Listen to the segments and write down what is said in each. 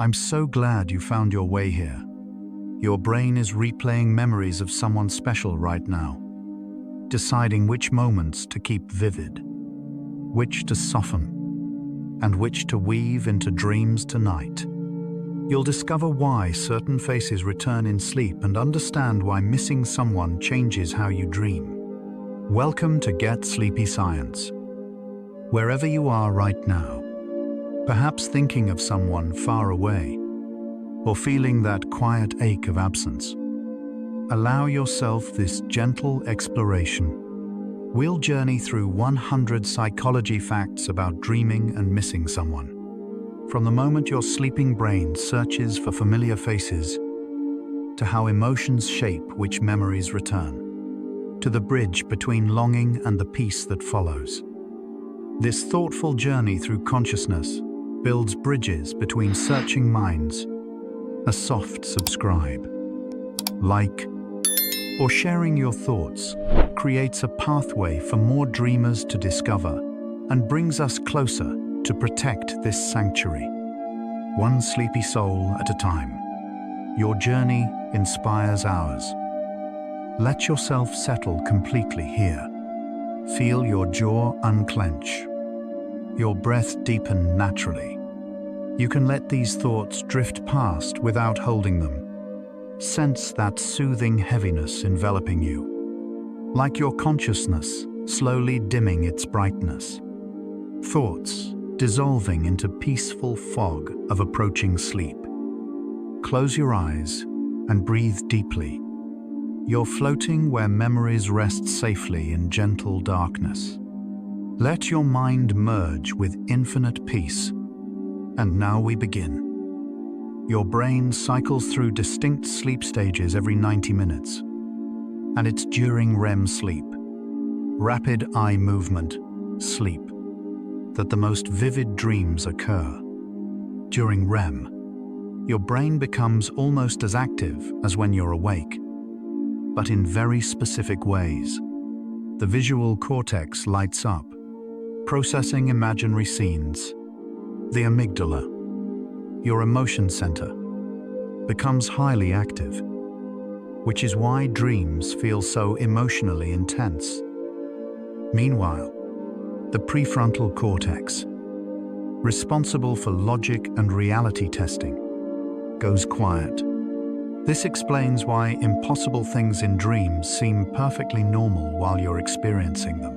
I'm so glad you found your way here. Your brain is replaying memories of someone special right now, deciding which moments to keep vivid, which to soften, and which to weave into dreams tonight. You'll discover why certain faces return in sleep and understand why missing someone changes how you dream. Welcome to Get Sleepy Science. Wherever you are right now, perhaps thinking of someone far away, or feeling that quiet ache of absence, allow yourself this gentle exploration. We'll journey through 100 psychology facts about dreaming and missing someone. From the moment your sleeping brain searches for familiar faces, to how emotions shape which memories return, to the bridge between longing and the peace that follows. This thoughtful journey through consciousness builds bridges between searching minds. A soft subscribe, like, or sharing your thoughts creates a pathway for more dreamers to discover and brings us closer to protect this sanctuary. One sleepy soul at a time. Your journey inspires ours. Let yourself settle completely here. Feel your jaw unclench, your breath deepen naturally. You can let these thoughts drift past without holding them. Sense that soothing heaviness enveloping you, like your consciousness slowly dimming its brightness. Thoughts dissolving into peaceful fog of approaching sleep. Close your eyes and breathe deeply. You're floating where memories rest safely in gentle darkness. Let your mind merge with infinite peace. And now we begin. Your brain cycles through distinct sleep stages every 90 minutes. And it's during REM sleep, rapid eye movement, sleep, that the most vivid dreams occur. During REM, your brain becomes almost as active as when you're awake, but in very specific ways. The visual cortex lights up, processing imaginary scenes. The amygdala, your emotion center, becomes highly active, which is why dreams feel so emotionally intense. Meanwhile, the prefrontal cortex, responsible for logic and reality testing, goes quiet. This explains why impossible things in dreams seem perfectly normal while you're experiencing them.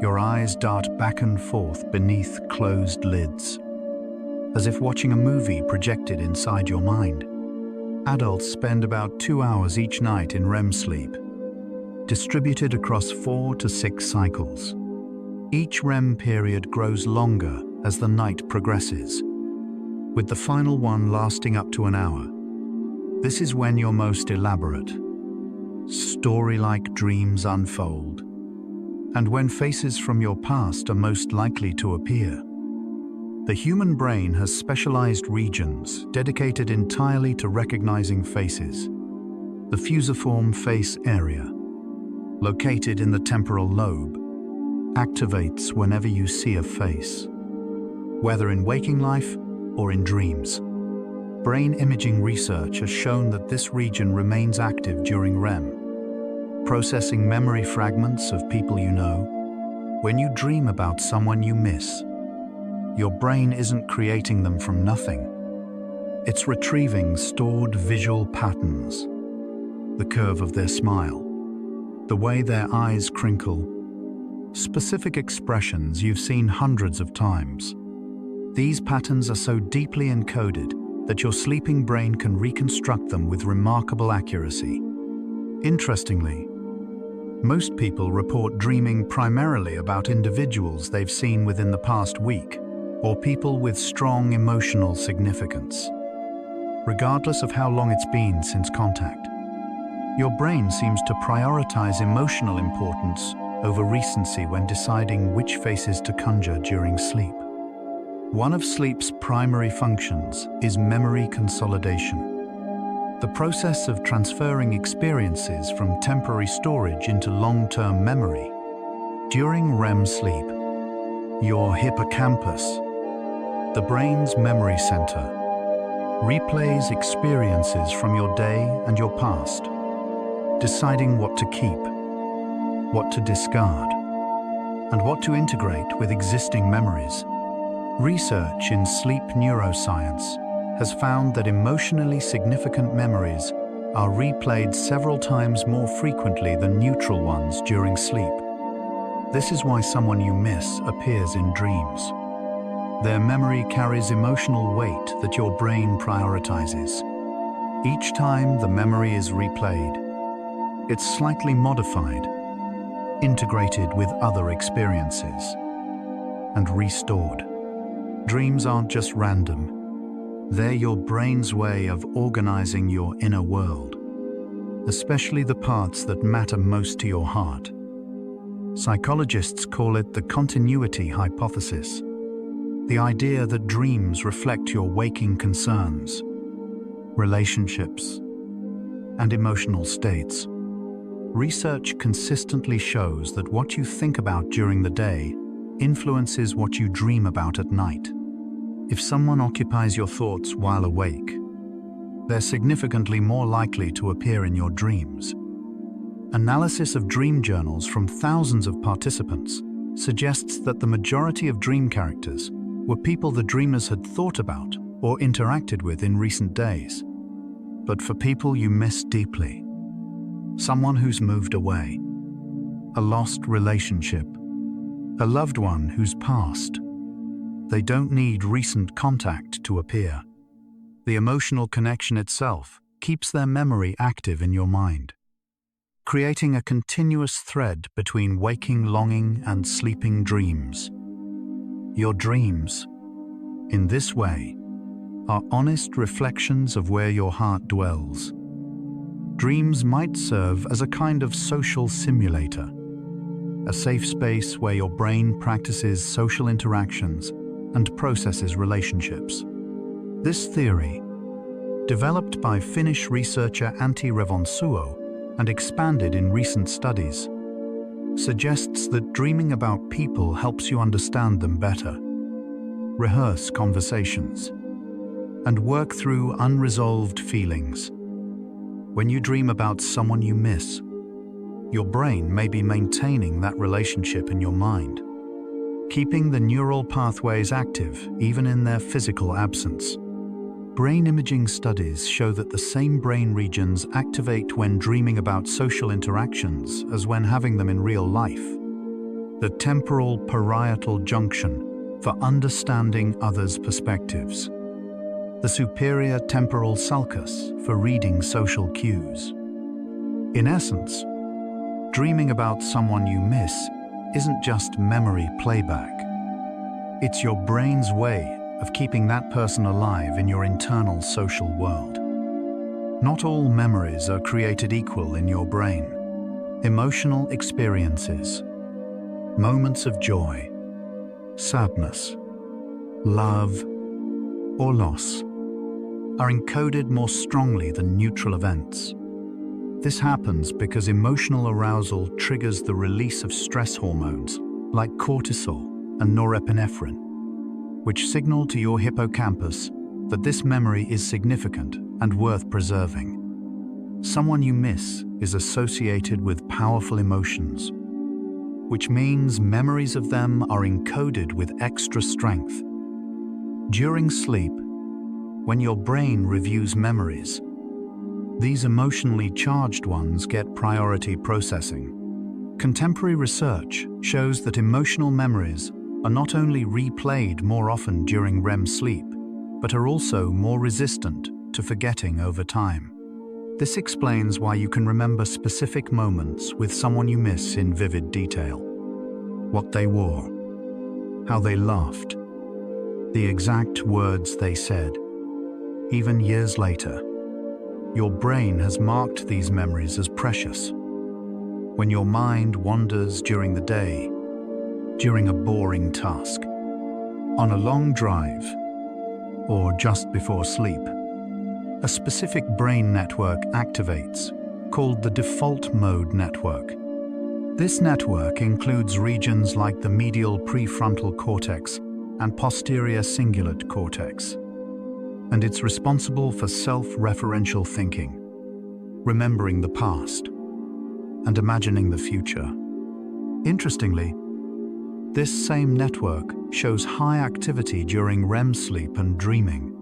Your eyes dart back and forth beneath closed lids, as if watching a movie projected inside your mind. Adults spend about 2 hours each night in REM sleep, distributed across 4 to 6 cycles. Each REM period grows longer as the night progresses, with the final one lasting up to an hour. This is when your most elaborate, story-like dreams unfold, and when faces from your past are most likely to appear. The human brain has specialized regions dedicated entirely to recognizing faces. The fusiform face area, located in the temporal lobe, activates whenever you see a face, whether in waking life or in dreams. Brain imaging research has shown that this region remains active during REM, processing memory fragments of people you know. When you dream about someone you miss, your brain isn't creating them from nothing. It's retrieving stored visual patterns, the curve of their smile, the way their eyes crinkle, specific expressions you've seen hundreds of times. These patterns are so deeply encoded that your sleeping brain can reconstruct them with remarkable accuracy. Interestingly, most people report dreaming primarily about individuals they've seen within the past week, or people with strong emotional significance. Regardless of how long it's been since contact, your brain seems to prioritize emotional importance over recency when deciding which faces to conjure during sleep. One of sleep's primary functions is memory consolidation, the process of transferring experiences from temporary storage into long-term memory. During REM sleep, your hippocampus, the brain's memory center, replays experiences from your day and your past, deciding what to keep, what to discard, and what to integrate with existing memories. Research in sleep neuroscience has found that emotionally significant memories are replayed several times more frequently than neutral ones during sleep. This is why someone you miss appears in dreams. Their memory carries emotional weight that your brain prioritizes. Each time the memory is replayed, it's slightly modified, integrated with other experiences, and restored. Dreams aren't just random. They're your brain's way of organizing your inner world, especially the parts that matter most to your heart. Psychologists call it the continuity hypothesis, the idea that dreams reflect your waking concerns, relationships, and emotional states. Research consistently shows that what you think about during the day influences what you dream about at night. If someone occupies your thoughts while awake, they're significantly more likely to appear in your dreams. Analysis of dream journals from thousands of participants suggests that the majority of dream characters were people the dreamers had thought about or interacted with in recent days. But for people you miss deeply, someone who's moved away, a lost relationship, a loved one who's passed, they don't need recent contact to appear. The emotional connection itself keeps their memory active in your mind, creating a continuous thread between waking longing and sleeping dreams. Your dreams, in this way, are honest reflections of where your heart dwells. Dreams might serve as a kind of social simulator, a safe space where your brain practices social interactions and processes relationships. This theory, developed by Finnish researcher Antti Revonsuo and expanded in recent studies, suggests that dreaming about people helps you understand them better, rehearse conversations, and work through unresolved feelings. When you dream about someone you miss, your brain may be maintaining that relationship in your mind, keeping the neural pathways active even in their physical absence. Brain imaging studies show that the same brain regions activate when dreaming about social interactions as when having them in real life. The temporal parietal junction for understanding others' perspectives. The superior temporal sulcus for reading social cues. In essence, dreaming about someone you miss isn't just memory playback. It's your brain's way of keeping that person alive in your internal social world. Not all memories are created equal in your brain. Emotional experiences, moments of joy, sadness, love, or loss are encoded more strongly than neutral events. This happens because emotional arousal triggers the release of stress hormones like cortisol and norepinephrine, which signal to your hippocampus that this memory is significant and worth preserving. Someone you miss is associated with powerful emotions, which means memories of them are encoded with extra strength. During sleep, when your brain reviews memories, these emotionally charged ones get priority processing. Contemporary research shows that emotional memories are not only replayed more often during REM sleep, but are also more resistant to forgetting over time. This explains why you can remember specific moments with someone you miss in vivid detail. What they wore, how they laughed, the exact words they said. Even years later, your brain has marked these memories as precious. When your mind wanders during the day, during a boring task, on a long drive, or just before sleep, a specific brain network activates, called the default mode network. This network includes regions like the medial prefrontal cortex and posterior cingulate cortex. and it's responsible for self-referential thinking, remembering the past, and imagining the future. Interestingly, this same network shows high activity during REM sleep and dreaming.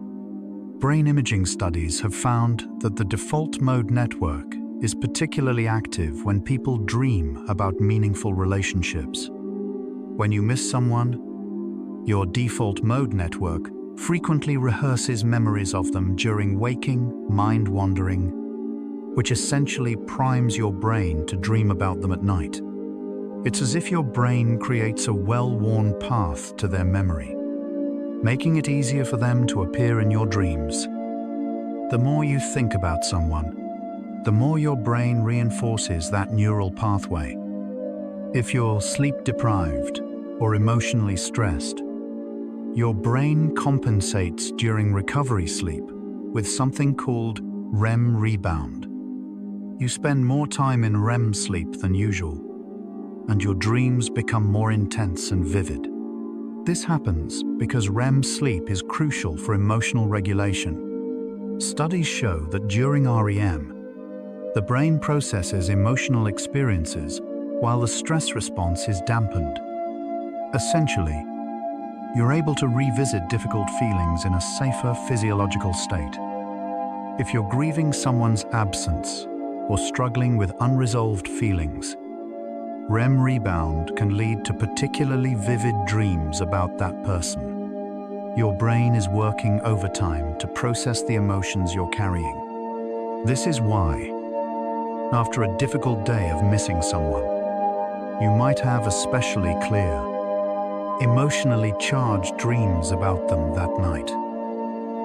Brain imaging studies have found that the default mode network is particularly active when people dream about meaningful relationships. When you miss someone, your default mode network frequently rehearses memories of them during waking, mind-wandering, which essentially primes your brain to dream about them at night. It's as if your brain creates a well-worn path to their memory, making it easier for them to appear in your dreams. The more you think about someone, the more your brain reinforces that neural pathway. If you're sleep-deprived or emotionally stressed, your brain compensates during recovery sleep with something called REM rebound. You spend more time in REM sleep than usual, and your dreams become more intense and vivid. This happens because REM sleep is crucial for emotional regulation. Studies show that during REM, the brain processes emotional experiences while the stress response is dampened. Essentially, you're able to revisit difficult feelings in a safer physiological state. If you're grieving someone's absence or struggling with unresolved feelings, REM rebound can lead to particularly vivid dreams about that person. Your brain is working overtime to process the emotions you're carrying. This is why, after a difficult day of missing someone, you might have especially clear, emotionally charged dreams about them that night.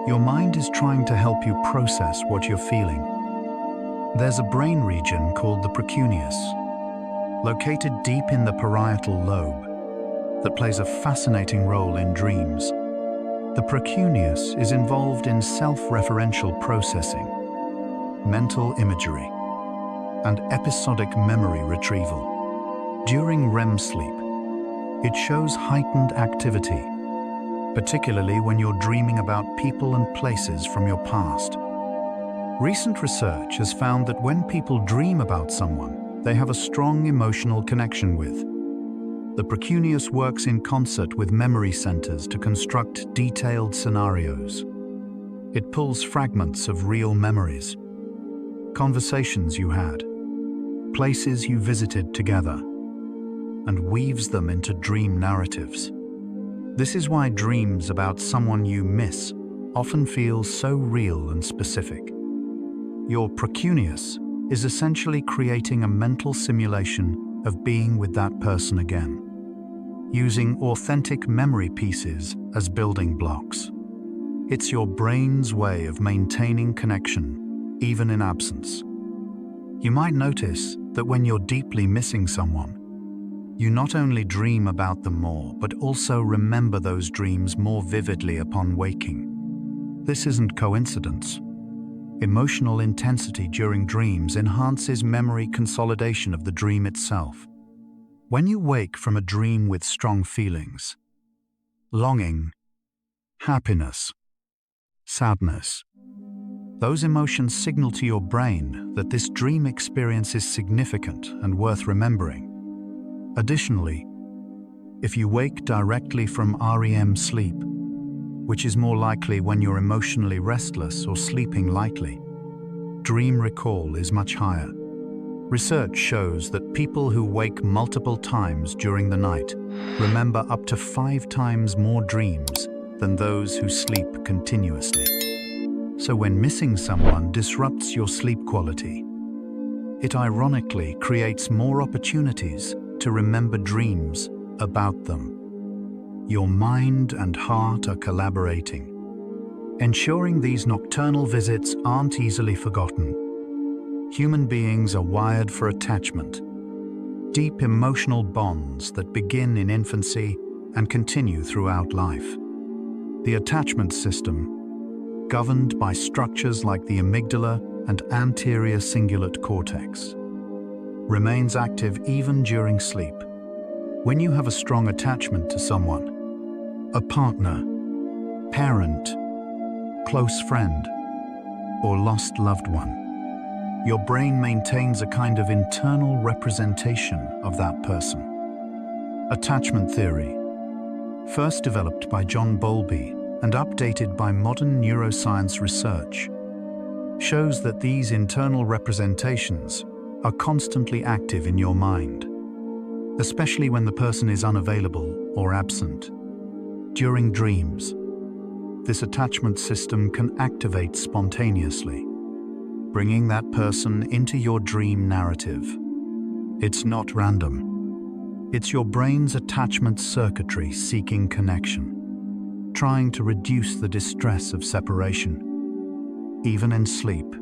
Your mind is trying to help you process what you're feeling. There's a brain region called the precuneus, located deep in the parietal lobe, that plays a fascinating role in dreams. The precuneus is involved in self-referential processing, mental imagery, and episodic memory retrieval. During REM sleep, it shows heightened activity, particularly when you're dreaming about people and places from your past. Recent research has found that when people dream about someone they have a strong emotional connection with, the precuneus works in concert with memory centers to construct detailed scenarios. It pulls fragments of real memories, conversations you had, places you visited together, and weaves them into dream narratives. This is why dreams about someone you miss often feel so real and specific. Your precuneus is essentially creating a mental simulation of being with that person again, using authentic memory pieces as building blocks. It's your brain's way of maintaining connection, even in absence. You might notice that when you're deeply missing someone, you not only dream about them more, but also remember those dreams more vividly upon waking. This isn't coincidence. Emotional intensity during dreams enhances memory consolidation of the dream itself. When you wake from a dream with strong feelings, longing, happiness, sadness, those emotions signal to your brain that this dream experience is significant and worth remembering. Additionally, if you wake directly from REM sleep, which is more likely when you're emotionally restless or sleeping lightly, dream recall is much higher. Research shows that people who wake multiple times during the night remember up to 5 times more dreams than those who sleep continuously. So when missing someone disrupts your sleep quality, it ironically creates more opportunities to remember dreams about them. Your mind and heart are collaborating, ensuring these nocturnal visits aren't easily forgotten. Human beings are wired for attachment, deep emotional bonds that begin in infancy and continue throughout life. The attachment system, governed by structures like the amygdala and anterior cingulate cortex, remains active even during sleep. When you have a strong attachment to someone, a partner, parent, close friend, or lost loved one. Your brain maintains a kind of internal representation of that person. Attachment theory, first developed by John Bowlby and updated by modern neuroscience research, shows that these internal representations are constantly active in your mind, especially when the person is unavailable or absent. During dreams, this attachment system can activate spontaneously, bringing that person into your dream narrative. It's not random. It's your brain's attachment circuitry seeking connection, trying to reduce the distress of separation. Even in sleep,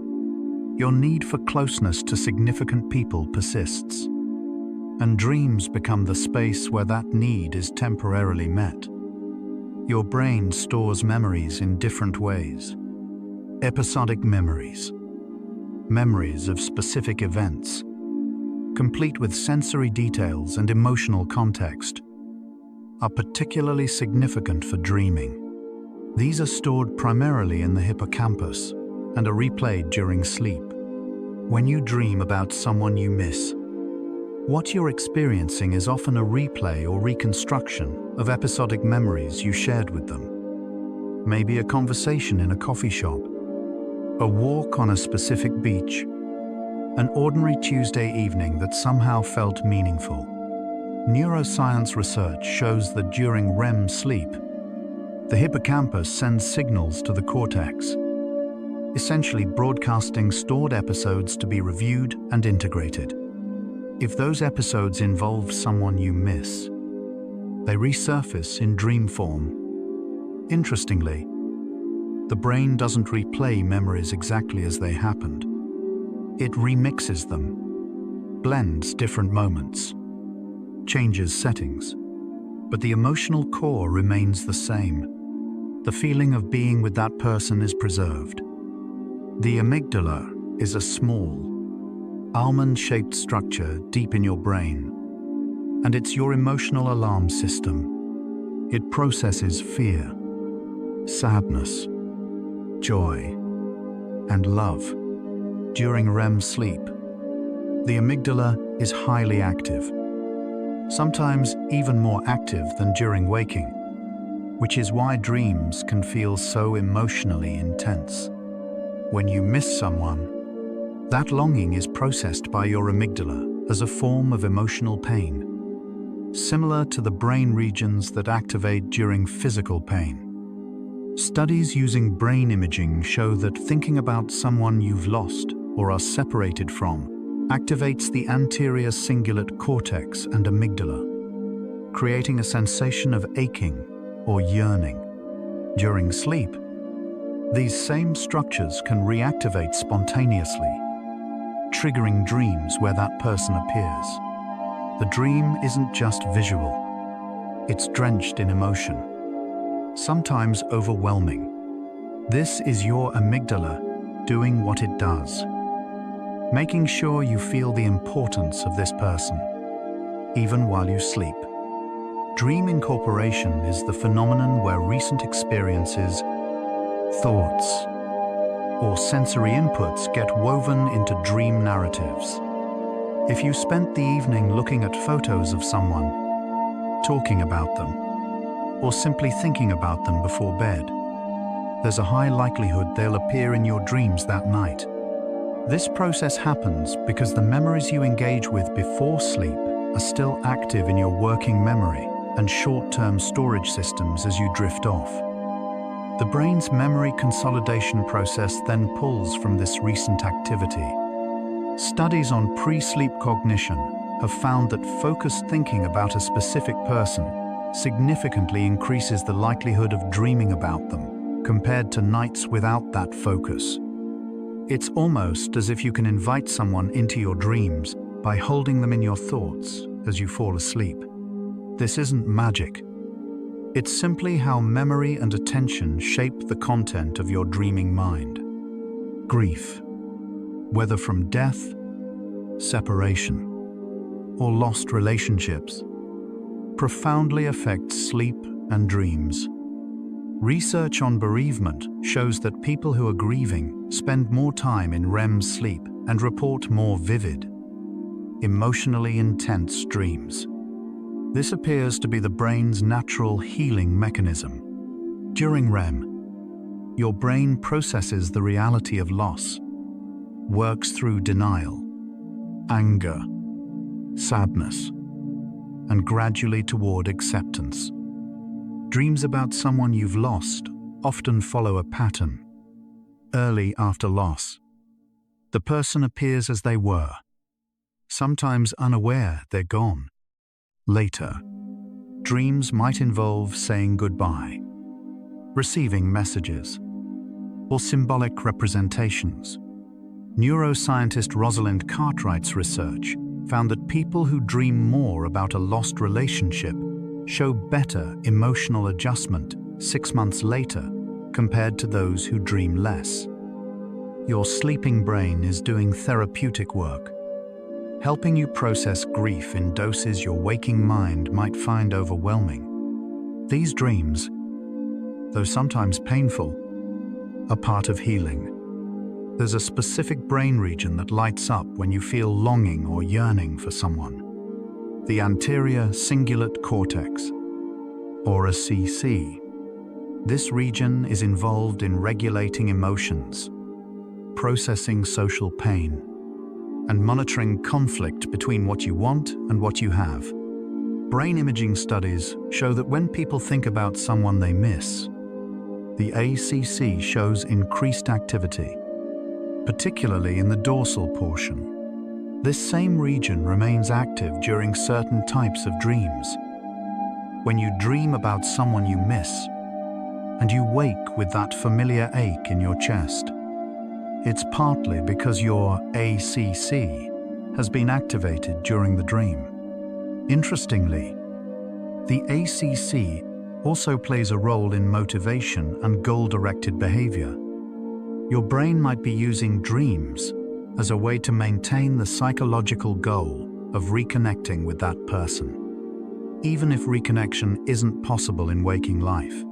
your need for closeness to significant people persists, and dreams become the space where that need is temporarily met. Your brain stores memories in different ways. Episodic memories, memories of specific events, complete with sensory details and emotional context, are particularly significant for dreaming. These are stored primarily in the hippocampus and are replayed during sleep. When you dream about someone you miss, what you're experiencing is often a replay or reconstruction of episodic memories you shared with them. Maybe a conversation in a coffee shop, a walk on a specific beach, an ordinary Tuesday evening that somehow felt meaningful. Neuroscience research shows that during REM sleep, the hippocampus sends signals to the cortex, essentially broadcasting stored episodes to be reviewed and integrated. If those episodes involve someone you miss, they resurface in dream form. Interestingly, the brain doesn't replay memories exactly as they happened. It remixes them, blends different moments, changes settings, but the emotional core remains the same. The feeling of being with that person is preserved. The amygdala is a small, almond-shaped structure deep in your brain, and it's your emotional alarm system. It processes fear, sadness, joy, and love. During REM sleep, the amygdala is highly active, sometimes even more active than during waking, which is why dreams can feel so emotionally intense. When you miss someone, that longing is processed by your amygdala as a form of emotional pain, similar to the brain regions that activate during physical pain. Studies using brain imaging show that thinking about someone you've lost or are separated from activates the anterior cingulate cortex and amygdala, creating a sensation of aching or yearning. During sleep, these same structures can reactivate spontaneously, triggering dreams where that person appears. The dream isn't just visual, it's drenched in emotion, sometimes overwhelming. This is your amygdala doing what it does, making sure you feel the importance of this person, even while you sleep. Dream incorporation is the phenomenon where recent experiences, thoughts, or sensory inputs get woven into dream narratives. If you spent the evening looking at photos of someone, talking about them, or simply thinking about them before bed, there's a high likelihood they'll appear in your dreams that night. This process happens because the memories you engage with before sleep are still active in your working memory and short-term storage systems as you drift off. The brain's memory consolidation process then pulls from this recent activity. Studies on pre-sleep cognition have found that focused thinking about a specific person significantly increases the likelihood of dreaming about them compared to nights without that focus. It's almost as if you can invite someone into your dreams by holding them in your thoughts as you fall asleep. This isn't magic. It's simply how memory and attention shape the content of your dreaming mind. Grief, whether from death, separation, or lost relationships, profoundly affects sleep and dreams. Research on bereavement shows that people who are grieving spend more time in REM sleep and report more vivid, emotionally intense dreams. This appears to be the brain's natural healing mechanism. During REM, your brain processes the reality of loss, works through denial, anger, sadness, and gradually toward acceptance. Dreams about someone you've lost often follow a pattern. Early after loss, the person appears as they were, sometimes unaware they're gone. Later, dreams might involve saying goodbye, receiving messages, or symbolic representations. Neuroscientist Rosalind Cartwright's research found that people who dream more about a lost relationship show better emotional adjustment 6 months later compared to those who dream less. Your sleeping brain is doing therapeutic work, helping you process grief in doses your waking mind might find overwhelming. These dreams, though sometimes painful, are part of healing. There's a specific brain region that lights up when you feel longing or yearning for someone. The anterior cingulate cortex, or a CC. This region is involved in regulating emotions, processing social pain, and monitoring conflict between what you want and what you have. Brain imaging studies show that when people think about someone they miss, the ACC shows increased activity, particularly in the dorsal portion. This same region remains active during certain types of dreams. When you dream about someone you miss, and you wake with that familiar ache in your chest, it's partly because your ACC has been activated during the dream. Interestingly, the ACC also plays a role in motivation and goal-directed behavior. Your brain might be using dreams as a way to maintain the psychological goal of reconnecting with that person. Even if reconnection isn't possible in waking life,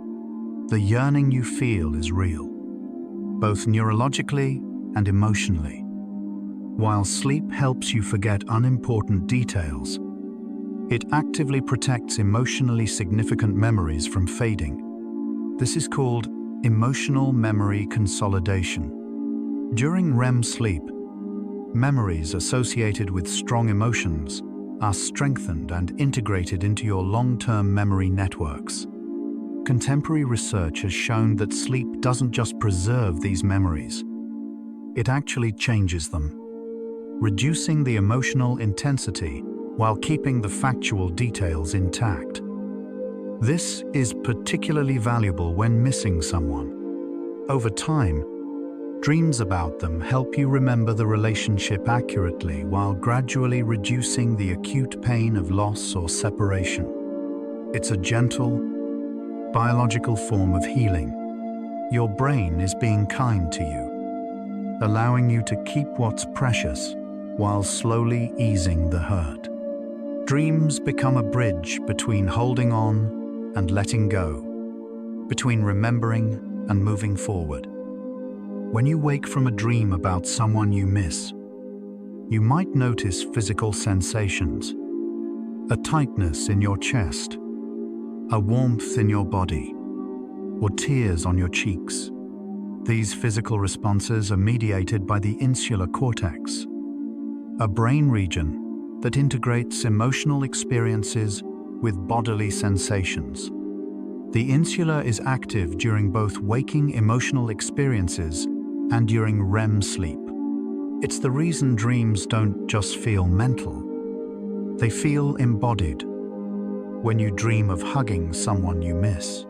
the yearning you feel is real, both neurologically and emotionally. While sleep helps you forget unimportant details, it actively protects emotionally significant memories from fading. This is called emotional memory consolidation. During REM sleep, memories associated with strong emotions are strengthened and integrated into your long-term memory networks. Contemporary research has shown that sleep doesn't just preserve these memories, it actually changes them, reducing the emotional intensity while keeping the factual details intact. This is particularly valuable when missing someone. Over time, dreams about them help you remember the relationship accurately while gradually reducing the acute pain of loss or separation. It's a gentle, biological form of healing. Your brain is being kind to you, allowing you to keep what's precious while slowly easing the hurt. Dreams become a bridge between holding on and letting go, between remembering and moving forward. When you wake from a dream about someone you miss, you might notice physical sensations, a tightness in your chest, a warmth in your body, or tears on your cheeks. These physical responses are mediated by the insular cortex, a brain region that integrates emotional experiences with bodily sensations. The insula is active during both waking emotional experiences and during REM sleep. It's the reason dreams don't just feel mental, they feel embodied. When you dream of hugging someone you miss,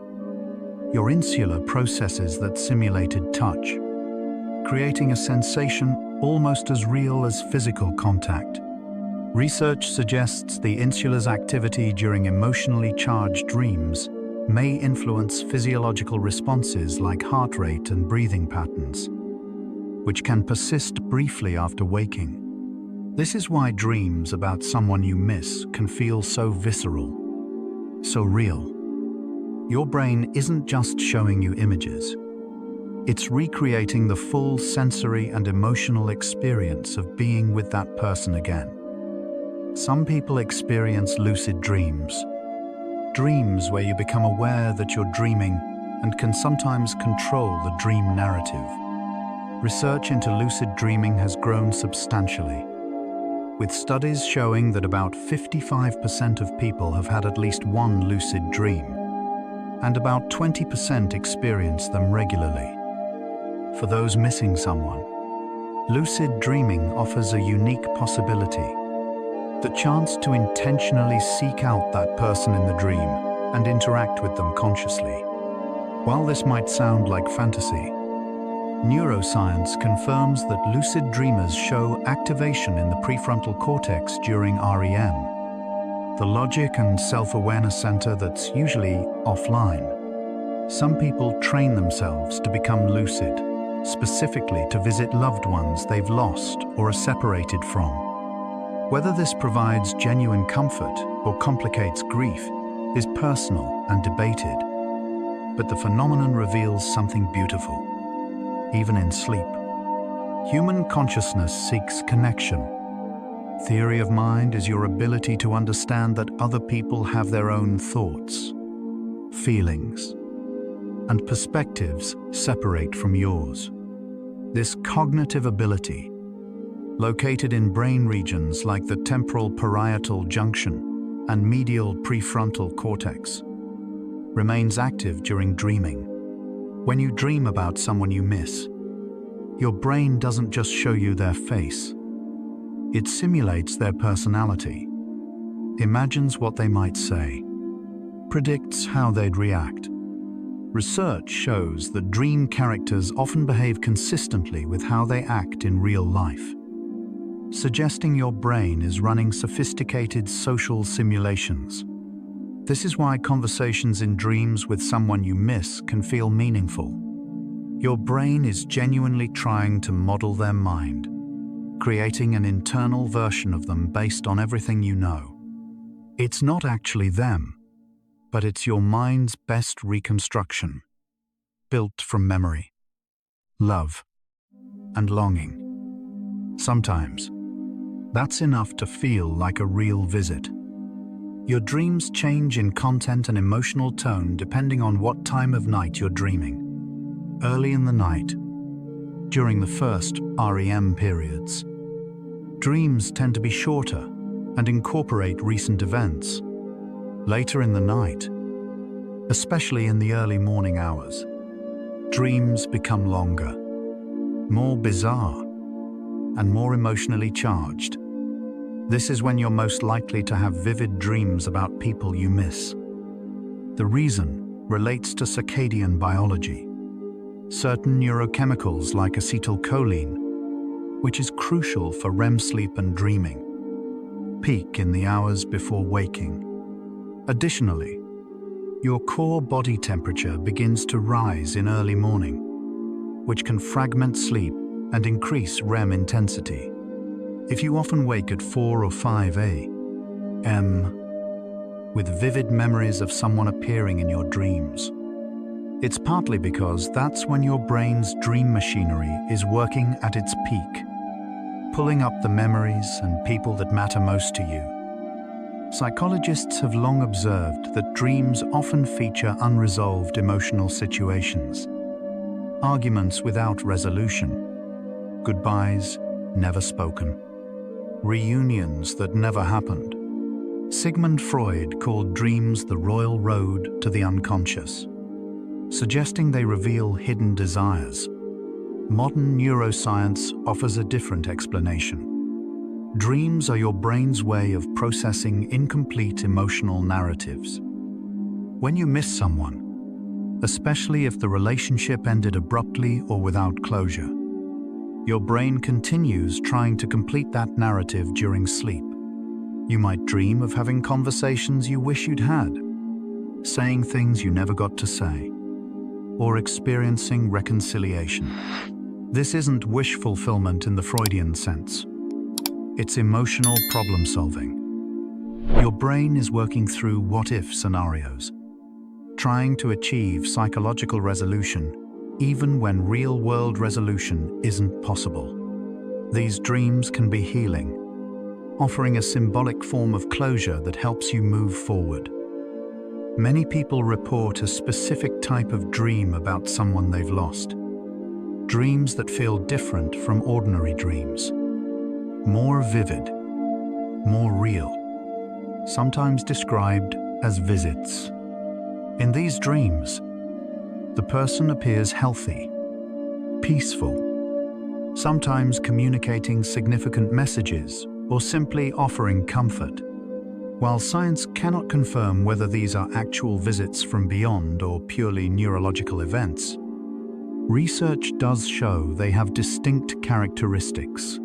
your insula processes that simulated touch, creating a sensation almost as real as physical contact. Research suggests the insula's activity during emotionally charged dreams may influence physiological responses like heart rate and breathing patterns, which can persist briefly after waking. This is why dreams about someone you miss can feel so visceral, so real. Your brain isn't just showing you images. It's recreating the full sensory and emotional experience of being with that person again. Some people experience lucid dreams. Dreams where you become aware that you're dreaming and can sometimes control the dream narrative. Research into lucid dreaming has grown substantially, with studies showing that about 55% of people have had at least one lucid dream, and about 20% experience them regularly. For those missing someone, lucid dreaming offers a unique possibility: the chance to intentionally seek out that person in the dream and interact with them consciously. While this might sound like fantasy, neuroscience confirms that lucid dreamers show activation in the prefrontal cortex during REM, the logic and self-awareness center that's usually offline. Some people train themselves to become lucid, specifically to visit loved ones they've lost or are separated from. Whether this provides genuine comfort or complicates grief is personal and debated, but the phenomenon reveals something beautiful. Even in sleep, human consciousness seeks connection. Theory of mind is your ability to understand that other people have their own thoughts, feelings, and perspectives separate from yours. This cognitive ability, located in brain regions like the temporal parietal junction and medial prefrontal cortex, remains active during dreaming. When you dream about someone you miss, your brain doesn't just show you their face. It simulates their personality, imagines what they might say, predicts how they'd react. Research shows that dream characters often behave consistently with how they act in real life, suggesting your brain is running sophisticated social simulations. This is why conversations in dreams with someone you miss can feel meaningful. Your brain is genuinely trying to model their mind, creating an internal version of them based on everything you know. It's not actually them, but it's your mind's best reconstruction, built from memory, love, and longing. Sometimes, that's enough to feel like a real visit. Your dreams change in content and emotional tone depending on what time of night you're dreaming. Early in the night, during the first REM periods, dreams tend to be shorter and incorporate recent events. Later in the night, especially in the early morning hours, dreams become longer, more bizarre, and more emotionally charged. This is when you're most likely to have vivid dreams about people you miss. The reason relates to circadian biology. Certain neurochemicals like acetylcholine, which is crucial for REM sleep and dreaming, peak in the hours before waking. Additionally, your core body temperature begins to rise in early morning, which can fragment sleep and increase REM intensity. If you often wake at 4 or 5 a.m. with vivid memories of someone appearing in your dreams, it's partly because that's when your brain's dream machinery is working at its peak, pulling up the memories and people that matter most to you. Psychologists have long observed that dreams often feature unresolved emotional situations, arguments without resolution, goodbyes never spoken, reunions that never happened. Sigmund Freud called dreams the royal road to the unconscious, suggesting they reveal hidden desires. Modern neuroscience offers a different explanation. Dreams are your brain's way of processing incomplete emotional narratives. When you miss someone, especially if the relationship ended abruptly or without closure, your brain continues trying to complete that narrative during sleep. You might dream of having conversations you wish you'd had, saying things you never got to say, or experiencing reconciliation. This isn't wish fulfillment in the Freudian sense. It's emotional problem solving. Your brain is working through what-if scenarios, trying to achieve psychological resolution, even when real-world resolution isn't possible. These dreams can be healing, offering a symbolic form of closure that helps you move forward. Many people report a specific type of dream about someone they've lost. Dreams that feel different from ordinary dreams. More vivid, more real, sometimes described as visits. In these dreams, the person appears healthy, peaceful, sometimes communicating significant messages or simply offering comfort. While science cannot confirm whether these are actual visits from beyond or purely neurological events, research does show they have distinct characteristics.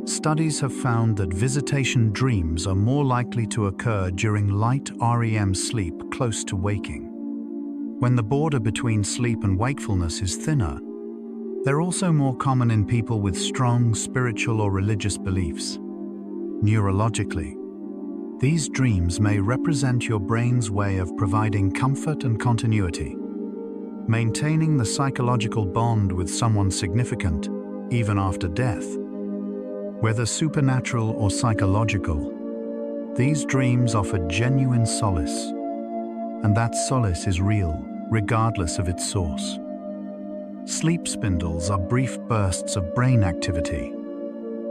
Studies have found that visitation dreams are more likely to occur during light REM sleep close to waking. When the border between sleep and wakefulness is thinner, they're also more common in people with strong spiritual or religious beliefs. Neurologically, these dreams may represent your brain's way of providing comfort and continuity, maintaining the psychological bond with someone significant even after death. Whether supernatural or psychological, these dreams offer genuine solace, and that solace is real, regardless of its source. Sleep spindles are brief bursts of brain activity,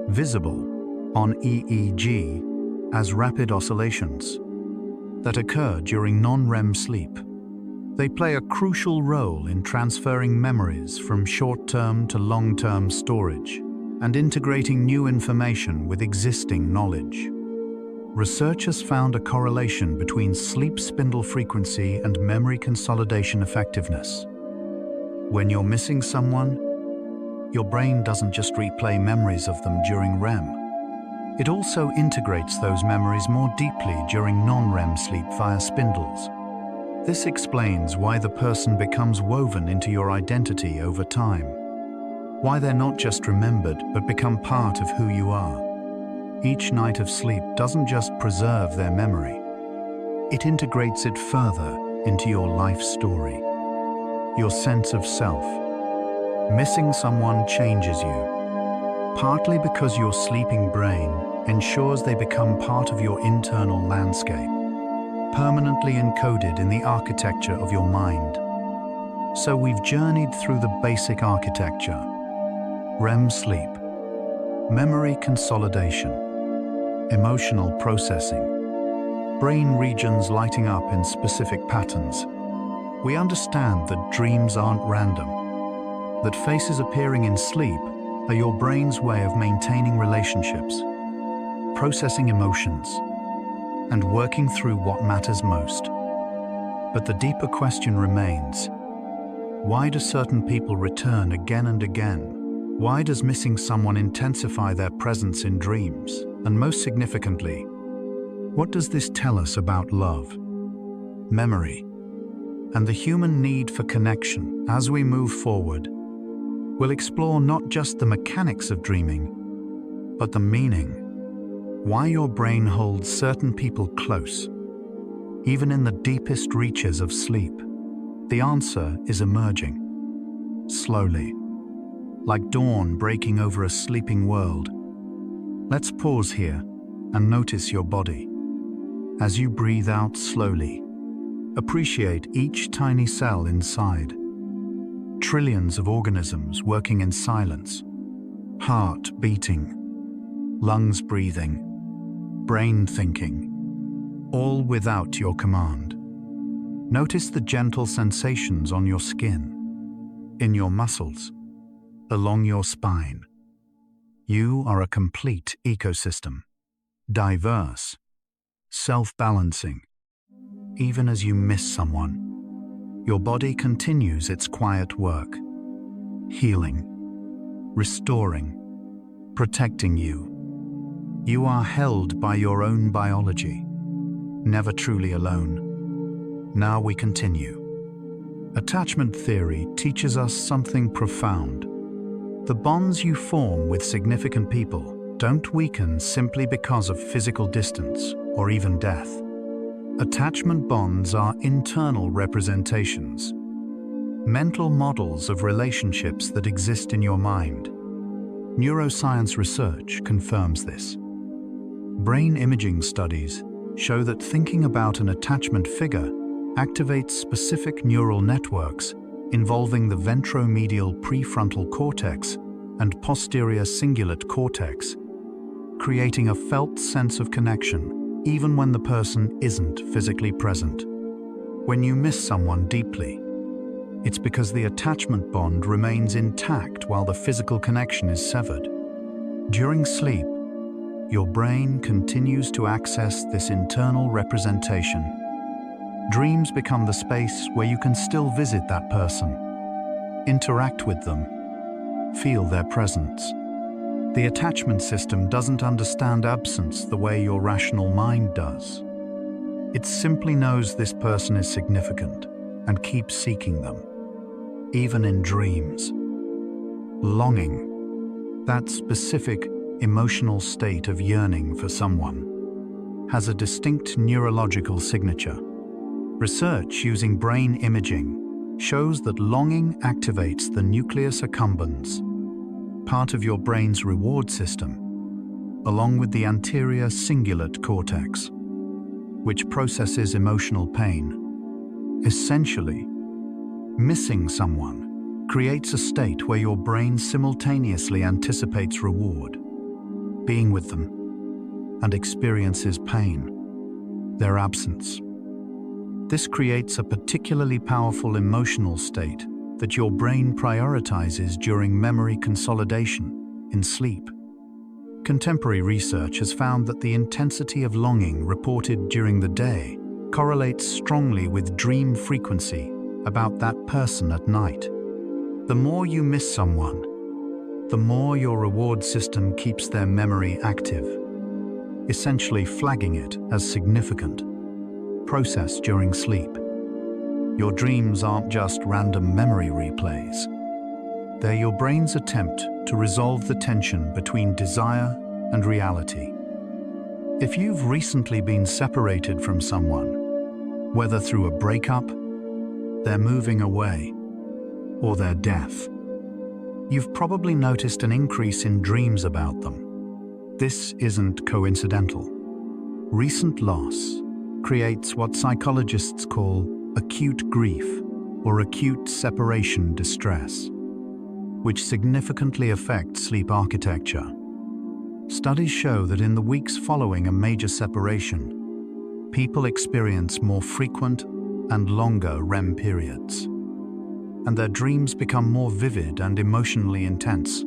visible on EEG as rapid oscillations, that occur during non-REM sleep. They play a crucial role in transferring memories from short-term to long-term storage and integrating new information with existing knowledge. Researchers found a correlation between sleep spindle frequency and memory consolidation effectiveness. When you're missing someone, your brain doesn't just replay memories of them during REM. It also integrates those memories more deeply during non-REM sleep via spindles. This explains why the person becomes woven into your identity over time. Why they're not just remembered, but become part of who you are. Each night of sleep doesn't just preserve their memory. It integrates it further into your life story, your sense of self. Missing someone changes you, partly because your sleeping brain ensures they become part of your internal landscape, permanently encoded in the architecture of your mind. So we've journeyed through the basic architecture: REM sleep, memory consolidation, emotional processing, brain regions lighting up in specific patterns. We understand that dreams aren't random, that faces appearing in sleep are your brain's way of maintaining relationships, processing emotions, and working through what matters most. But the deeper question remains: why do certain people return again and again? Why does missing someone intensify their presence in dreams? And most significantly, what does this tell us about love, memory, and the human need for connection? As we move forward, we'll explore not just the mechanics of dreaming, but the meaning. Why your brain holds certain people close, even in the deepest reaches of sleep. The answer is emerging, slowly, like dawn breaking over a sleeping world. Let's pause here and notice your body. As you breathe out slowly, appreciate each tiny cell inside. Trillions of organisms working in silence. Heart beating, lungs breathing, brain thinking, all without your command. Notice the gentle sensations on your skin, in your muscles, along your spine. You are a complete ecosystem, diverse, self-balancing. Even as you miss someone, your body continues its quiet work, healing, restoring, protecting you. You are held by your own biology, never truly alone. Now we continue. Attachment theory teaches us something profound. The bonds you form with significant people don't weaken simply because of physical distance or even death. Attachment bonds are internal representations, mental models of relationships that exist in your mind. Neuroscience research confirms this. Brain imaging studies show that thinking about an attachment figure activates specific neural networks involving the ventromedial prefrontal cortex and posterior cingulate cortex, creating a felt sense of connection even when the person isn't physically present. When you miss someone deeply, it's because the attachment bond remains intact while the physical connection is severed. During sleep, your brain continues to access this internal representation. Dreams become the space where you can still visit that person, interact with them, feel their presence. The attachment system doesn't understand absence the way your rational mind does. It simply knows this person is significant and keeps seeking them, even in dreams. Longing, that specific emotional state of yearning for someone, has a distinct neurological signature. Research using brain imaging shows that longing activates the nucleus accumbens, part of your brain's reward system, along with the anterior cingulate cortex, which processes emotional pain. Essentially, missing someone creates a state where your brain simultaneously anticipates reward, being with them, and experiences pain, their absence. This creates a particularly powerful emotional state that your brain prioritizes during memory consolidation in sleep. Contemporary research has found that the intensity of longing reported during the day correlates strongly with dream frequency about that person at night. The more you miss someone, the more your reward system keeps their memory active, essentially flagging it as significant. Processed during sleep. Your dreams aren't just random memory replays. They're your brain's attempt to resolve the tension between desire and reality. If you've recently been separated from someone, whether through a breakup, their moving away, or their death, you've probably noticed an increase in dreams about them. This isn't coincidental. Recent loss creates what psychologists call acute grief or acute separation distress, which significantly affects sleep architecture. Studies show that in the weeks following a major separation, people experience more frequent and longer REM periods, and their dreams become more vivid and emotionally intense.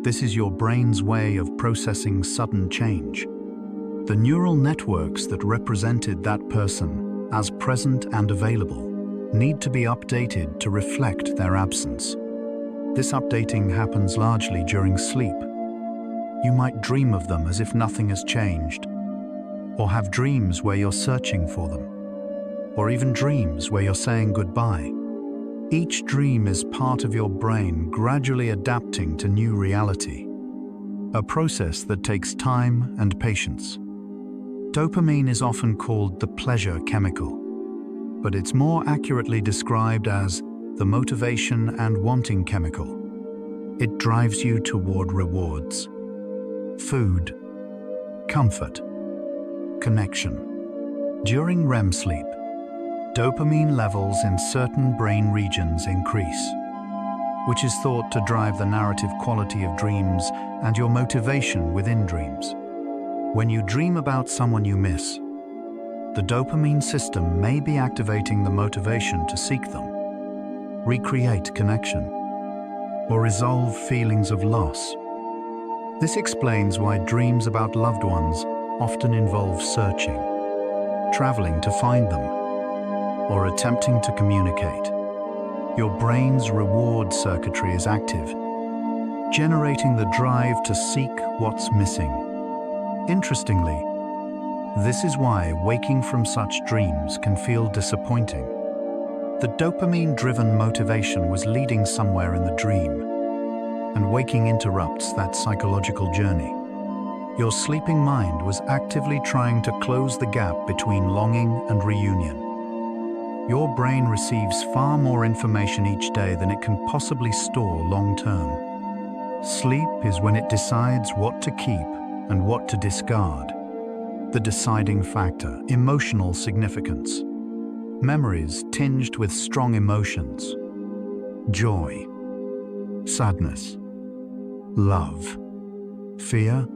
This is your brain's way of processing sudden change. The neural networks that represented that person as present and available need to be updated to reflect their absence. This updating happens largely during sleep. You might dream of them as if nothing has changed, or have dreams where you're searching for them, or even dreams where you're saying goodbye. Each dream is part of your brain gradually adapting to new reality, a process that takes time and patience. Dopamine is often called the pleasure chemical, but it's more accurately described as the motivation and wanting chemical. It drives you toward rewards, food, comfort, connection. During REM sleep, dopamine levels in certain brain regions increase, which is thought to drive the narrative quality of dreams and your motivation within dreams. When you dream about someone you miss, the dopamine system may be activating the motivation to seek them, recreate connection, or resolve feelings of loss. This explains why dreams about loved ones often involve searching, traveling to find them, or attempting to communicate. Your brain's reward circuitry is active, generating the drive to seek what's missing. Interestingly, this is why waking from such dreams can feel disappointing. The dopamine-driven motivation was leading somewhere in the dream, and waking interrupts that psychological journey. Your sleeping mind was actively trying to close the gap between longing and reunion. Your brain receives far more information each day than it can possibly store long-term. Sleep is when it decides what to keep and what to discard. The deciding factor, emotional significance. Memories tinged with strong emotions. Joy, sadness, love, fear,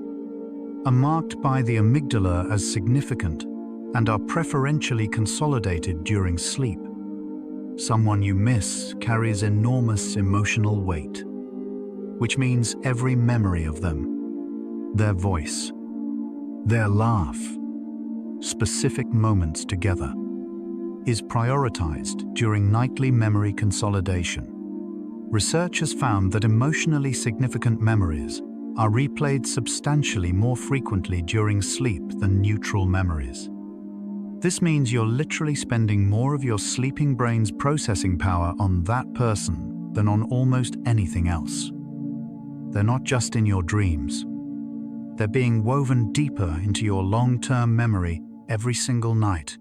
are marked by the amygdala as significant and are preferentially consolidated during sleep. Someone you miss carries enormous emotional weight, which means every memory of them, their voice, their laugh, specific moments together, is prioritized during nightly memory consolidation. Research has found that emotionally significant memories are replayed substantially more frequently during sleep than neutral memories. This means you're literally spending more of your sleeping brain's processing power on that person than on almost anything else. They're not just in your dreams. They're being woven deeper into your long-term memory every single night,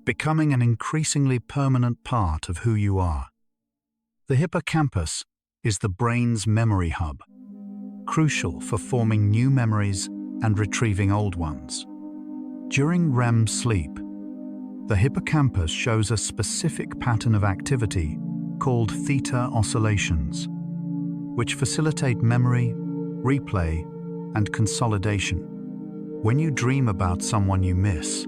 becoming an increasingly permanent part of who you are. The hippocampus is the brain's memory hub, crucial for forming new memories and retrieving old ones. During REM sleep, the hippocampus shows a specific pattern of activity called theta oscillations, which facilitate memory, replay, and consolidation. When you dream about someone you miss,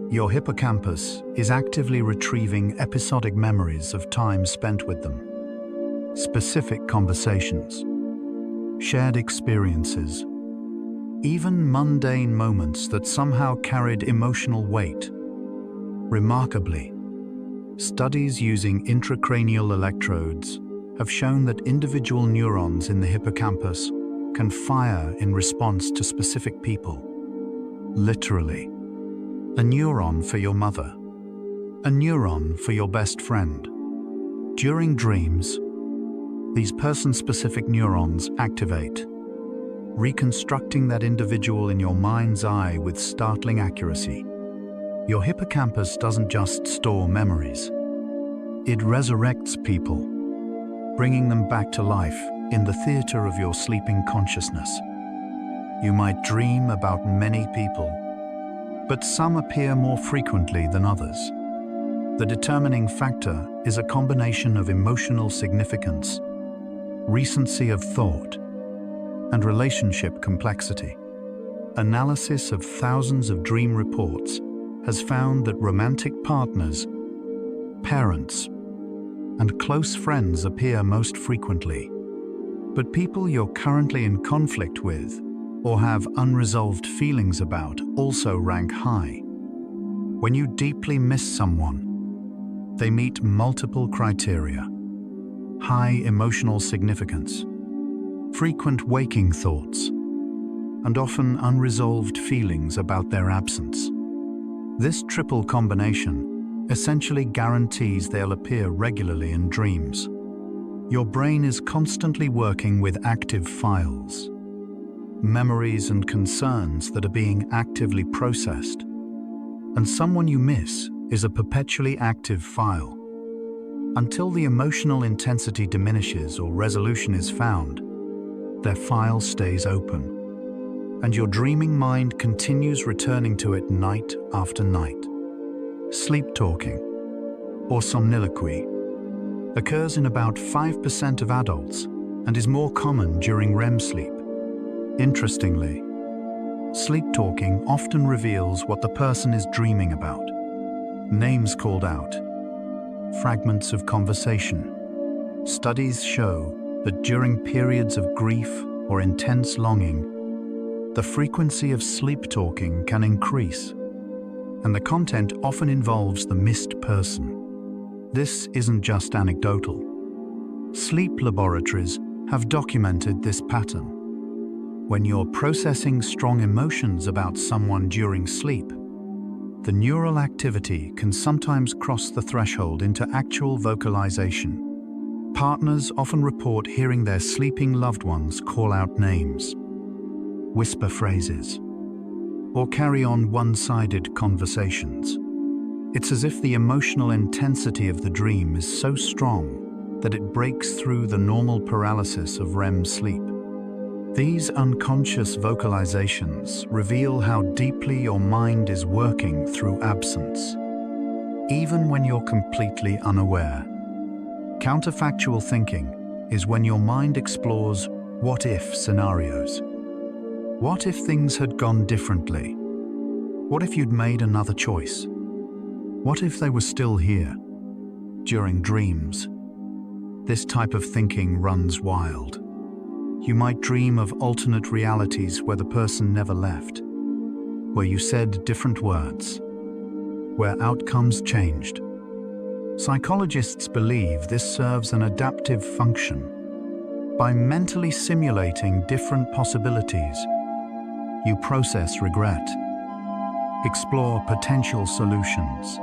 your hippocampus is actively retrieving episodic memories of time spent with them, specific conversations, shared experiences, even mundane moments that somehow carried emotional weight. Remarkably, studies using intracranial electrodes have shown that individual neurons in the hippocampus can fire in response to specific people. Literally, a neuron for your mother, a neuron for your best friend. During dreams, these person-specific neurons activate, reconstructing that individual in your mind's eye with startling accuracy. Your hippocampus doesn't just store memories. It resurrects people, bringing them back to life in the theater of your sleeping consciousness. You might dream about many people, but some appear more frequently than others. The determining factor is a combination of emotional significance, recency of thought, and relationship complexity. Analysis of thousands of dream reports has found that romantic partners, parents, and close friends appear most frequently. But people you're currently in conflict with or have unresolved feelings about also rank high. When you deeply miss someone, they meet multiple criteria: high emotional significance, frequent waking thoughts, and often unresolved feelings about their absence. This triple combination essentially guarantees they'll appear regularly in dreams. Your brain is constantly working with active files, memories and concerns that are being actively processed. And someone you miss is a perpetually active file. Until the emotional intensity diminishes or resolution is found, their file stays open, and your dreaming mind continues returning to it night after night. Sleep talking, or somniloquy, occurs in about 5% of adults and is more common during REM sleep. Interestingly, sleep talking often reveals what the person is dreaming about. Names called out, fragments of conversation. Studies show that during periods of grief or intense longing, the frequency of sleep talking can increase, and the content often involves the missed person. This isn't just anecdotal. Sleep laboratories have documented this pattern. When you're processing strong emotions about someone during sleep, the neural activity can sometimes cross the threshold into actual vocalization. Partners often report hearing their sleeping loved ones call out names, whisper phrases, or carry on one-sided conversations. It's as if the emotional intensity of the dream is so strong that it breaks through the normal paralysis of REM sleep. These unconscious vocalizations reveal how deeply your mind is working through absence, even when you're completely unaware. Counterfactual thinking is when your mind explores what-if scenarios. What if things had gone differently? What if you'd made another choice? What if they were still here? During dreams, this type of thinking runs wild. You might dream of alternate realities where the person never left, where you said different words, where outcomes changed. Psychologists believe this serves an adaptive function. By mentally simulating different possibilities, you process regret, explore potential solutions,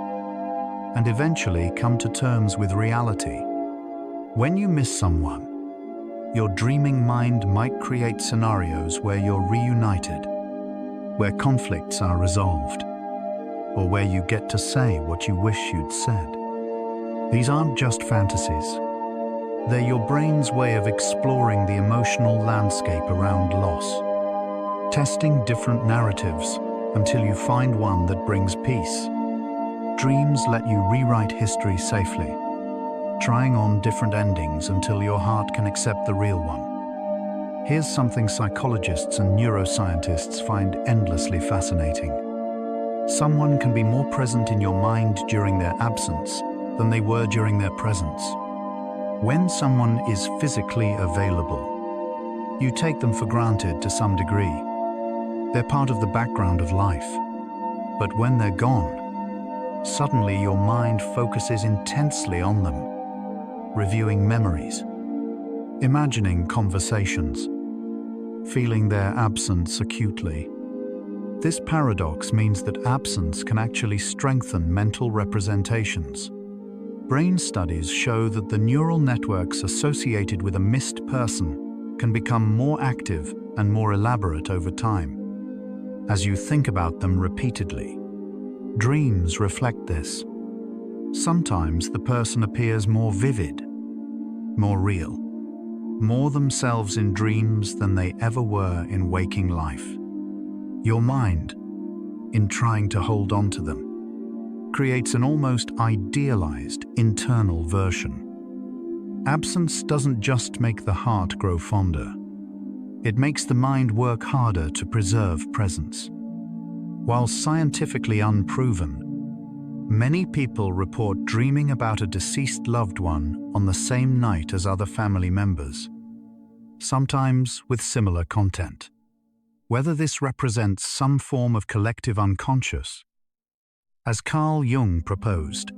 and eventually come to terms with reality. When you miss someone, your dreaming mind might create scenarios where you're reunited, where conflicts are resolved, or where you get to say what you wish you'd said. These aren't just fantasies. They're your brain's way of exploring the emotional landscape around loss, testing different narratives until you find one that brings peace. Dreams let you rewrite history safely, trying on different endings until your heart can accept the real one. Here's something psychologists and neuroscientists find endlessly fascinating. Someone can be more present in your mind during their absence than they were during their presence. When someone is physically available, you take them for granted to some degree. They're part of the background of life. But when they're gone, suddenly your mind focuses intensely on them, reviewing memories, imagining conversations, feeling their absence acutely. This paradox means that absence can actually strengthen mental representations. Brain studies show that the neural networks associated with a missed person can become more active and more elaborate over time, as you think about them repeatedly. Dreams reflect this. Sometimes the person appears more vivid, more real, more themselves in dreams than they ever were in waking life. Your mind, in trying to hold on to them, creates an almost idealized internal version. Absence doesn't just make the heart grow fonder. It makes the mind work harder to preserve presence. While scientifically unproven, many people report dreaming about a deceased loved one on the same night as other family members, sometimes with similar content. Whether this represents some form of collective unconscious, as Carl Jung proposed,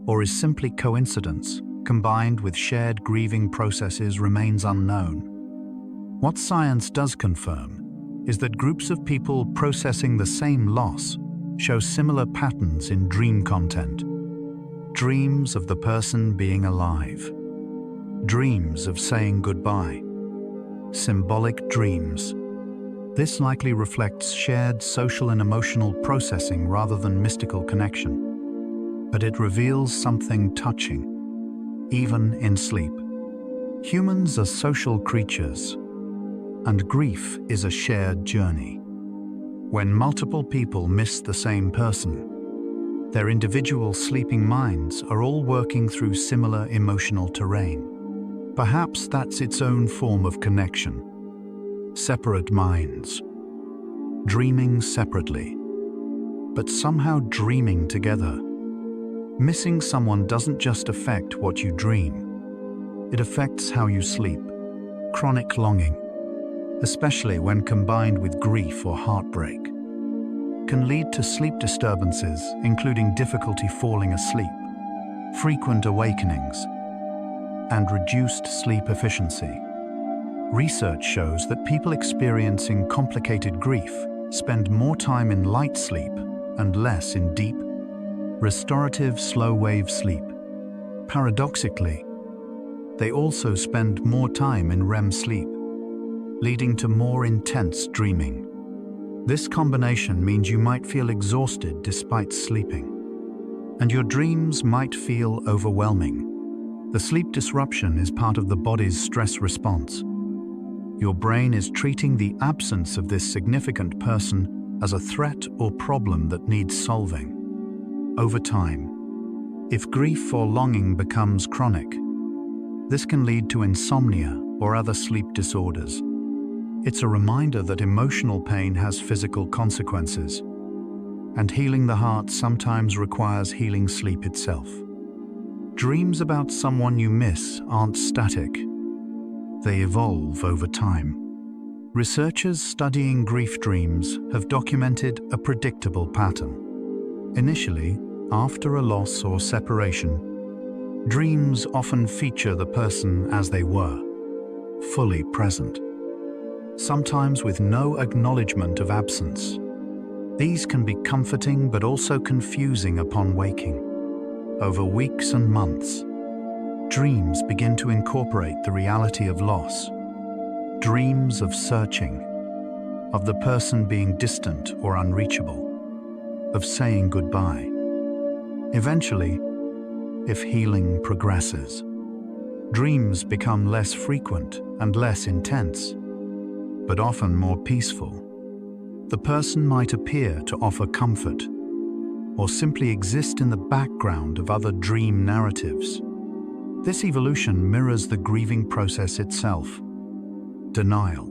or is simply coincidence combined with shared grieving processes remains unknown. What science does confirm is that groups of people processing the same loss show similar patterns in dream content. Dreams of the person being alive. Dreams of saying goodbye. Symbolic dreams. This likely reflects shared social and emotional processing rather than mystical connection. But it reveals something touching, even in sleep. Humans are social creatures, and grief is a shared journey. When multiple people miss the same person, their individual sleeping minds are all working through similar emotional terrain. Perhaps that's its own form of connection. Separate minds, dreaming separately, but somehow dreaming together. Missing someone doesn't just affect what you dream. It affects how you sleep. Chronic longing, especially when combined with grief or heartbreak, can lead to sleep disturbances, including difficulty falling asleep, frequent awakenings, and reduced sleep efficiency. Research shows that people experiencing complicated grief spend more time in light sleep and less in deep, restorative slow-wave sleep. Paradoxically, they also spend more time in REM sleep. leading to more intense dreaming. This combination means you might feel exhausted despite sleeping, and your dreams might feel overwhelming. The sleep disruption is part of the body's stress response. Your brain is treating the absence of this significant person as a threat or problem that needs solving. Over time, if grief or longing becomes chronic, this can lead to insomnia or other sleep disorders. It's a reminder that emotional pain has physical consequences, and healing the heart sometimes requires healing sleep itself. Dreams about someone you miss aren't static. They evolve over time. Researchers studying grief dreams have documented a predictable pattern. Initially, after a loss or separation, dreams often feature the person as they were, fully present, sometimes with no acknowledgement of absence. These can be comforting but also confusing upon waking. Over weeks and months, dreams begin to incorporate the reality of loss. Dreams of searching, of the person being distant or unreachable, of saying goodbye. Eventually, if healing progresses, dreams become less frequent and less intense, but often more peaceful. The person might appear to offer comfort, or simply exist in the background of other dream narratives. This evolution mirrors the grieving process itself. Denial,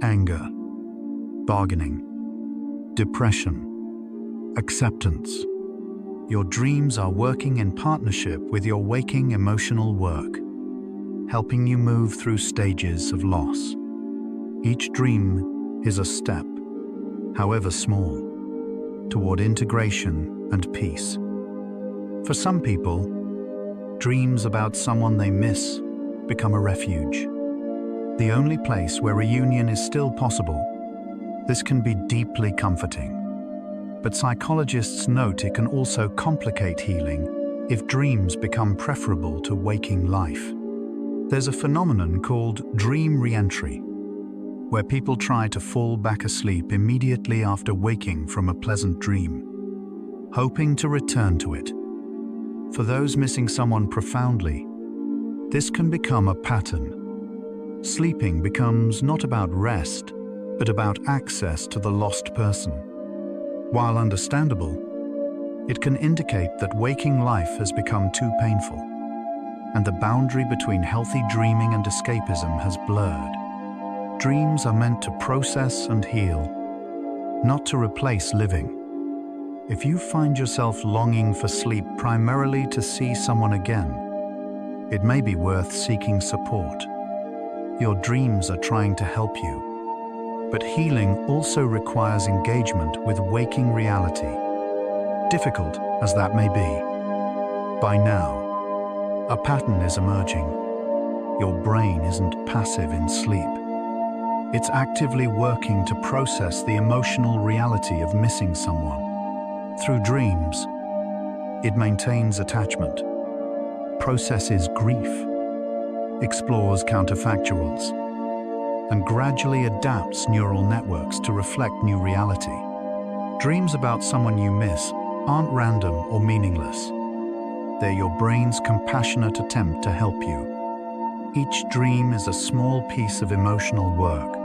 anger, bargaining, depression, acceptance. Your dreams are working in partnership with your waking emotional work, helping you move through stages of loss. Each dream is a step, however small, toward integration and peace. For some people, dreams about someone they miss become a refuge, the only place where reunion is still possible. This can be deeply comforting, but psychologists note it can also complicate healing if dreams become preferable to waking life. There's a phenomenon called dream re-entry, where people try to fall back asleep immediately after waking from a pleasant dream, hoping to return to it. For those missing someone profoundly, this can become a pattern. Sleeping becomes not about rest, but about access to the lost person. While understandable, it can indicate that waking life has become too painful, and the boundary between healthy dreaming and escapism has blurred. Dreams are meant to process and heal, not to replace living. If you find yourself longing for sleep primarily to see someone again, it may be worth seeking support. Your dreams are trying to help you, but healing also requires engagement with waking reality, difficult as that may be. By now, a pattern is emerging. Your brain isn't passive in sleep. It's actively working to process the emotional reality of missing someone. Through dreams, it maintains attachment, processes grief, explores counterfactuals, and gradually adapts neural networks to reflect new reality. Dreams about someone you miss aren't random or meaningless. They're your brain's compassionate attempt to help you. Each dream is a small piece of emotional work,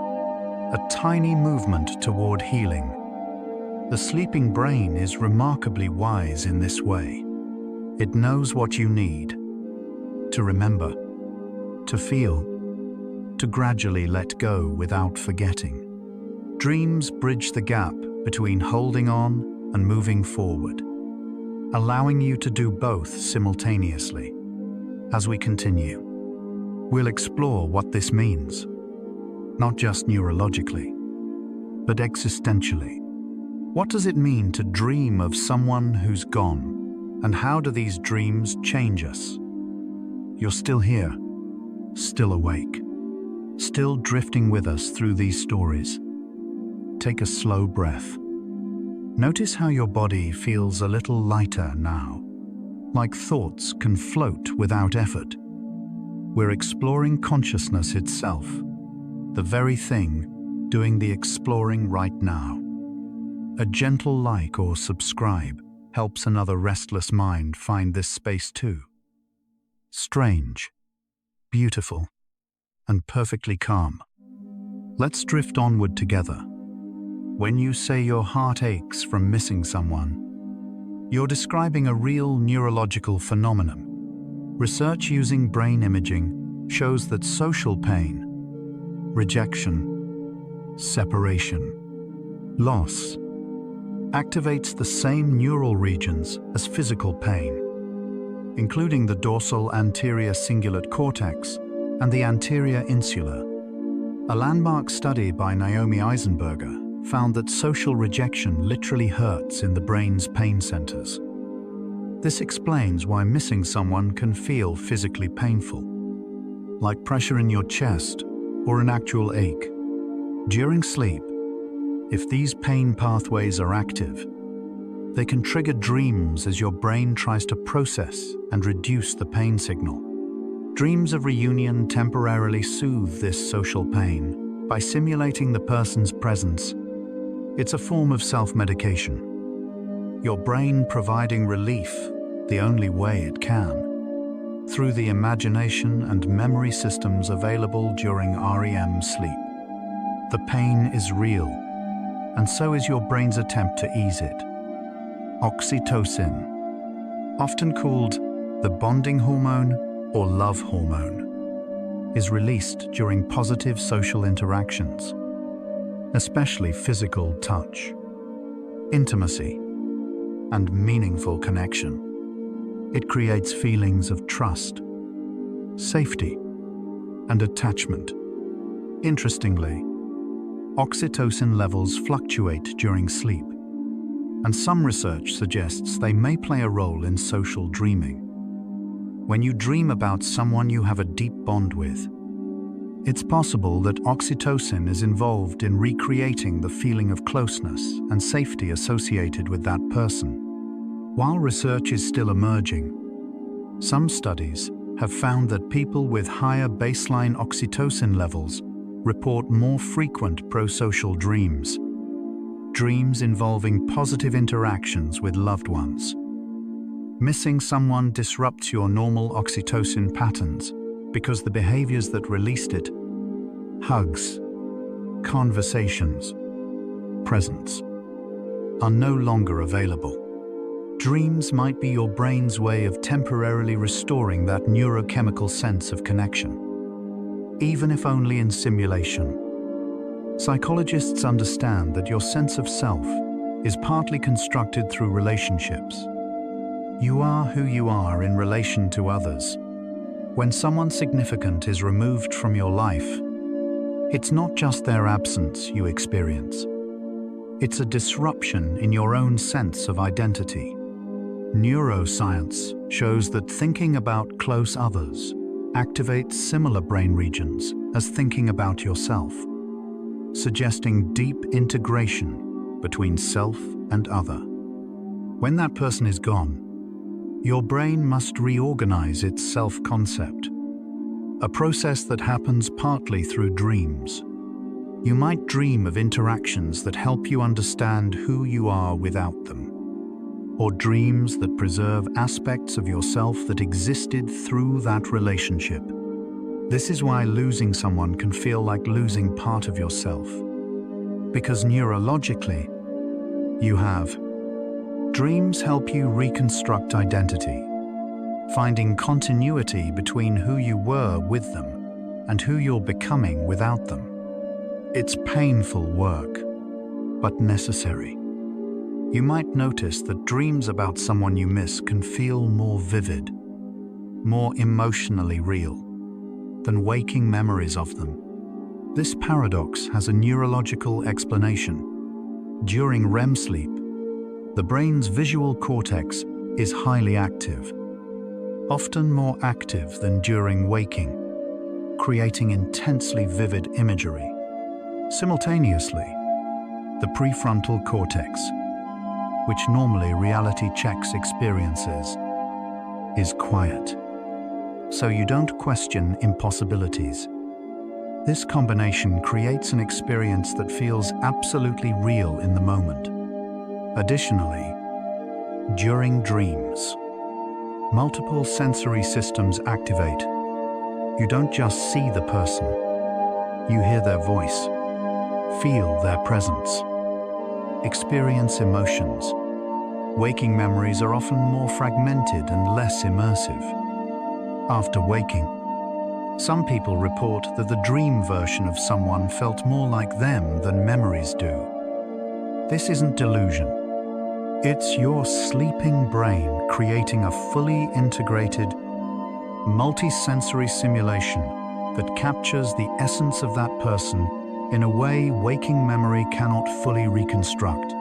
a tiny movement toward healing. The sleeping brain is remarkably wise in this way. It knows what you need to remember, to feel, to gradually let go without forgetting. Dreams bridge the gap between holding on and moving forward, allowing you to do both simultaneously. As we continue, we'll explore what this means, not just neurologically, but existentially. What does it mean to dream of someone who's gone, and how do these dreams change us? You're still here, still awake, still drifting with us through these stories. Take a slow breath. Notice how your body feels a little lighter now, like thoughts can float without effort. We're exploring consciousness itself, the very thing doing the exploring right now. A gentle like or subscribe helps another restless mind find this space too. Strange, beautiful, and perfectly calm. Let's drift onward together. When you say your heart aches from missing someone, you're describing a real neurological phenomenon. Research using brain imaging shows that social pain, rejection, separation, loss, activates the same neural regions as physical pain, including the dorsal anterior cingulate cortex and the anterior insula. A landmark study by Naomi Eisenberger found that social rejection literally hurts in the brain's pain centers. This explains why missing someone can feel physically painful, like pressure in your chest or an actual ache. During sleep, if these pain pathways are active, they can trigger dreams as your brain tries to process and reduce the pain signal. Dreams of reunion temporarily soothe this social pain by simulating the person's presence. It's a form of self-medication. Your brain providing relief the only way it can, through the imagination and memory systems available during REM sleep. The pain is real, and so is your brain's attempt to ease it. Oxytocin, often called the bonding hormone or love hormone, is released during positive social interactions, especially physical touch, intimacy, and meaningful connection. It creates feelings of trust, safety, and attachment. Interestingly, oxytocin levels fluctuate during sleep, and some research suggests they may play a role in social dreaming. When you dream about someone you have a deep bond with, it's possible that oxytocin is involved in recreating the feeling of closeness and safety associated with that person. While research is still emerging, some studies have found that people with higher baseline oxytocin levels report more frequent prosocial dreams, dreams involving positive interactions with loved ones. Missing someone disrupts your normal oxytocin patterns because the behaviors that released it, hugs, conversations, presence, are no longer available. Dreams might be your brain's way of temporarily restoring that neurochemical sense of connection, even if only in simulation. Psychologists understand that your sense of self is partly constructed through relationships. You are who you are in relation to others. When someone significant is removed from your life, it's not just their absence you experience. It's a disruption in your own sense of identity. Neuroscience shows that thinking about close others activates similar brain regions as thinking about yourself, suggesting deep integration between self and other. When that person is gone, your brain must reorganize its self-concept, a process that happens partly through dreams. You might dream of interactions that help you understand who you are without them, or dreams that preserve aspects of yourself that existed through that relationship. This is why losing someone can feel like losing part of yourself, because neurologically, you have. Dreams help you reconstruct identity, finding continuity between who you were with them and who you're becoming without them. It's painful work, but necessary. You might notice that dreams about someone you miss can feel more vivid, more emotionally real, than waking memories of them. This paradox has a neurological explanation. During REM sleep, the brain's visual cortex is highly active, often more active than during waking, creating intensely vivid imagery. Simultaneously, the prefrontal cortex, which normally reality checks experiences, is quiet, so you don't question impossibilities. This combination creates an experience that feels absolutely real in the moment. Additionally, during dreams, multiple sensory systems activate. You don't just see the person, you hear their voice, feel their presence, experience emotions. Waking memories are often more fragmented and less immersive. After waking, some people report that the dream version of someone felt more like them than memories do. This isn't delusion. It's your sleeping brain creating a fully integrated, multi-sensory simulation that captures the essence of that person in a way waking memory cannot fully reconstruct.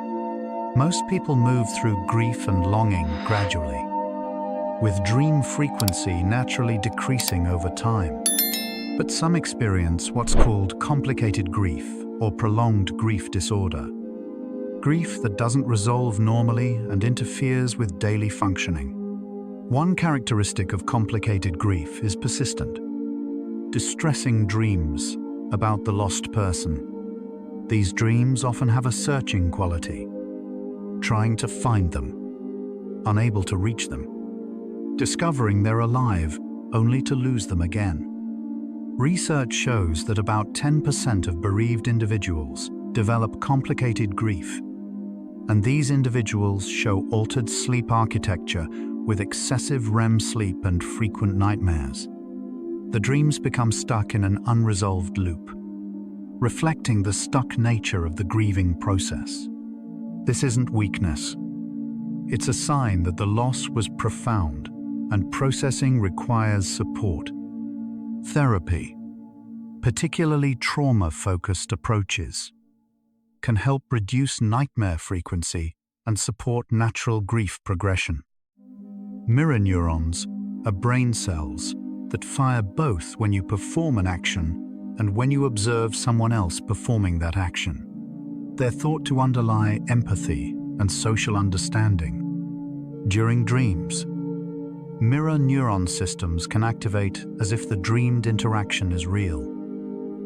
Most people move through grief and longing gradually, with dream frequency naturally decreasing over time. But some experience what's called complicated grief or prolonged grief disorder. Grief that doesn't resolve normally and interferes with daily functioning. One characteristic of complicated grief is persistent, distressing dreams about the lost person. These dreams often have a searching quality, trying to find them, unable to reach them, discovering they're alive only to lose them again. Research shows that about 10% of bereaved individuals develop complicated grief, and these individuals show altered sleep architecture with excessive REM sleep and frequent nightmares. The dreams become stuck in an unresolved loop, reflecting the stuck nature of the grieving process. This isn't weakness. It's a sign that the loss was profound and processing requires support. Therapy, particularly trauma-focused approaches, can help reduce nightmare frequency and support natural grief progression. Mirror neurons are brain cells that fire both when you perform an action and when you observe someone else performing that action. They're thought to underlie empathy and social understanding. During dreams, mirror neuron systems can activate as if the dreamed interaction is real.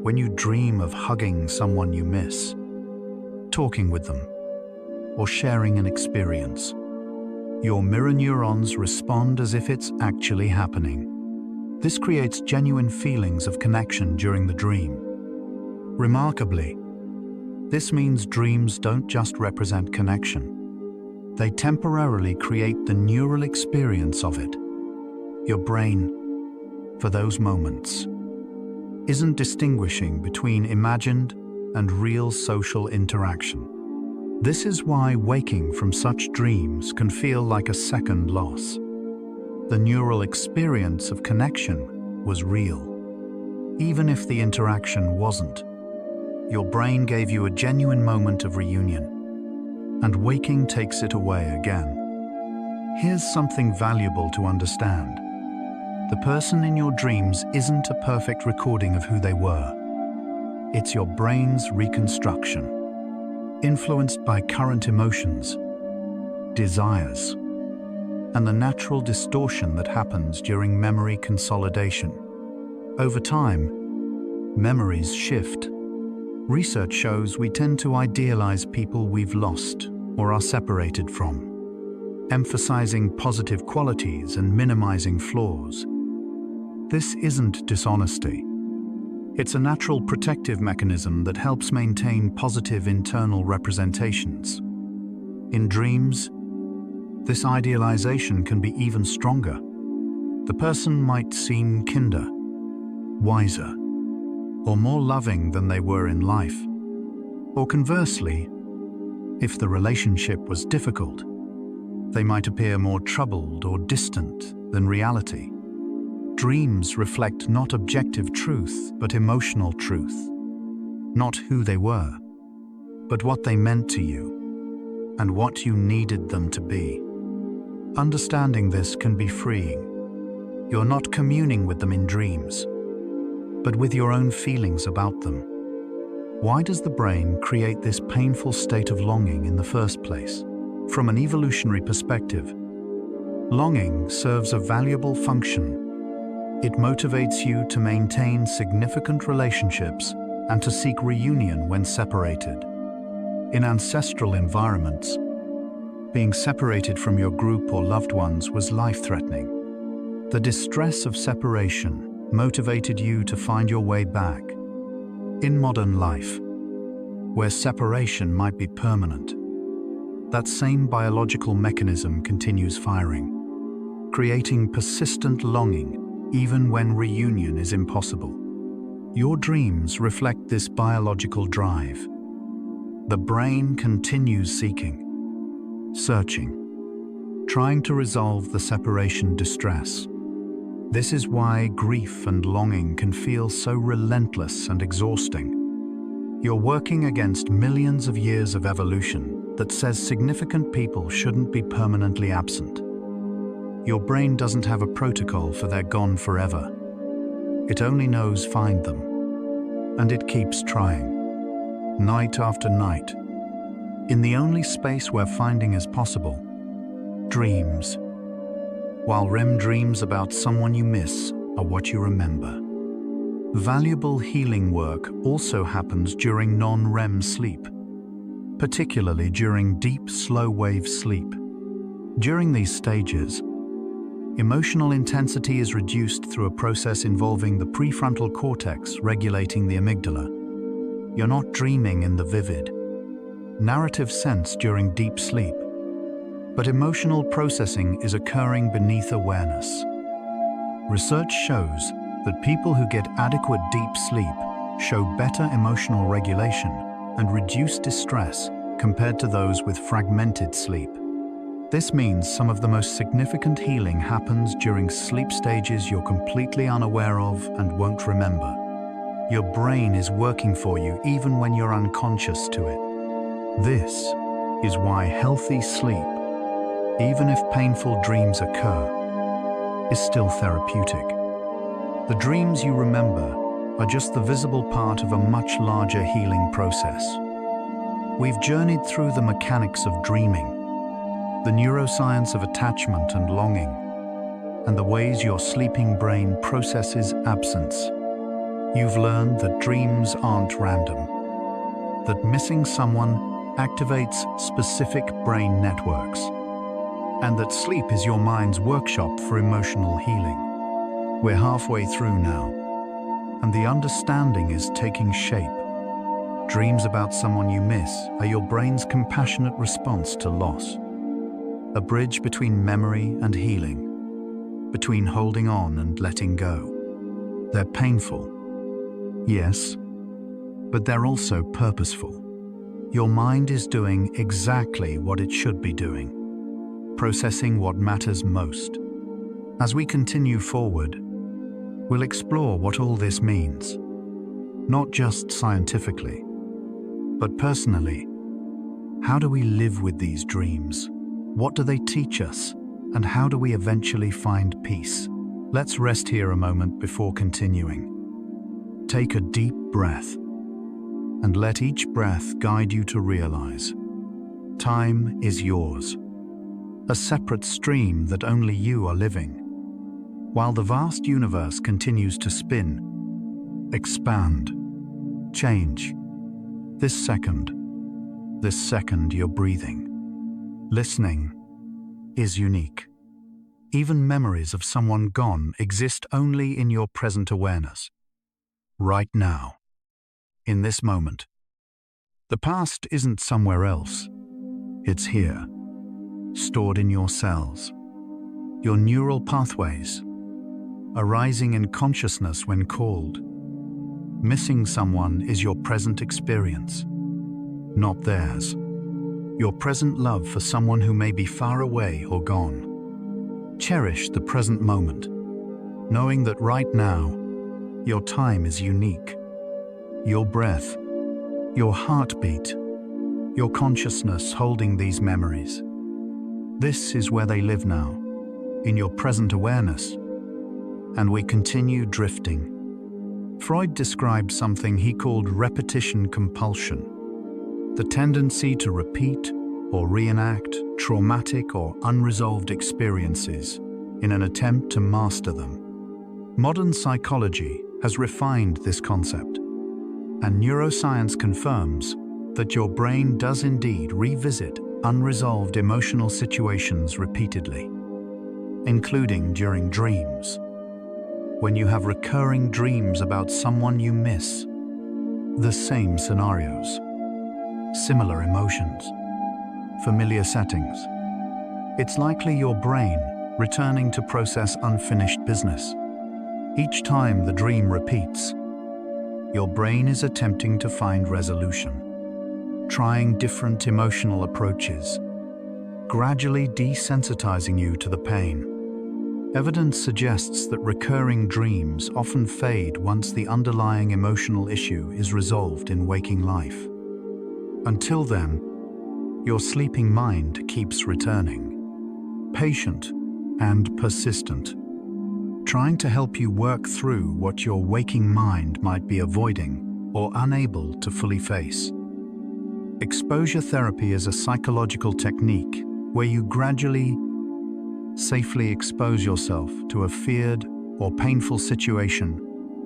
When you dream of hugging someone you miss, talking with them, or sharing an experience, your mirror neurons respond as if it's actually happening. This creates genuine feelings of connection during the dream. Remarkably, this means dreams don't just represent connection. They temporarily create the neural experience of it. Your brain, for those moments, isn't distinguishing between imagined and real social interaction. This is why waking from such dreams can feel like a second loss. The neural experience of connection was real. Even if the interaction wasn't, your brain gave you a genuine moment of reunion, and waking takes it away again. Here's something valuable to understand. The person in your dreams isn't a perfect recording of who they were. It's your brain's reconstruction, influenced by current emotions, desires, and the natural distortion that happens during memory consolidation. Over time, memories shift. Research shows we tend to idealize people we've lost or are separated from, emphasizing positive qualities and minimizing flaws. This isn't dishonesty. It's a natural protective mechanism that helps maintain positive internal representations. In dreams, this idealization can be even stronger. The person might seem kinder, wiser, or more loving than they were in life. Or conversely, if the relationship was difficult, they might appear more troubled or distant than reality. Dreams reflect not objective truth, but emotional truth. Not who they were, but what they meant to you, and what you needed them to be. Understanding this can be freeing. You're not communing with them in dreams, but with your own feelings about them. Why does the brain create this painful state of longing in the first place? From an evolutionary perspective, longing serves a valuable function. It motivates you to maintain significant relationships and to seek reunion when separated. In ancestral environments, being separated from your group or loved ones was life-threatening. The distress of separation motivated you to find your way back. In modern life, where separation might be permanent, that same biological mechanism continues firing, creating persistent longing even when reunion is impossible. Your dreams reflect this biological drive. The brain continues seeking, searching, trying to resolve the separation distress. This is why grief and longing can feel so relentless and exhausting. You're working against millions of years of evolution that says significant people shouldn't be permanently absent. Your brain doesn't have a protocol for they're gone forever. It only knows find them. And it keeps trying, night after night, in the only space where finding is possible, dreams. While REM dreams about someone you miss are what you remember. Valuable healing work also happens during non-REM sleep, particularly during deep, slow-wave sleep. During these stages, emotional intensity is reduced through a process involving the prefrontal cortex regulating the amygdala. You're not dreaming in the vivid, narrative sense during deep sleep, but emotional processing is occurring beneath awareness. Research shows that people who get adequate deep sleep show better emotional regulation and reduced distress compared to those with fragmented sleep. This means some of the most significant healing happens during sleep stages you're completely unaware of and won't remember. Your brain is working for you even when you're unconscious to it. This is why healthy sleep, even if painful dreams occur, is still therapeutic. The dreams you remember are just the visible part of a much larger healing process. We've journeyed through the mechanics of dreaming, the neuroscience of attachment and longing, and the ways your sleeping brain processes absence. You've learned that dreams aren't random, that missing someone activates specific brain networks, and that sleep is your mind's workshop for emotional healing. We're halfway through now, and the understanding is taking shape. Dreams about someone you miss are your brain's compassionate response to loss. A bridge between memory and healing, between holding on and letting go. They're painful, yes, but they're also purposeful. Your mind is doing exactly what it should be doing, processing what matters most. As we continue forward, we'll explore what all this means, not just scientifically, but personally. How do we live with these dreams? What do they teach us? And how do we eventually find peace? Let's rest here a moment before continuing. Take a deep breath and let each breath guide you to realize time is yours, a separate stream that only you are living. While the vast universe continues to spin, expand, change, this second you're breathing, listening, is unique. Even memories of someone gone exist only in your present awareness, right now, in this moment. The past isn't somewhere else. It's here, stored in your cells, your neural pathways, arising in consciousness when called. Missing someone is your present experience, not theirs. Your present love for someone who may be far away or gone. Cherish the present moment, knowing that right now, your time is unique. Your breath, your heartbeat, your consciousness holding these memories. This is where they live now, in your present awareness. And we continue drifting. Freud described something he called repetition compulsion, the tendency to repeat or reenact traumatic or unresolved experiences in an attempt to master them. Modern psychology has refined this concept, and neuroscience confirms that your brain does indeed revisit unresolved emotional situations repeatedly, including during dreams. When you have recurring dreams about someone you miss, the same scenarios, similar emotions, familiar settings, it's likely your brain returning to process unfinished business. Each time the dream repeats, your brain is attempting to find resolution, trying different emotional approaches, gradually desensitizing you to the pain. Evidence suggests that recurring dreams often fade once the underlying emotional issue is resolved in waking life. Until then, your sleeping mind keeps returning, patient and persistent, trying to help you work through what your waking mind might be avoiding or unable to fully face. Exposure therapy is a psychological technique where you gradually, safely expose yourself to a feared or painful situation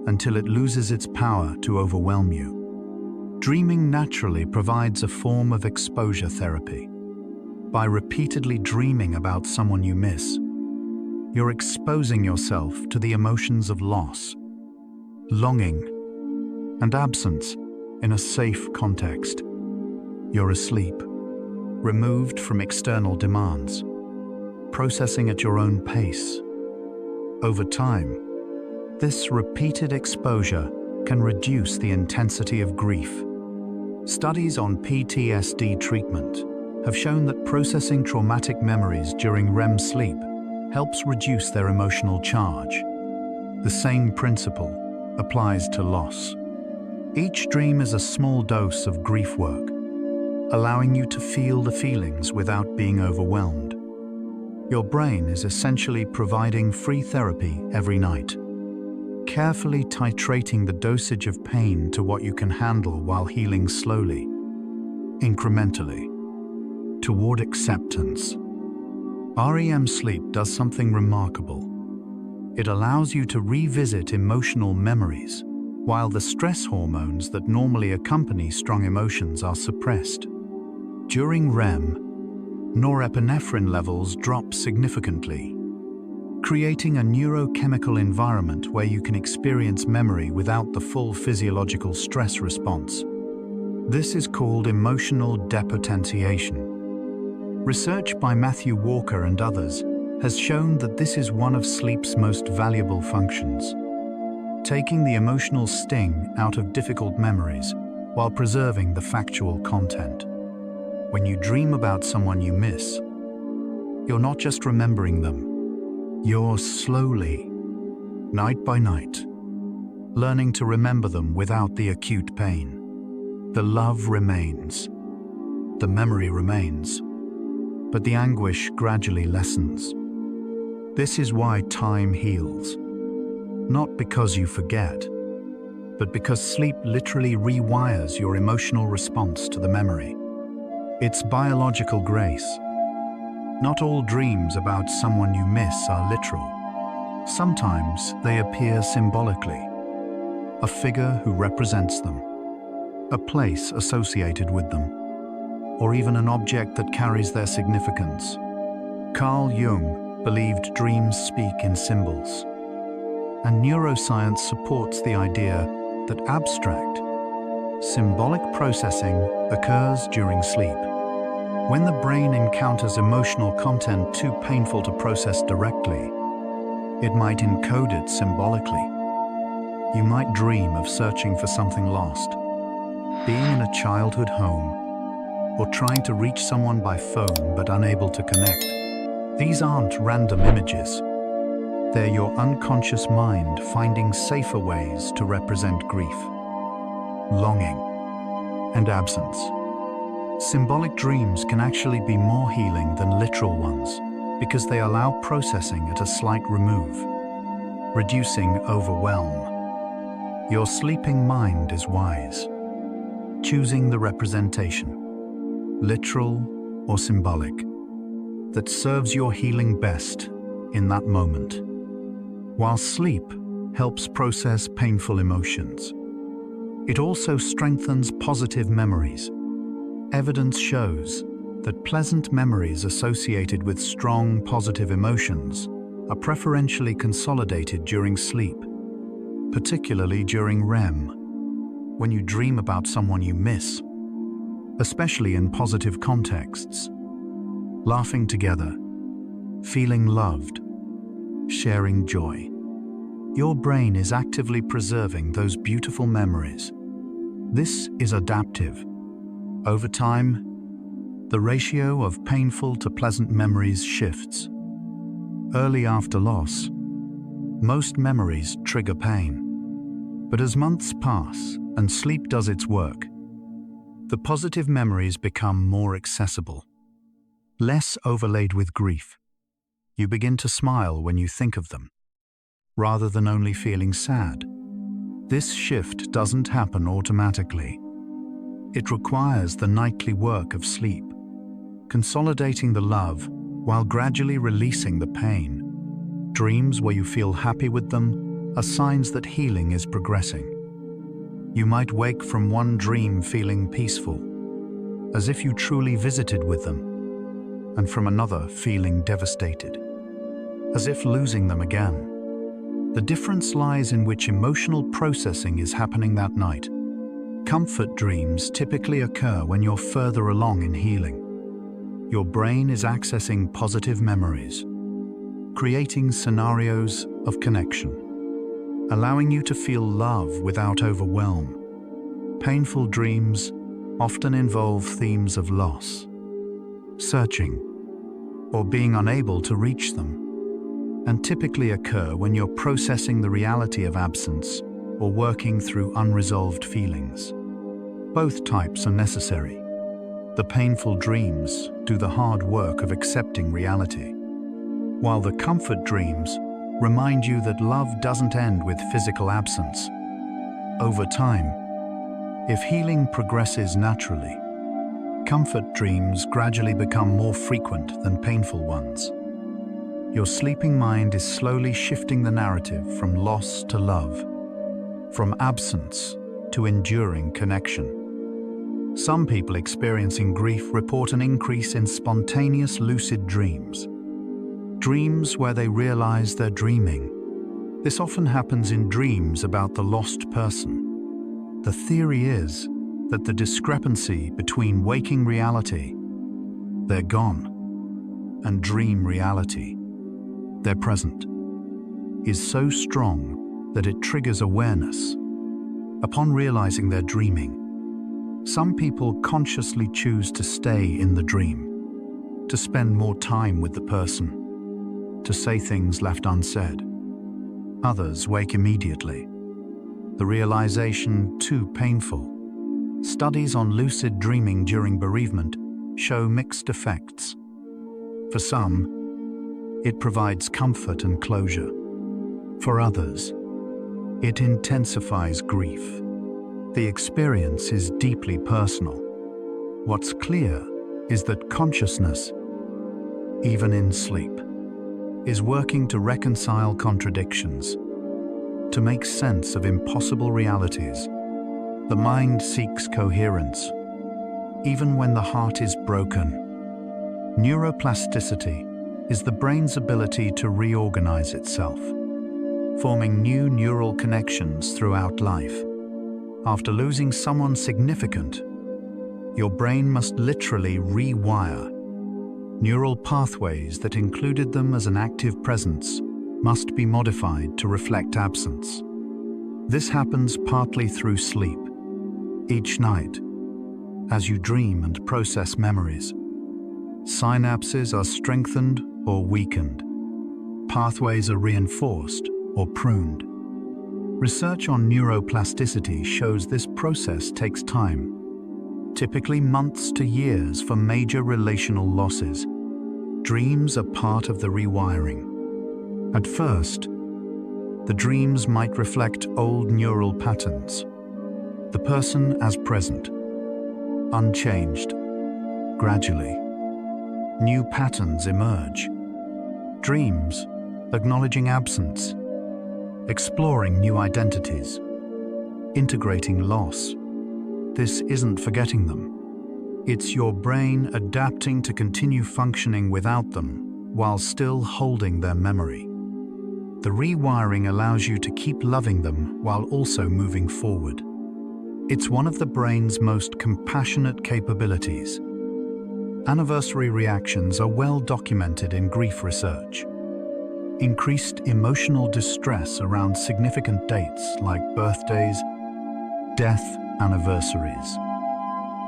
until it loses its power to overwhelm you. Dreaming naturally provides a form of exposure therapy. By repeatedly dreaming about someone you miss, you're exposing yourself to the emotions of loss, longing, and absence in a safe context. You're asleep, removed from external demands, processing at your own pace. Over time, this repeated exposure can reduce the intensity of grief. Studies on PTSD treatment have shown that processing traumatic memories during REM sleep helps reduce their emotional charge. The same principle applies to loss. Each dream is a small dose of grief work, allowing you to feel the feelings without being overwhelmed. Your brain is essentially providing free therapy every night, carefully titrating the dosage of pain to what you can handle while healing slowly, incrementally, toward acceptance. REM sleep does something remarkable. It allows you to revisit emotional memories while the stress hormones that normally accompany strong emotions are suppressed. During REM, norepinephrine levels drop significantly, creating a neurochemical environment where you can experience memory without the full physiological stress response. This is called emotional depotentiation. Research by Matthew Walker and others has shown that this is one of sleep's most valuable functions, taking the emotional sting out of difficult memories while preserving the factual content. When you dream about someone you miss, you're not just remembering them, you're slowly, night by night, learning to remember them without the acute pain. The love remains, the memory remains, but the anguish gradually lessens. This is why time heals. Not because you forget, but because sleep literally rewires your emotional response to the memory. It's biological grace. Not all dreams about someone you miss are literal. Sometimes they appear symbolically. A figure who represents them, a place associated with them, or even an object that carries their significance. Carl Jung believed dreams speak in symbols, and neuroscience supports the idea that abstract, symbolic processing occurs during sleep. When the brain encounters emotional content too painful to process directly, it might encode it symbolically. You might dream of searching for something lost, being in a childhood home, or trying to reach someone by phone but unable to connect. These aren't random images. They're your unconscious mind finding safer ways to represent grief, longing, and absence. Symbolic dreams can actually be more healing than literal ones because they allow processing at a slight remove, reducing overwhelm. Your sleeping mind is wise, choosing the representation, literal or symbolic, that serves your healing best in that moment. While sleep helps process painful emotions. It also strengthens positive memories. Evidence shows that pleasant memories associated with strong positive emotions are preferentially consolidated during sleep, particularly during REM, when you dream about someone you miss, especially in positive contexts. Laughing together, feeling loved, sharing joy. Your brain is actively preserving those beautiful memories. This is adaptive. Over time, the ratio of painful to pleasant memories shifts. Early after loss, most memories trigger pain. But as months pass and sleep does its work, the positive memories become more accessible, less overlaid with grief. You begin to smile when you think of them, rather than only feeling sad. This shift doesn't happen automatically. It requires the nightly work of sleep, consolidating the love while gradually releasing the pain. Dreams where you feel happy with them are signs that healing is progressing. You might wake from one dream feeling peaceful, as if you truly visited with them, and from another feeling devastated, as if losing them again. The difference lies in which emotional processing is happening that night. Comfort dreams typically occur when you're further along in healing. Your brain is accessing positive memories, creating scenarios of connection, allowing you to feel love without overwhelm. Painful dreams often involve themes of loss, searching, or being unable to reach them, and typically occur when you're processing the reality of absence or working through unresolved feelings. Both types are necessary. The painful dreams do the hard work of accepting reality, while the comfort dreams remind you that love doesn't end with physical absence. Over time, if healing progresses naturally, comfort dreams gradually become more frequent than painful ones. Your sleeping mind is slowly shifting the narrative from loss to love, from absence to enduring connection. Some people experiencing grief report an increase in spontaneous lucid dreams, dreams where they realize they're dreaming. This often happens in dreams about the lost person. The theory is that the discrepancy between waking reality, they're gone, and dream reality, they're present, is so strong that it triggers awareness. Upon realizing they're dreaming, some people consciously choose to stay in the dream, to spend more time with the person, to say things left unsaid. Others wake immediately, the realization too painful. Studies on lucid dreaming during bereavement show mixed effects. For some, it provides comfort and closure. For others, it intensifies grief. The experience is deeply personal. What's clear is that consciousness, even in sleep, is working to reconcile contradictions, to make sense of impossible realities. The mind seeks coherence, even when the heart is broken. Neuroplasticity is the brain's ability to reorganize itself, forming new neural connections throughout life. After losing someone significant, your brain must literally rewire. Neural pathways that included them as an active presence must be modified to reflect absence. This happens partly through sleep. Each night, as you dream and process memories, synapses are strengthened or weakened. Pathways are reinforced or pruned. Research on neuroplasticity shows this process takes time, typically months to years for major relational losses. Dreams are part of the rewiring. At first, the dreams might reflect old neural patterns, the person as present, unchanged. Gradually, new patterns emerge. Dreams acknowledging absence, exploring new identities, integrating loss. This isn't forgetting them. It's your brain adapting to continue functioning without them while still holding their memory. The rewiring allows you to keep loving them while also moving forward. It's one of the brain's most compassionate capabilities. Anniversary reactions are well documented in grief research. Increased emotional distress around significant dates like birthdays, death anniversaries,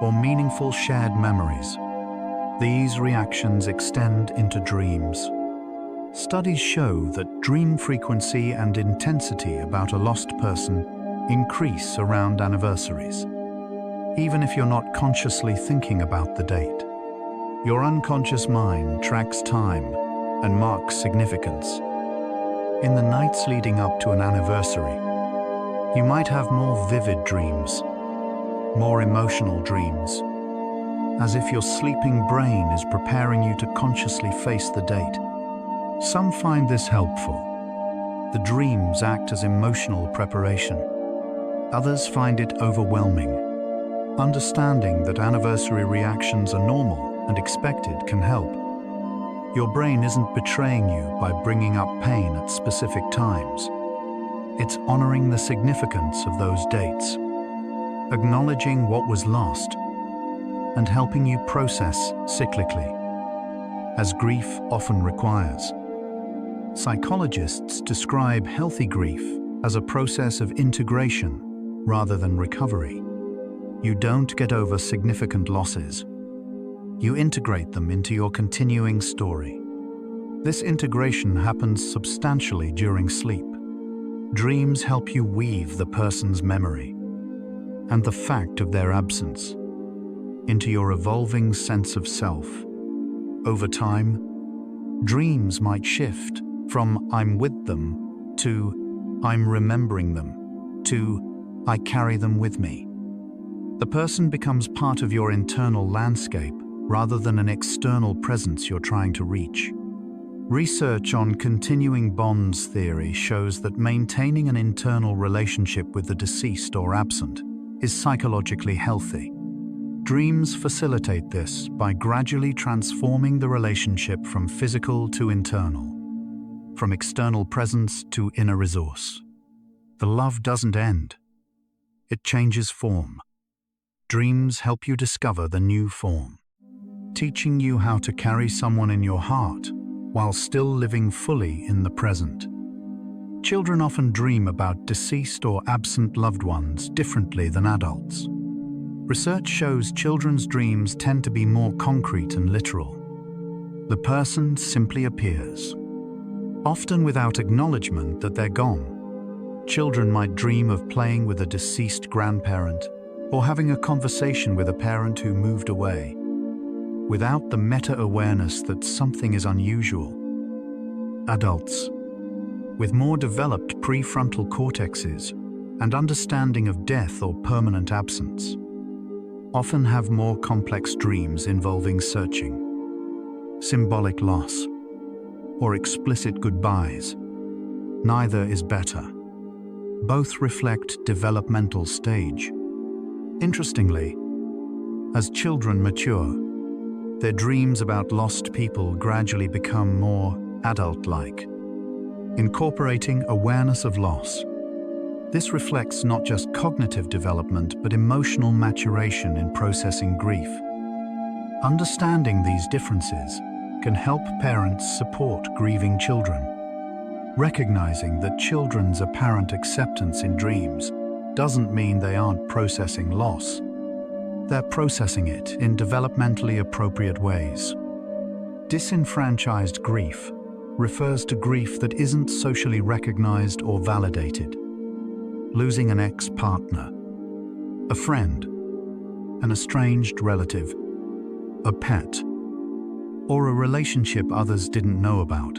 or meaningful shared memories. These reactions extend into dreams. Studies show that dream frequency and intensity about a lost person increase around anniversaries. Even if you're not consciously thinking about the date, your unconscious mind tracks time and marks significance. In the nights leading up to an anniversary, you might have more vivid dreams, more emotional dreams, as if your sleeping brain is preparing you to consciously face the date. Some find this helpful. The dreams act as emotional preparation. Others find it overwhelming. Understanding that anniversary reactions are normal and expected can help. Your brain isn't betraying you by bringing up pain at specific times. It's honoring the significance of those dates, acknowledging what was lost, and helping you process cyclically, as grief often requires. Psychologists describe healthy grief as a process of integration rather than recovery. You don't get over significant losses. You integrate them into your continuing story. This integration happens substantially during sleep. Dreams help you weave the person's memory and the fact of their absence into your evolving sense of self. Over time, dreams might shift from "I'm with them" to "I'm remembering them" to "I carry them with me." The person becomes part of your internal landscape rather than an external presence you're trying to reach. Research on continuing bonds theory shows that maintaining an internal relationship with the deceased or absent is psychologically healthy. Dreams facilitate this by gradually transforming the relationship from physical to internal, from external presence to inner resource. The love doesn't end. It changes form. Dreams help you discover the new form, teaching you how to carry someone in your heart while still living fully in the present. Children often dream about deceased or absent loved ones differently than adults. Research shows children's dreams tend to be more concrete and literal. The person simply appears, often without acknowledgement that they're gone. Children might dream of playing with a deceased grandparent or having a conversation with a parent who moved away, without the meta-awareness that something is unusual. Adults, with more developed prefrontal cortexes and understanding of death or permanent absence, often have more complex dreams involving searching, symbolic loss, or explicit goodbyes. Neither is better. Both reflect developmental stage. Interestingly, as children mature, their dreams about lost people gradually become more adult-like, incorporating awareness of loss. This reflects not just cognitive development, but emotional maturation in processing grief. Understanding these differences can help parents support grieving children. Recognizing that children's apparent acceptance in dreams doesn't mean they aren't processing loss. They're processing it in developmentally appropriate ways. Disenfranchised grief refers to grief that isn't socially recognized or validated. Losing an ex-partner, a friend, an estranged relative, a pet, or a relationship others didn't know about.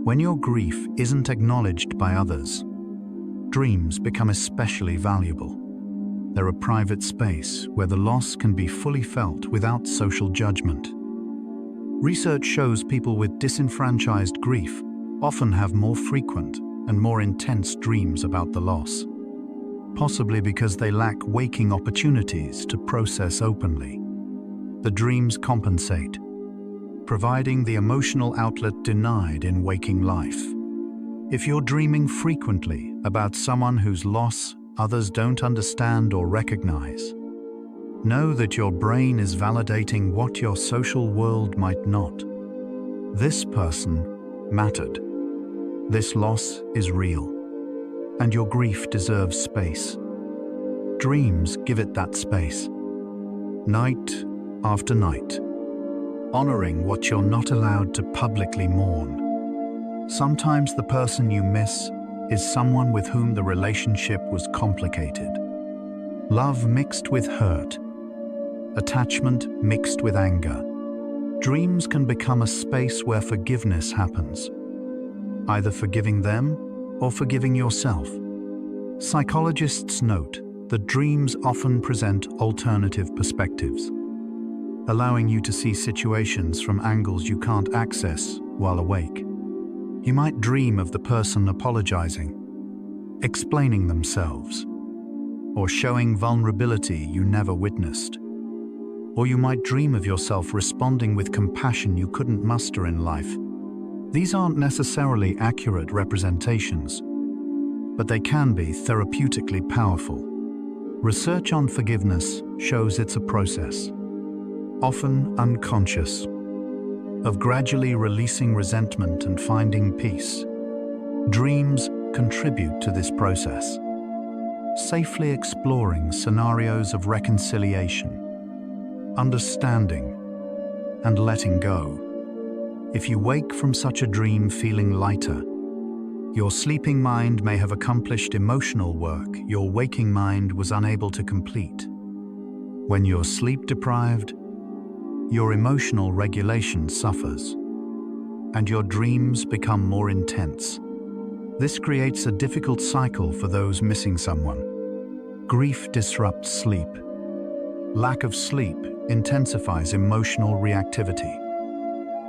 When your grief isn't acknowledged by others, dreams become especially valuable. They're a private space where the loss can be fully felt without social judgment. Research shows people with disenfranchised grief often have more frequent, and more intense dreams about the loss, possibly because they lack waking opportunities to process openly. The dreams compensate, providing the emotional outlet denied in waking life. If you're dreaming frequently about someone whose loss others don't understand or recognize, know that your brain is validating what your social world might not. This person mattered. This loss is real, and your grief deserves space. Dreams give it that space, night after night, honoring what you're not allowed to publicly mourn. Sometimes the person you miss is someone with whom the relationship was complicated. Love mixed with hurt, attachment mixed with anger. Dreams can become a space where forgiveness happens, either forgiving them or forgiving yourself. Psychologists note that dreams often present alternative perspectives, allowing you to see situations from angles you can't access while awake. You might dream of the person apologizing, explaining themselves, or showing vulnerability you never witnessed. Or you might dream of yourself responding with compassion you couldn't muster in life. These aren't necessarily accurate representations, but they can be therapeutically powerful. Research on forgiveness shows it's a process, often unconscious, of gradually releasing resentment and finding peace. Dreams contribute to this process, safely exploring scenarios of reconciliation, understanding, and letting go. If you wake from such a dream feeling lighter, your sleeping mind may have accomplished emotional work your waking mind was unable to complete. When you're sleep deprived, your emotional regulation suffers, and your dreams become more intense. This creates a difficult cycle for those missing someone. Grief disrupts sleep. Lack of sleep intensifies emotional reactivity,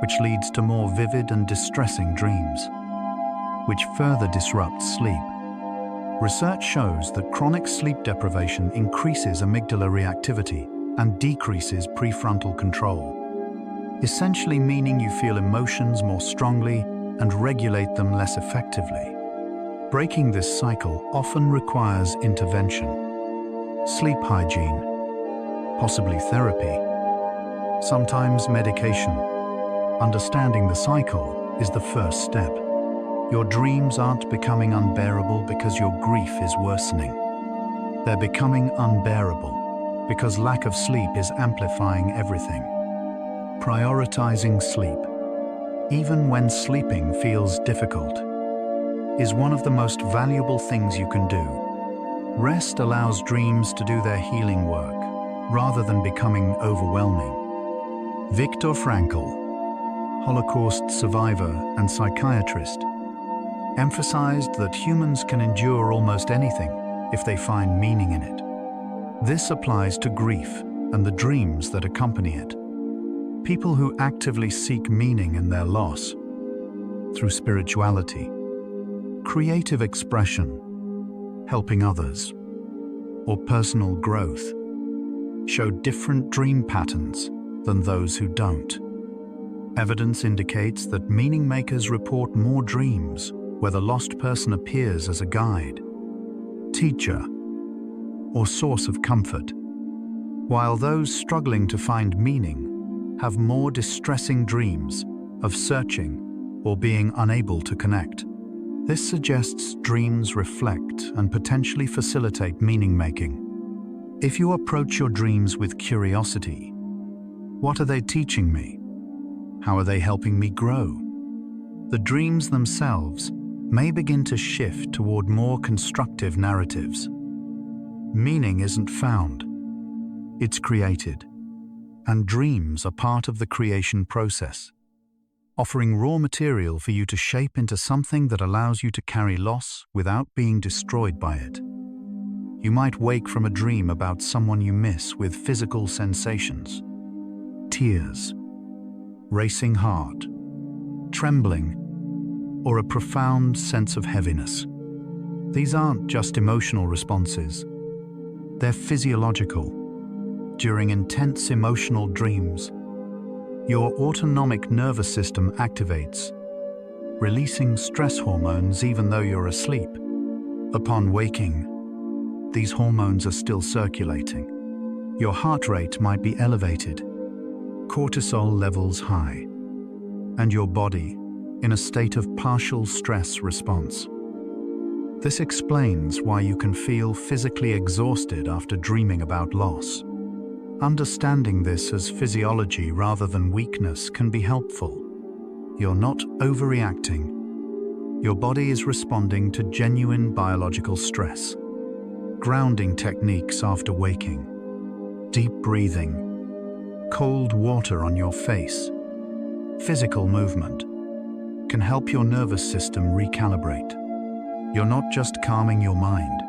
which leads to more vivid and distressing dreams, which further disrupts sleep. Research shows that chronic sleep deprivation increases amygdala reactivity and decreases prefrontal control, essentially meaning you feel emotions more strongly and regulate them less effectively. Breaking this cycle often requires intervention, sleep hygiene, possibly therapy, sometimes medication. Understanding the cycle is the first step. Your dreams aren't becoming unbearable because your grief is worsening. They're becoming unbearable because lack of sleep is amplifying everything. Prioritizing sleep, even when sleeping feels difficult, is one of the most valuable things you can do. Rest allows dreams to do their healing work, rather than becoming overwhelming. Viktor Frankl, Holocaust survivor and psychiatrist, emphasized that humans can endure almost anything if they find meaning in it. This applies to grief and the dreams that accompany it. People who actively seek meaning in their loss, through spirituality, creative expression, helping others, or personal growth, show different dream patterns than those who don't. Evidence indicates that meaning makers report more dreams where the lost person appears as a guide, teacher, or source of comfort, while those struggling to find meaning have more distressing dreams of searching or being unable to connect. This suggests dreams reflect and potentially facilitate meaning-making. If you approach your dreams with curiosity, what are they teaching me? How are they helping me grow? The dreams themselves may begin to shift toward more constructive narratives. Meaning isn't found, it's created, and dreams are part of the creation process, offering raw material for you to shape into something that allows you to carry loss without being destroyed by it. You might wake from a dream about someone you miss with physical sensations, tears, racing heart, trembling, or a profound sense of heaviness. These aren't just emotional responses. They're physiological. During intense emotional dreams, your autonomic nervous system activates, releasing stress hormones even though you're asleep. Upon waking, these hormones are still circulating. Your heart rate might be elevated, cortisol levels high, and your body in a state of partial stress response. This explains why you can feel physically exhausted after dreaming about loss. Understanding this as physiology rather than weakness can be helpful. You're not overreacting. Your body is responding to genuine biological stress. Grounding techniques after waking, deep breathing, cold water on your face, physical movement can help your nervous system recalibrate. You're not just calming your mind.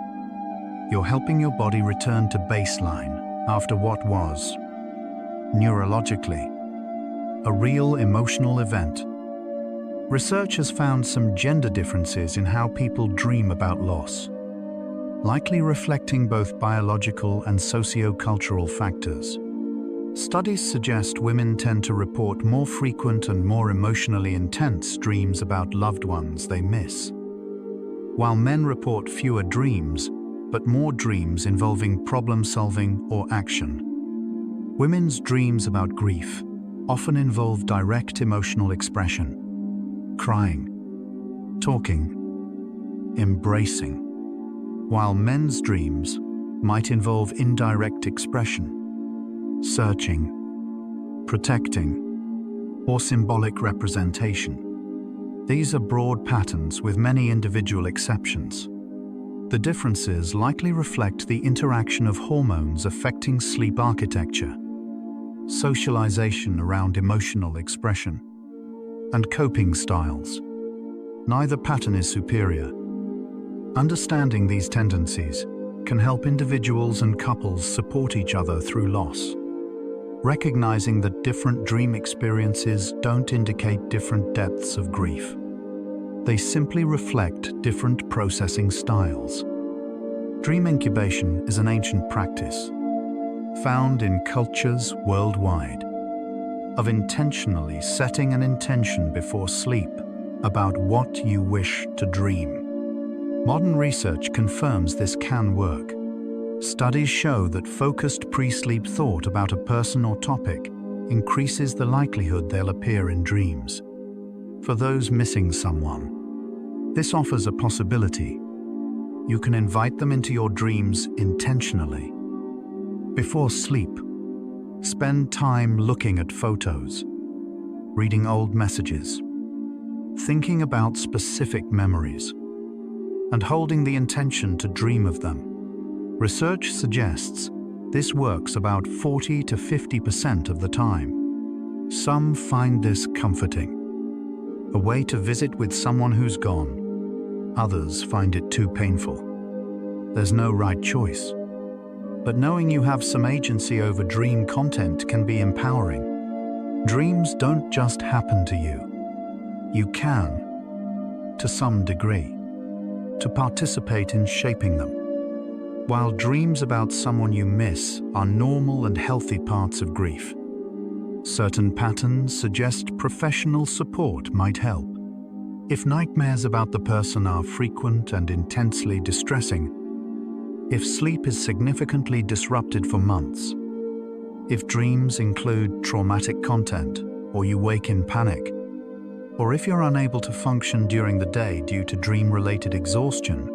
You're helping your body return to baseline after what was, neurologically, a real emotional event. Research has found some gender differences in how people dream about loss, likely reflecting both biological and socio-cultural factors. Studies suggest women tend to report more frequent and more emotionally intense dreams about loved ones they miss, while men report fewer dreams, but more dreams involving problem-solving or action. Women's dreams about grief often involve direct emotional expression, crying, talking, embracing, while men's dreams might involve indirect expression, searching, protecting, or symbolic representation. These are broad patterns with many individual exceptions. The differences likely reflect the interaction of hormones affecting sleep architecture, socialization around emotional expression, and coping styles. Neither pattern is superior. Understanding these tendencies can help individuals and couples support each other through loss. Recognizing that different dream experiences don't indicate different depths of grief. They simply reflect different processing styles. Dream incubation is an ancient practice, found in cultures worldwide, of intentionally setting an intention before sleep about what you wish to dream. Modern research confirms this can work. Studies show that focused pre-sleep thought about a person or topic increases the likelihood they'll appear in dreams. For those missing someone, this offers a possibility. You can invite them into your dreams intentionally. Before sleep, spend time looking at photos, reading old messages, thinking about specific memories, and holding the intention to dream of them. Research suggests this works about 40 to 50% of the time. Some find this comforting, a way to visit with someone who's gone. Others find it too painful. There's no right choice. But knowing you have some agency over dream content can be empowering. Dreams don't just happen to you. You can, to some degree, to participate in shaping them. While dreams about someone you miss are normal and healthy parts of grief, certain patterns suggest professional support might help. If nightmares about the person are frequent and intensely distressing, if sleep is significantly disrupted for months, if dreams include traumatic content or you wake in panic, or if you're unable to function during the day due to dream-related exhaustion,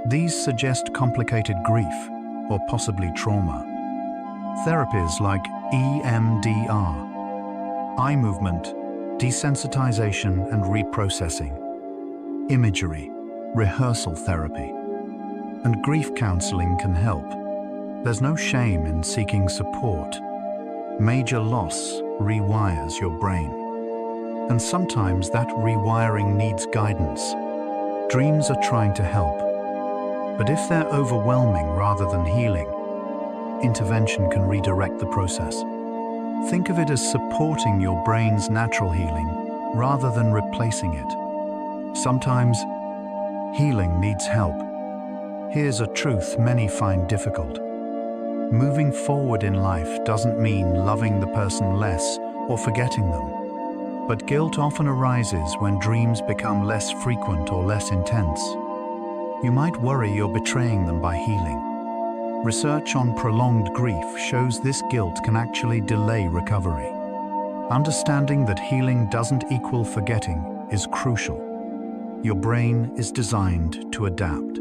these suggest complicated grief or possibly trauma. Therapies like EMDR, eye movement, desensitization and reprocessing, imagery, rehearsal therapy, and grief counseling can help. There's no shame in seeking support. Major loss rewires your brain, and sometimes that rewiring needs guidance. Dreams are trying to help, but if they're overwhelming rather than healing, intervention can redirect the process. Think of it as supporting your brain's natural healing rather than replacing it. Sometimes, healing needs help. Here's a truth many find difficult. Moving forward in life doesn't mean loving the person less or forgetting them. But guilt often arises when dreams become less frequent or less intense. You might worry you're betraying them by healing. Research on prolonged grief shows this guilt can actually delay recovery. Understanding that healing doesn't equal forgetting is crucial. Your brain is designed to adapt,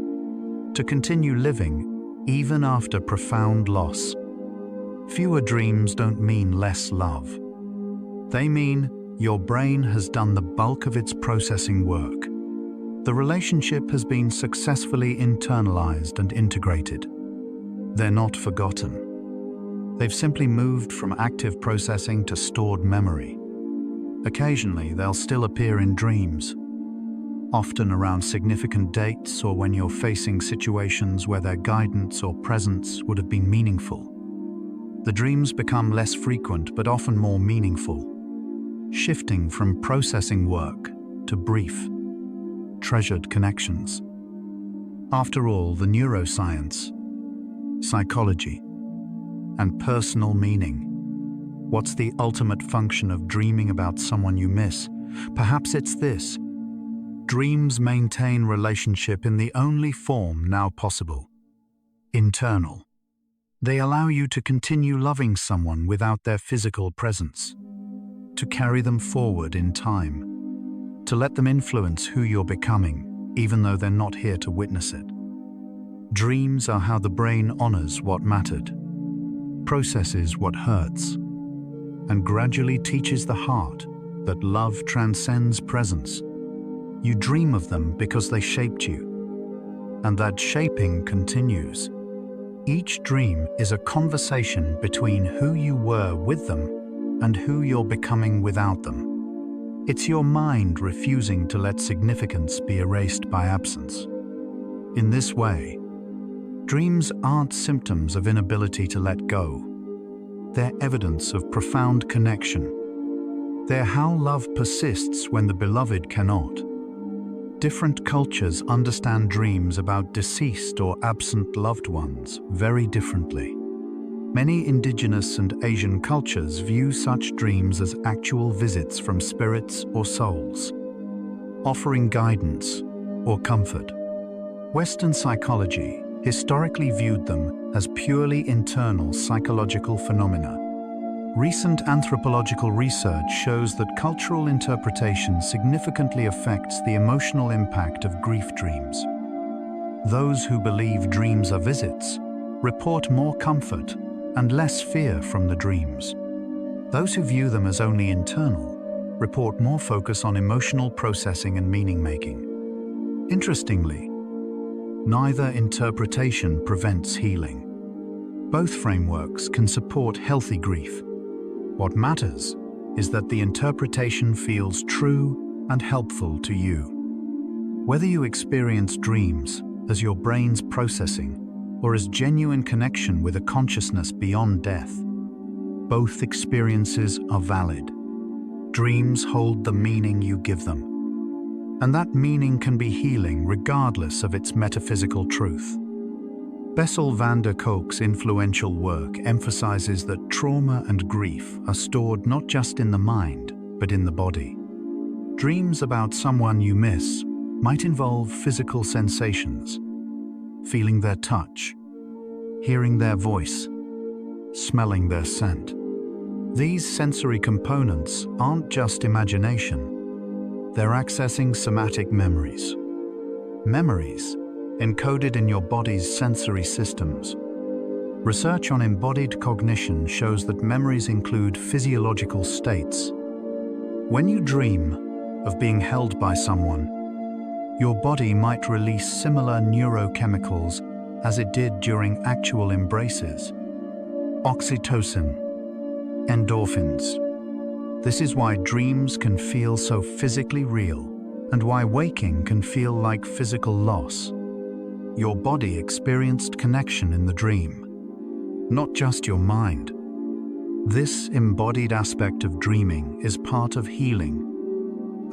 to continue living even after profound loss. Fewer dreams don't mean less love. They mean your brain has done the bulk of its processing work. The relationship has been successfully internalized and integrated. They're not forgotten. They've simply moved from active processing to stored memory. Occasionally, they'll still appear in dreams, often around significant dates or when you're facing situations where their guidance or presence would have been meaningful. The dreams become less frequent but often more meaningful, shifting from processing work to brief, treasured connections. After all, the neuroscience, psychology, and personal meaning. What's the ultimate function of dreaming about someone you miss? Perhaps it's this. Dreams maintain relationship in the only form now possible: internal. They allow you to continue loving someone without their physical presence, to carry them forward in time, to let them influence who you're becoming, even though they're not here to witness it. Dreams are how the brain honors what mattered, processes what hurts, and gradually teaches the heart that love transcends presence. You dream of them because they shaped you, and that shaping continues. Each dream is a conversation between who you were with them and who you're becoming without them. It's your mind refusing to let significance be erased by absence. In this way, dreams aren't symptoms of inability to let go. They're evidence of profound connection. They're how love persists when the beloved cannot. Different cultures understand dreams about deceased or absent loved ones very differently. Many indigenous and Asian cultures view such dreams as actual visits from spirits or souls, offering guidance or comfort. Western psychology historically viewed them as purely internal psychological phenomena. Recent anthropological research shows that cultural interpretation significantly affects the emotional impact of grief dreams. Those who believe dreams are visits report more comfort and less fear from the dreams. Those who view them as only internal report more focus on emotional processing and meaning-making. Interestingly, neither interpretation prevents healing. Both frameworks can support healthy grief. What matters is that the interpretation feels true and helpful to you. Whether you experience dreams as your brain's processing or as genuine connection with a consciousness beyond death, both experiences are valid. Dreams hold the meaning you give them, and that meaning can be healing regardless of its metaphysical truth. Bessel van der Kolk's influential work emphasizes that trauma and grief are stored not just in the mind, but in the body. Dreams about someone you miss might involve physical sensations, feeling their touch, hearing their voice, smelling their scent. These sensory components aren't just imagination. They're accessing somatic memories. Memories encoded in your body's sensory systems. Research on embodied cognition shows that memories include physiological states. When you dream of being held by someone, your body might release similar neurochemicals as it did during actual embraces. Oxytocin, endorphins. This is why dreams can feel so physically real, and why waking can feel like physical loss. Your body experienced connection in the dream, not just your mind. This embodied aspect of dreaming is part of healing.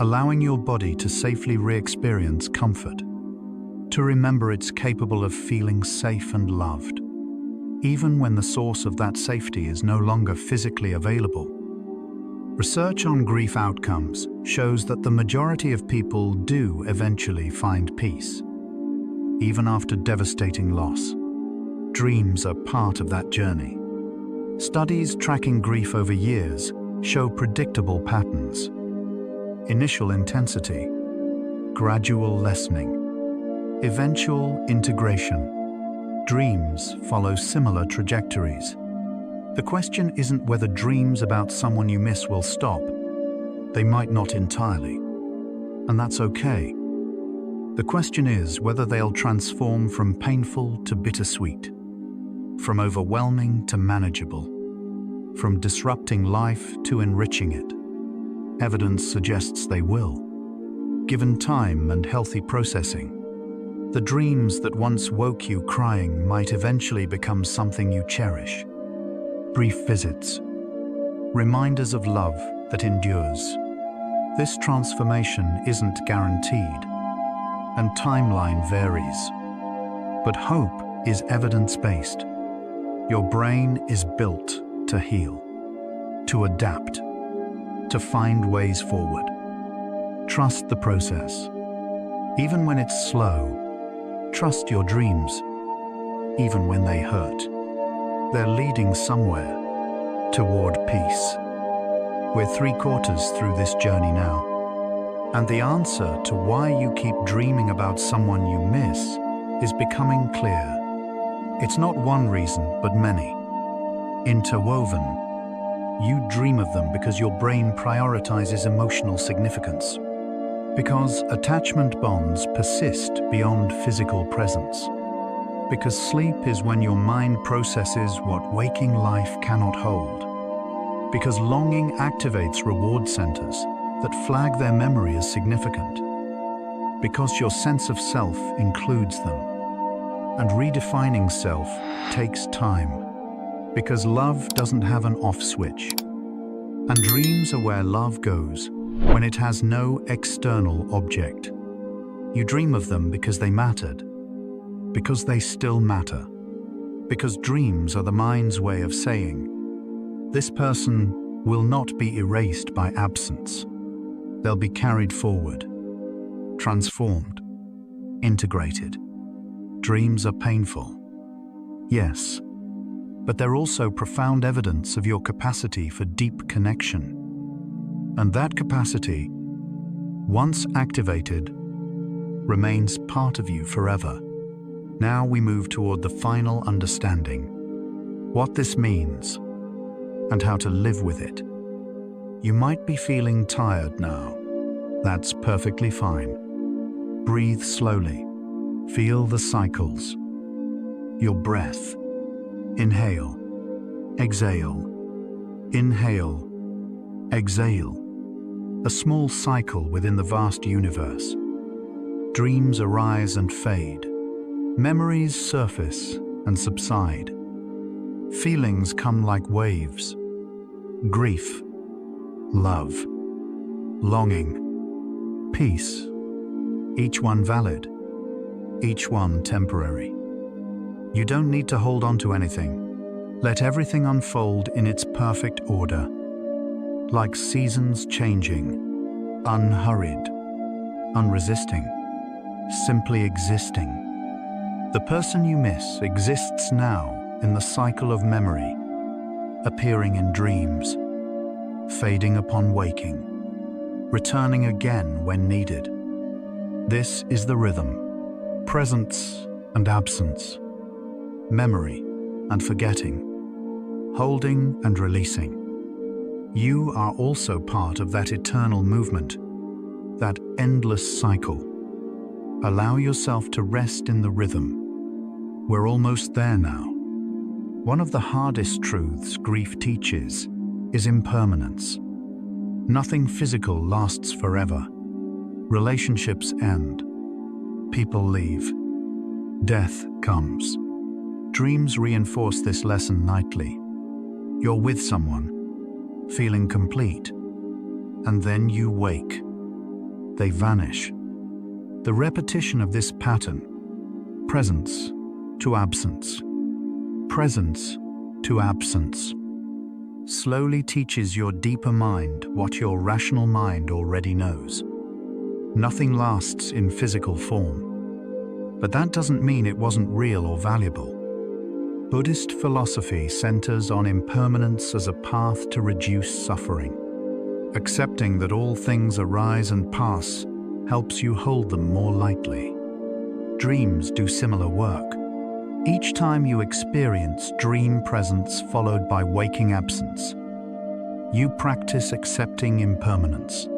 allowing your body to safely re-experience comfort, to remember it's capable of feeling safe and loved, even when the source of that safety is no longer physically available. Research on grief outcomes shows that the majority of people do eventually find peace, even after devastating loss. Dreams are part of that journey. Studies tracking grief over years show predictable patterns: initial intensity, gradual lessening, eventual integration. Dreams follow similar trajectories. The question isn't whether dreams about someone you miss will stop. They might not entirely, and that's okay. The question is whether they'll transform from painful to bittersweet, from overwhelming to manageable, from disrupting life to enriching it. Evidence suggests they will. Given time and healthy processing, the dreams that once woke you crying might eventually become something you cherish. Brief visits, reminders of love that endures. This transformation isn't guaranteed, and timeline varies. But hope is evidence-based. Your brain is built to heal, to adapt, to find ways forward. Trust the process. Even when it's slow, trust your dreams. Even when they hurt, they're leading somewhere, toward peace. We're 3/4 through this journey now, and the answer to why you keep dreaming about someone you miss is becoming clear. It's not one reason, but many. Interwoven. You dream of them because your brain prioritizes emotional significance, because attachment bonds persist beyond physical presence, because sleep is when your mind processes what waking life cannot hold, because longing activates reward centers that flag their memory as significant, because your sense of self includes them, and redefining self takes time, because love doesn't have an off switch, and dreams are where love goes when it has no external object. You dream of them because they mattered, because they still matter, because dreams are the mind's way of saying, this person will not be erased by absence. They'll be carried forward, transformed, integrated. Dreams are painful, yes, but they're also profound evidence of your capacity for deep connection. And that capacity, once activated, remains part of you forever. Now we move toward the final understanding, what this means, and how to live with it. You might be feeling tired now. That's perfectly fine. Breathe slowly. Feel the cycles. Your breath. Inhale. Exhale. Inhale. Exhale. A small cycle within the vast universe. Dreams arise and fade. Memories surface and subside. Feelings come like waves. Grief, love, longing, peace. Each one valid, each one temporary. You don't need to hold on to anything. Let everything unfold in its perfect order, like seasons changing, unhurried, unresisting, simply existing. The person you miss exists now in the cycle of memory, appearing in dreams, fading upon waking, returning again when needed. This is the rhythm: presence and absence, memory and forgetting, holding and releasing. You are also part of that eternal movement, that endless cycle. Allow yourself to rest in the rhythm. We're almost there now. One of the hardest truths grief teaches is impermanence. Nothing physical lasts forever. Relationships end. People leave. Death comes. Dreams reinforce this lesson nightly. You're with someone, feeling complete, and then you wake. they vanish. The repetition of this pattern, presence to absence, presence to absence, slowly teaches your deeper mind what your rational mind already knows. Nothing lasts in physical form, but that doesn't mean it wasn't real or valuable. Buddhist philosophy centers on impermanence as a path to reduce suffering. Accepting that all things arise and pass helps you hold them more lightly. Dreams do similar work. Each time you experience dream presence followed by waking absence, you practice accepting impermanence.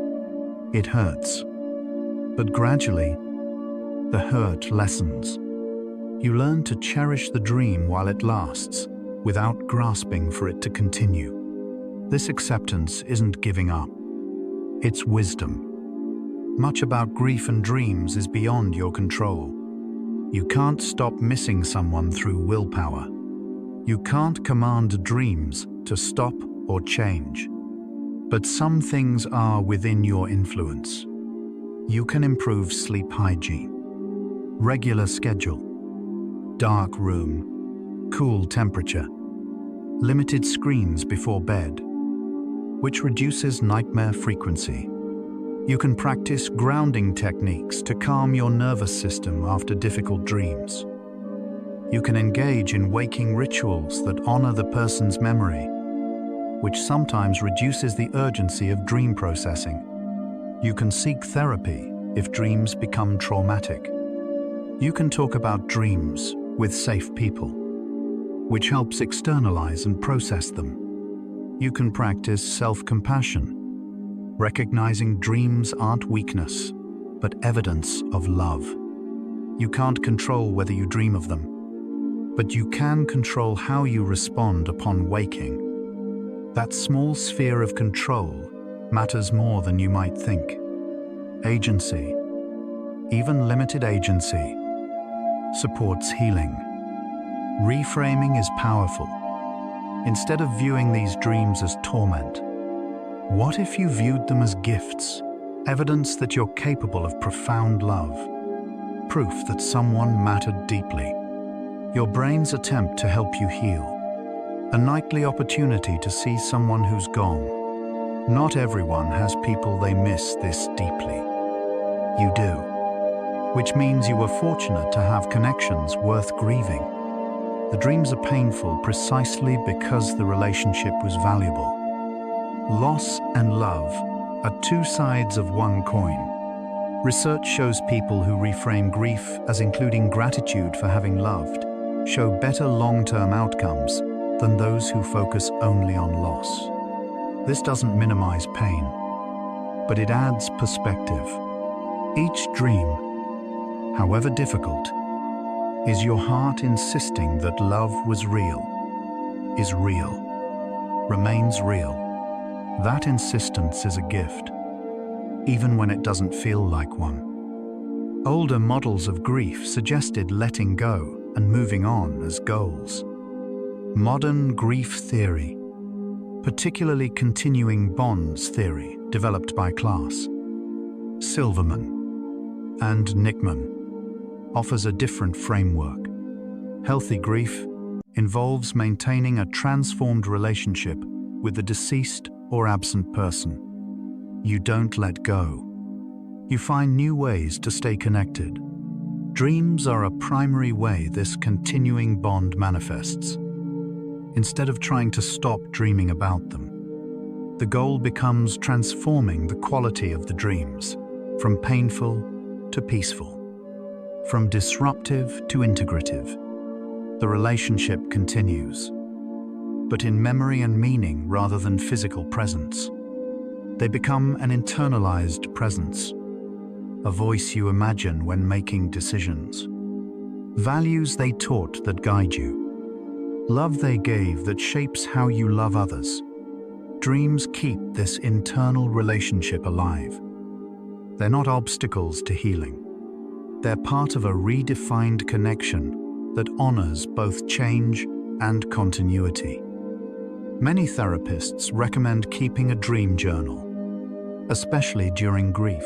It hurts, but gradually, the hurt lessens. You learn to cherish the dream while it lasts, without grasping for it to continue. This acceptance isn't giving up. It's wisdom. Much about grief and dreams is beyond your control. You can't stop missing someone through willpower. You can't command dreams to stop or change. But some things are within your influence. You can improve sleep hygiene, regular schedule, dark room, cool temperature, limited screens before bed, which reduces nightmare frequency. You can practice grounding techniques to calm your nervous system after difficult dreams. You can engage in waking rituals that honor the person's memory, which sometimes reduces the urgency of dream processing. You can seek therapy if dreams become traumatic. You can talk about dreams with safe people, which helps externalize and process them. You can practice self-compassion, recognizing dreams aren't weakness, but evidence of love. You can't control whether you dream of them, but you can control how you respond upon waking. That small sphere of control matters more than you might think. Agency, even limited agency, supports healing. Reframing is powerful. Instead of viewing these dreams as torment, what if you viewed them as gifts, evidence that you're capable of profound love, proof that someone mattered deeply? Your brain's attempt to help you heal, a nightly opportunity to see someone who's gone. Not everyone has people they miss this deeply. You do, which means you were fortunate to have connections worth grieving. The dreams are painful precisely because the relationship was valuable. Loss and love are two sides of one coin. Research shows people who reframe grief as including gratitude for having loved show better long-term outcomes than those who focus only on loss. This doesn't minimize pain, but it adds perspective. Each dream, however difficult, is your heart insisting that love was real, is real, remains real. That insistence is a gift, even when it doesn't feel like one. Older models of grief suggested letting go and moving on as goals. Modern grief theory, particularly continuing bonds theory developed by Klaas, Silverman, and Nickman, offers a different framework. Healthy grief involves maintaining a transformed relationship with the deceased or absent person. You don't let go. You find new ways to stay connected. Dreams are a primary way this continuing bond manifests. Instead of trying to stop dreaming about them, the goal becomes transforming the quality of the dreams, from painful to peaceful, from disruptive to integrative. The relationship continues, but in memory and meaning rather than physical presence. They become an internalized presence, a voice you imagine when making decisions, values they taught that guide you, love they gave that shapes how you love others. Dreams keep this internal relationship alive. They're not obstacles to healing. They're part of a redefined connection that honors both change and continuity. Many therapists recommend keeping a dream journal, especially during grief.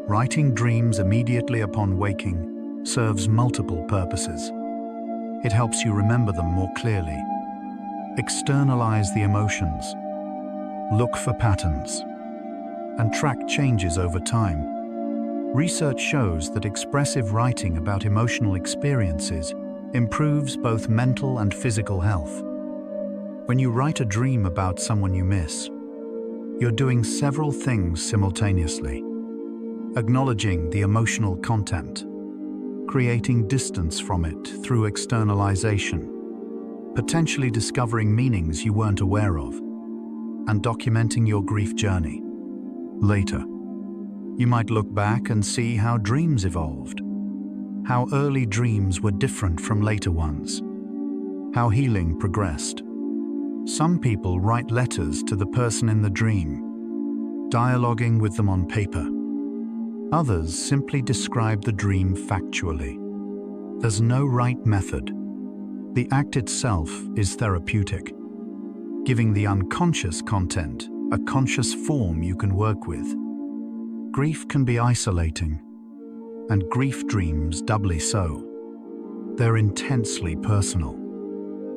Writing dreams immediately upon waking serves multiple purposes. It helps you remember them more clearly, externalize the emotions, look for patterns, and track changes over time. Research shows that expressive writing about emotional experiences improves both mental and physical health. When you write a dream about someone you miss, you're doing several things simultaneously. Acknowledging the emotional content, creating distance from it through externalization, potentially discovering meanings you weren't aware of, and documenting your grief journey. Later, you might look back and see how dreams evolved, how early dreams were different from later ones, how healing progressed. Some people write letters to the person in the dream, dialoguing with them on paper. Others simply describe the dream factually. There's no right method. The act itself is therapeutic, giving the unconscious content a conscious form you can work with. Grief can be isolating, and grief dreams doubly so. They're intensely personal,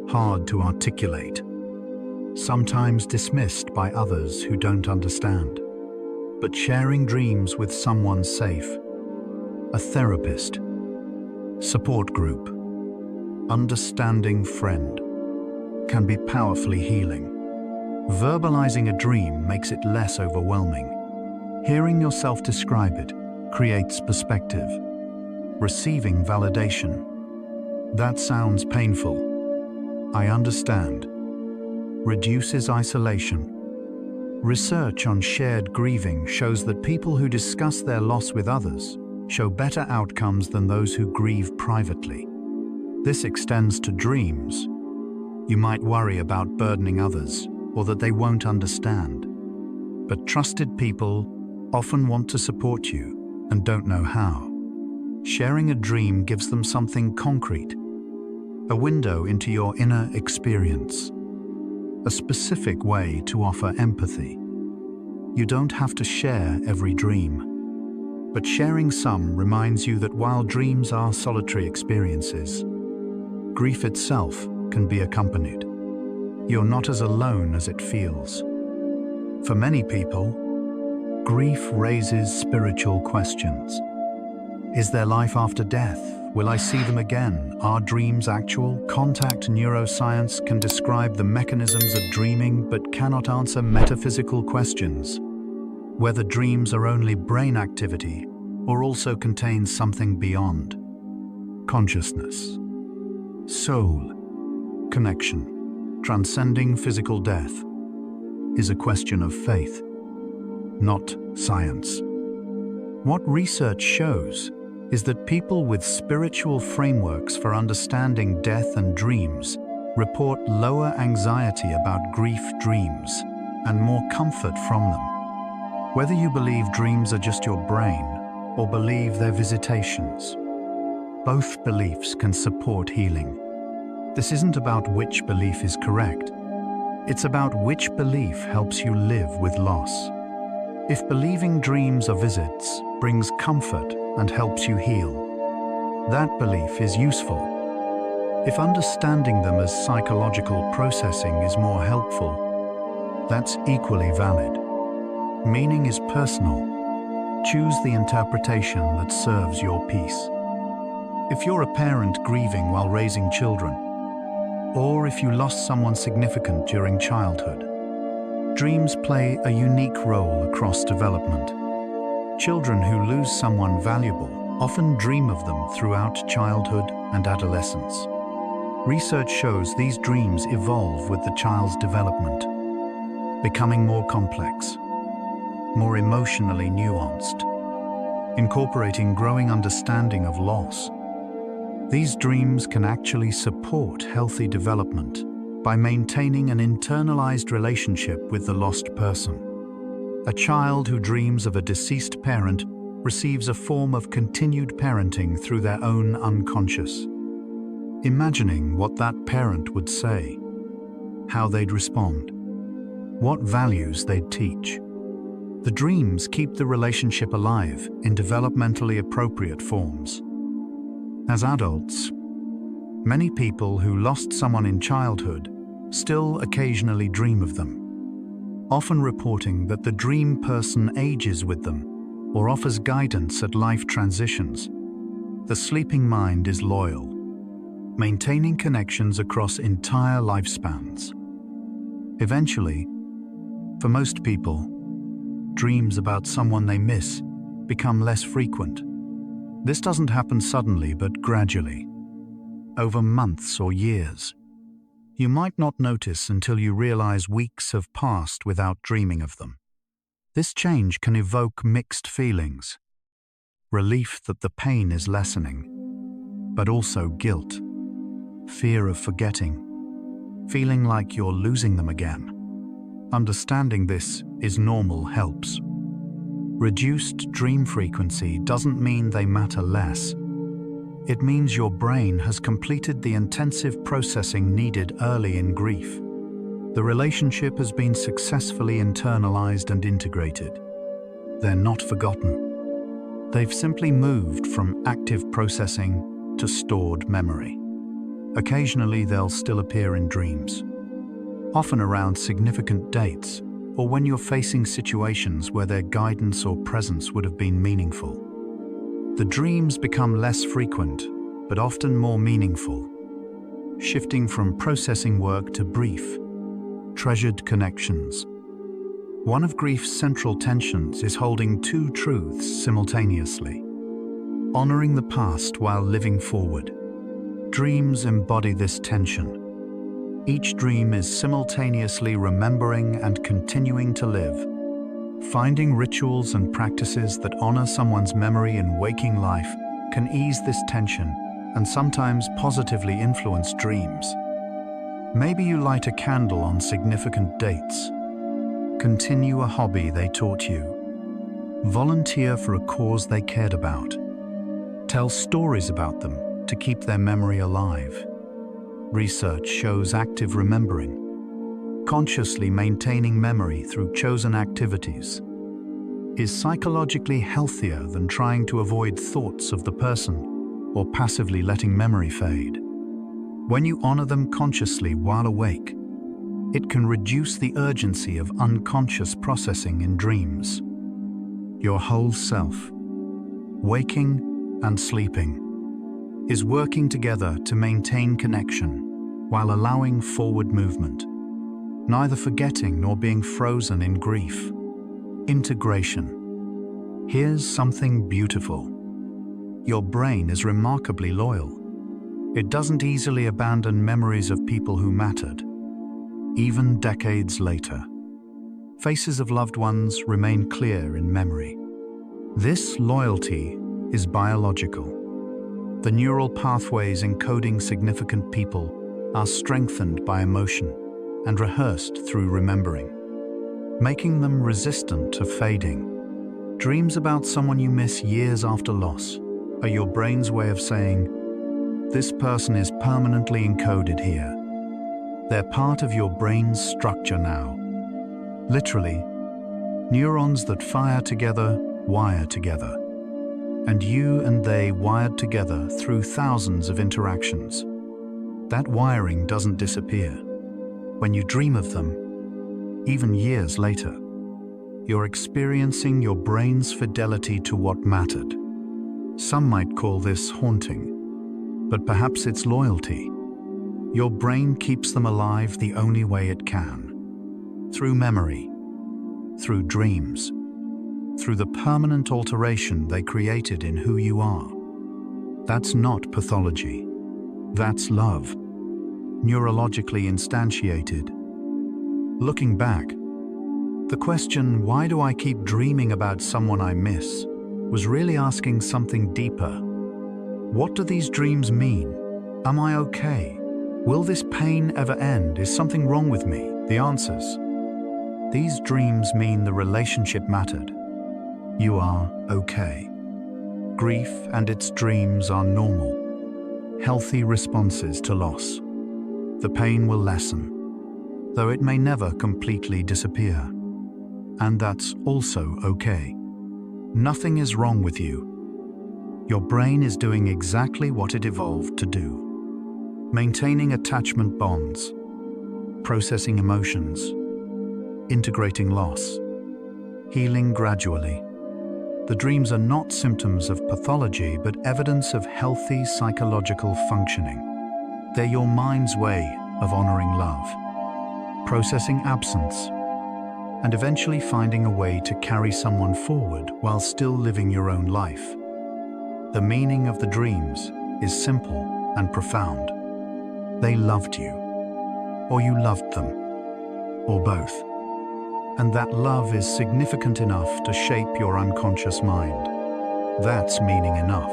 hard to articulate, sometimes dismissed by others who don't understand. But sharing dreams with someone safe, a therapist, support group, understanding friend, can be powerfully healing. Verbalizing a dream makes it less overwhelming. Hearing yourself describe it creates perspective. Receiving validation. That sounds painful. I understand. Reduces isolation. Research on shared grieving shows that people who discuss their loss with others show better outcomes than those who grieve privately. This extends to dreams. You might worry about burdening others or that they won't understand. But trusted people often want to support you and don't know how. Sharing a dream gives them something concrete, a window into your inner experience, a specific way to offer empathy. You don't have to share every dream, but sharing some reminds you that while dreams are solitary experiences, grief itself can be accompanied. You're not as alone as it feels. For many people, grief raises spiritual questions. Is there life after death? Will I see them again? Are dreams actual? Contact neuroscience can describe the mechanisms of dreaming but cannot answer metaphysical questions. Whether dreams are only brain activity or also contain something beyond. Consciousness, soul, connection, transcending physical death is a question of faith, not science. What research shows is that people with spiritual frameworks for understanding death and dreams report lower anxiety about grief dreams and more comfort from them. Whether you believe dreams are just your brain or believe they're visitations, both beliefs can support healing. This isn't about which belief is correct. It's about which belief helps you live with loss. If believing dreams are visits brings comfort and helps you heal, that belief is useful. If understanding them as psychological processing is more helpful, that's equally valid. Meaning is personal. Choose the interpretation that serves your peace. If you're a parent grieving while raising children, or if you lost someone significant during childhood, dreams play a unique role across development. Children who lose someone valuable often dream of them throughout childhood and adolescence. Research shows these dreams evolve with the child's development, becoming more complex, more emotionally nuanced, incorporating growing understanding of loss. These dreams can actually support healthy development by maintaining an internalized relationship with the lost person. A child who dreams of a deceased parent receives a form of continued parenting through their own unconscious. Imagining what that parent would say, how they'd respond, what values they'd teach. The dreams keep the relationship alive in developmentally appropriate forms. As adults, many people who lost someone in childhood still occasionally dream of them, often reporting that the dream person ages with them or offers guidance at life transitions. The sleeping mind is loyal, maintaining connections across entire lifespans. Eventually, for most people, dreams about someone they miss become less frequent. This doesn't happen suddenly, but gradually, over months or years. You might not notice until you realize weeks have passed without dreaming of them. This change can evoke mixed feelings: relief that the pain is lessening, but also guilt, fear of forgetting, feeling like you're losing them again. Understanding this is normal helps. Reduced dream frequency doesn't mean they matter less. It means your brain has completed the intensive processing needed early in grief. The relationship has been successfully internalized and integrated. They're not forgotten. They've simply moved from active processing to stored memory. Occasionally, they'll still appear in dreams, often around significant dates or when you're facing situations where their guidance or presence would have been meaningful. The dreams become less frequent, but often more meaningful, shifting from processing work to brief, treasured connections. One of grief's central tensions is holding two truths simultaneously, honoring the past while living forward. Dreams embody this tension. Each dream is simultaneously remembering and continuing to live. Finding rituals and practices that honor someone's memory in waking life can ease this tension and sometimes positively influence dreams. Maybe you light a candle on significant dates, continue a hobby they taught you, volunteer for a cause they cared about, tell stories about them to keep their memory alive. Research shows active remembering, consciously maintaining memory through chosen activities, is psychologically healthier than trying to avoid thoughts of the person or passively letting memory fade. When you honor them consciously while awake, it can reduce the urgency of unconscious processing in dreams. Your whole self, waking and sleeping, is working together to maintain connection while allowing forward movement, neither forgetting nor being frozen in grief. Integration. Here's something beautiful. Your brain is remarkably loyal. It doesn't easily abandon memories of people who mattered. Even decades later, faces of loved ones remain clear in memory. This loyalty is biological. The neural pathways encoding significant people are strengthened by emotion and rehearsed through remembering, making them resistant to fading. Dreams about someone you miss years after loss are your brain's way of saying, "This person is permanently encoded here." They're part of your brain's structure now. Literally, neurons that fire together wire together, and you and they wired together through thousands of interactions. That wiring doesn't disappear. When you dream of them, even years later, you're experiencing your brain's fidelity to what mattered. Some might call this haunting, but perhaps it's loyalty. Your brain keeps them alive the only way it can, through memory, through dreams, through the permanent alteration they created in who you are. That's not pathology. That's love, neurologically instantiated. Looking back, the question, "Why do I keep dreaming about someone I miss?" was really asking something deeper. What do these dreams mean? Am I okay? Will this pain ever end? Is something wrong with me? The answers. These dreams mean the relationship mattered. You are okay. Grief and its dreams are normal, healthy responses to loss. The pain will lessen, though it may never completely disappear. and that's also okay. Nothing is wrong with you. Your brain is doing exactly what it evolved to do. Maintaining attachment bonds, processing emotions, integrating loss, healing gradually. The dreams are not symptoms of pathology, but evidence of healthy psychological functioning. They're your mind's way of honoring love, processing absence, and eventually finding a way to carry someone forward while still living your own life. The meaning of the dreams is simple and profound. They loved you, or you loved them, or both. And that love is significant enough to shape your unconscious mind. That's meaning enough.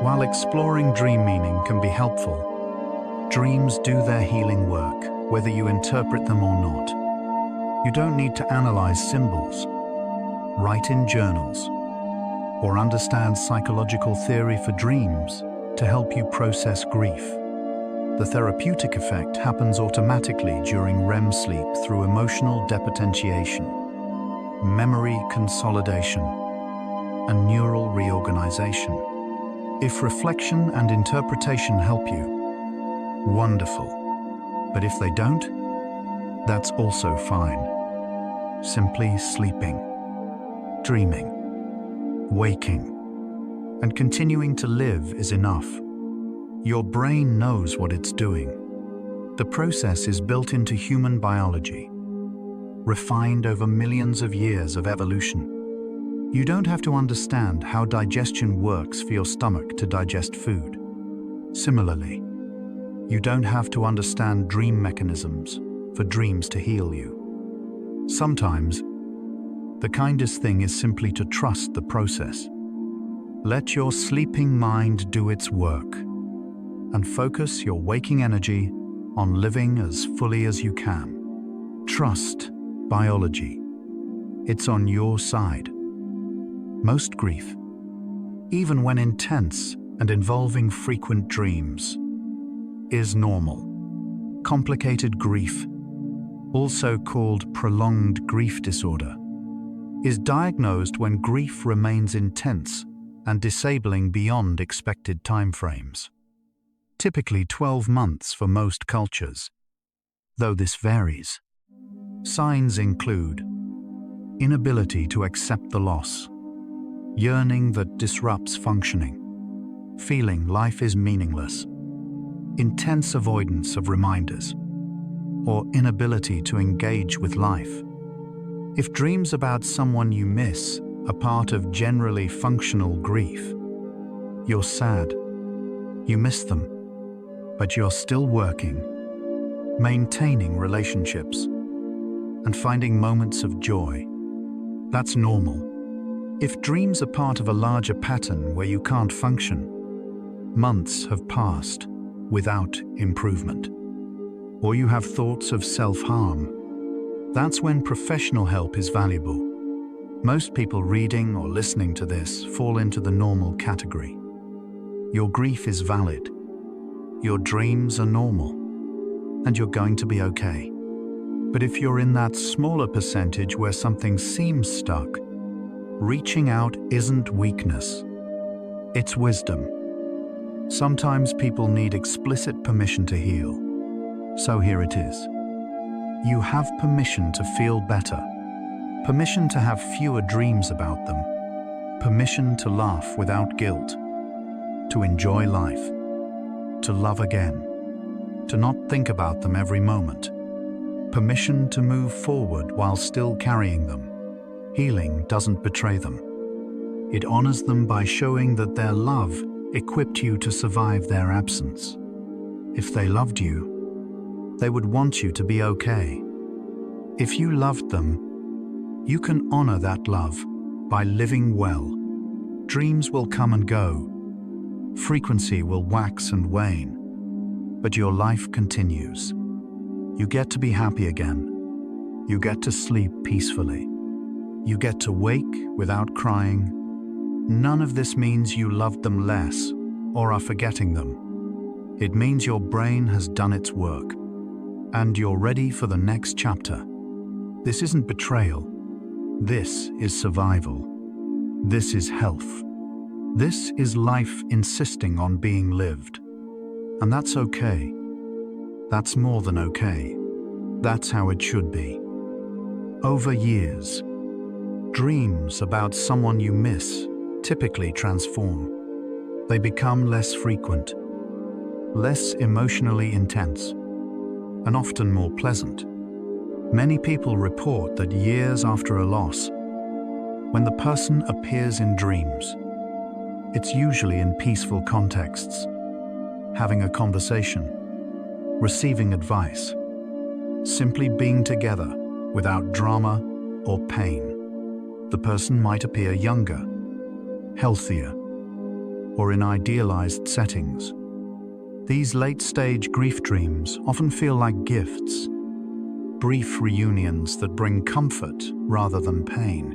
While exploring dream meaning can be helpful, dreams do their healing work, whether you interpret them or not. You don't need to analyze symbols, write in journals, or understand psychological theory for dreams to help you process grief. The therapeutic effect happens automatically during REM sleep through emotional depotentiation, memory consolidation, and neural reorganization. If reflection and interpretation help you, wonderful. But if they don't, that's also fine. Simply sleeping, dreaming, waking, and continuing to live is enough. Your brain knows what it's doing. The process is built into human biology, refined over millions of years of evolution. You don't have to understand how digestion works for your stomach to digest food. Similarly, you don't have to understand dream mechanisms for dreams to heal you. Sometimes, the kindest thing is simply to trust the process. Let your sleeping mind do its work, and focus your waking energy on living as fully as you can. Trust biology. It's on your side. Most grief, even when intense and involving frequent dreams, is normal. Complicated grief, also called prolonged grief disorder, is diagnosed when grief remains intense and disabling beyond expected timeframes. Typically 12 months for most cultures, though this varies. Signs include inability to accept the loss, yearning that disrupts functioning, feeling life is meaningless, intense avoidance of reminders, or inability to engage with life. If dreams about someone you miss are part of generally functional grief, you're sad, you miss them, but you're still working, maintaining relationships, and finding moments of joy. That's normal. If dreams are part of a larger pattern where you can't function, months have passed without improvement, or you have thoughts of self-harm, that's when professional help is valuable. Most people reading or listening to this fall into the normal category. Your grief is valid. Your dreams are normal, and you're going to be okay. But if you're in that smaller percentage where something seems stuck, reaching out isn't weakness, it's wisdom. Sometimes people need explicit permission to heal. So here it is. You have permission to feel better, permission to have fewer dreams about them, permission to laugh without guilt, to enjoy life, to love again, to not think about them every moment, permission to move forward while still carrying them. Healing doesn't betray them. It honors them by showing that their love equipped you to survive their absence. If they loved you, they would want you to be okay. If you loved them, you can honor that love by living well. Dreams will come and go. Frequency will wax and wane, but your life continues. You get to be happy again. You get to sleep peacefully. You get to wake without crying. None of this means you loved them less or are forgetting them. It means your brain has done its work, and you're ready for the next chapter. This isn't betrayal. This is survival. This is health. This is life insisting on being lived. And that's okay. That's more than okay. That's how it should be. Over years, dreams about someone you miss typically transform. They become less frequent, less emotionally intense, and often more pleasant. Many people report that years after a loss, when the person appears in dreams, it's usually in peaceful contexts, having a conversation, receiving advice, simply being together without drama or pain. The person might appear younger, healthier, or in idealized settings. These late-stage grief dreams often feel like gifts, brief reunions that bring comfort rather than pain.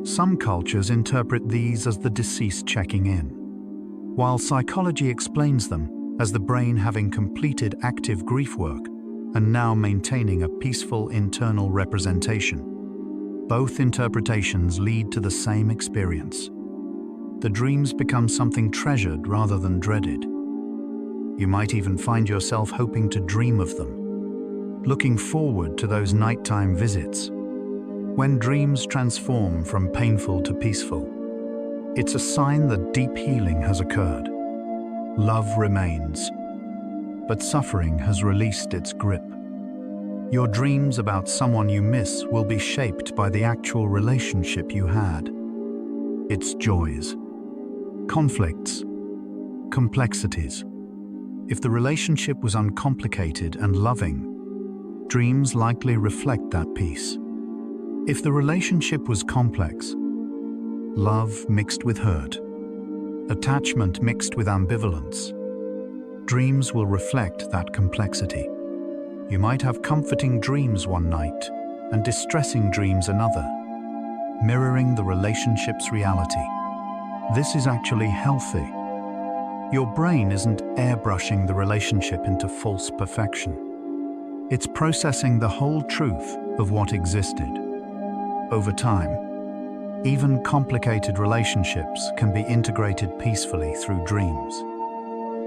Some cultures interpret these as the deceased checking in, while psychology explains them as the brain having completed active grief work and now maintaining a peaceful internal representation. Both interpretations lead to the same experience. The dreams become something treasured rather than dreaded. You might even find yourself hoping to dream of them, looking forward to those nighttime visits. When dreams transform from painful to peaceful, it's a sign that deep healing has occurred. Love remains, but suffering has released its grip. Your dreams about someone you miss will be shaped by the actual relationship you had. Its joys, conflicts, complexities. If the relationship was uncomplicated and loving, dreams likely reflect that peace. If the relationship was complex, love mixed with hurt, attachment mixed with ambivalence, dreams will reflect that complexity. You might have comforting dreams one night and distressing dreams another, mirroring the relationship's reality. This is actually healthy. Your brain isn't airbrushing the relationship into false perfection. It's processing the whole truth of what existed. Over time, even complicated relationships can be integrated peacefully through dreams.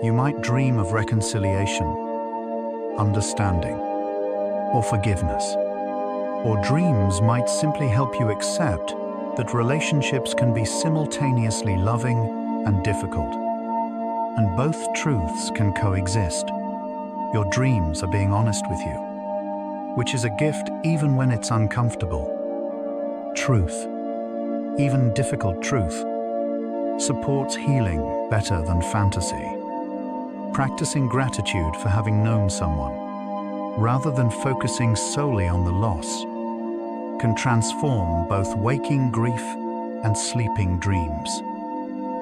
You might dream of reconciliation, understanding, or forgiveness. Or dreams might simply help you accept that relationships can be simultaneously loving and difficult. And both truths can coexist. Your dreams are being honest with you, which is a gift even when it's uncomfortable. Truth, even difficult truth, supports healing better than fantasy. Practicing gratitude for having known someone, rather than focusing solely on the loss, can transform both waking grief and sleeping dreams.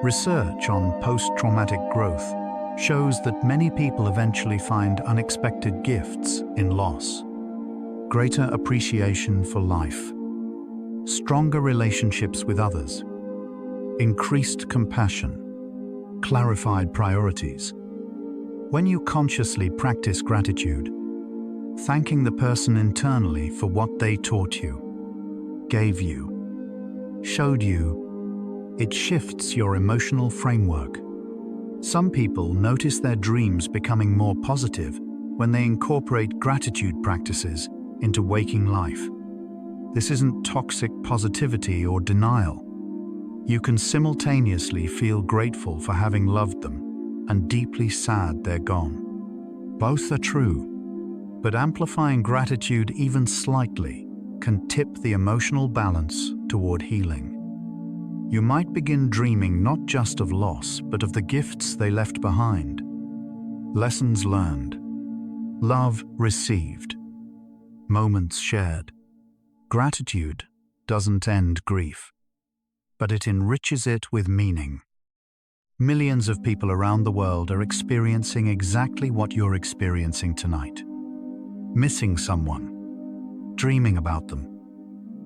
Research on post-traumatic growth shows that many people eventually find unexpected gifts in loss. Greater appreciation for life, stronger relationships with others, increased compassion, clarified priorities. When you consciously practice gratitude, thanking the person internally for what they taught you, gave you, showed you, it shifts your emotional framework. Some people notice their dreams becoming more positive when they incorporate gratitude practices into waking life. This isn't toxic positivity or denial. You can simultaneously feel grateful for having loved them and deeply sad they're gone. Both are true, but amplifying gratitude even slightly can tip the emotional balance toward healing. You might begin dreaming not just of loss, but of the gifts they left behind. Lessons learned, love received, moments shared. Gratitude doesn't end grief, but it enriches it with meaning. Millions of people around the world are experiencing exactly what you're experiencing tonight. Missing someone, dreaming about them,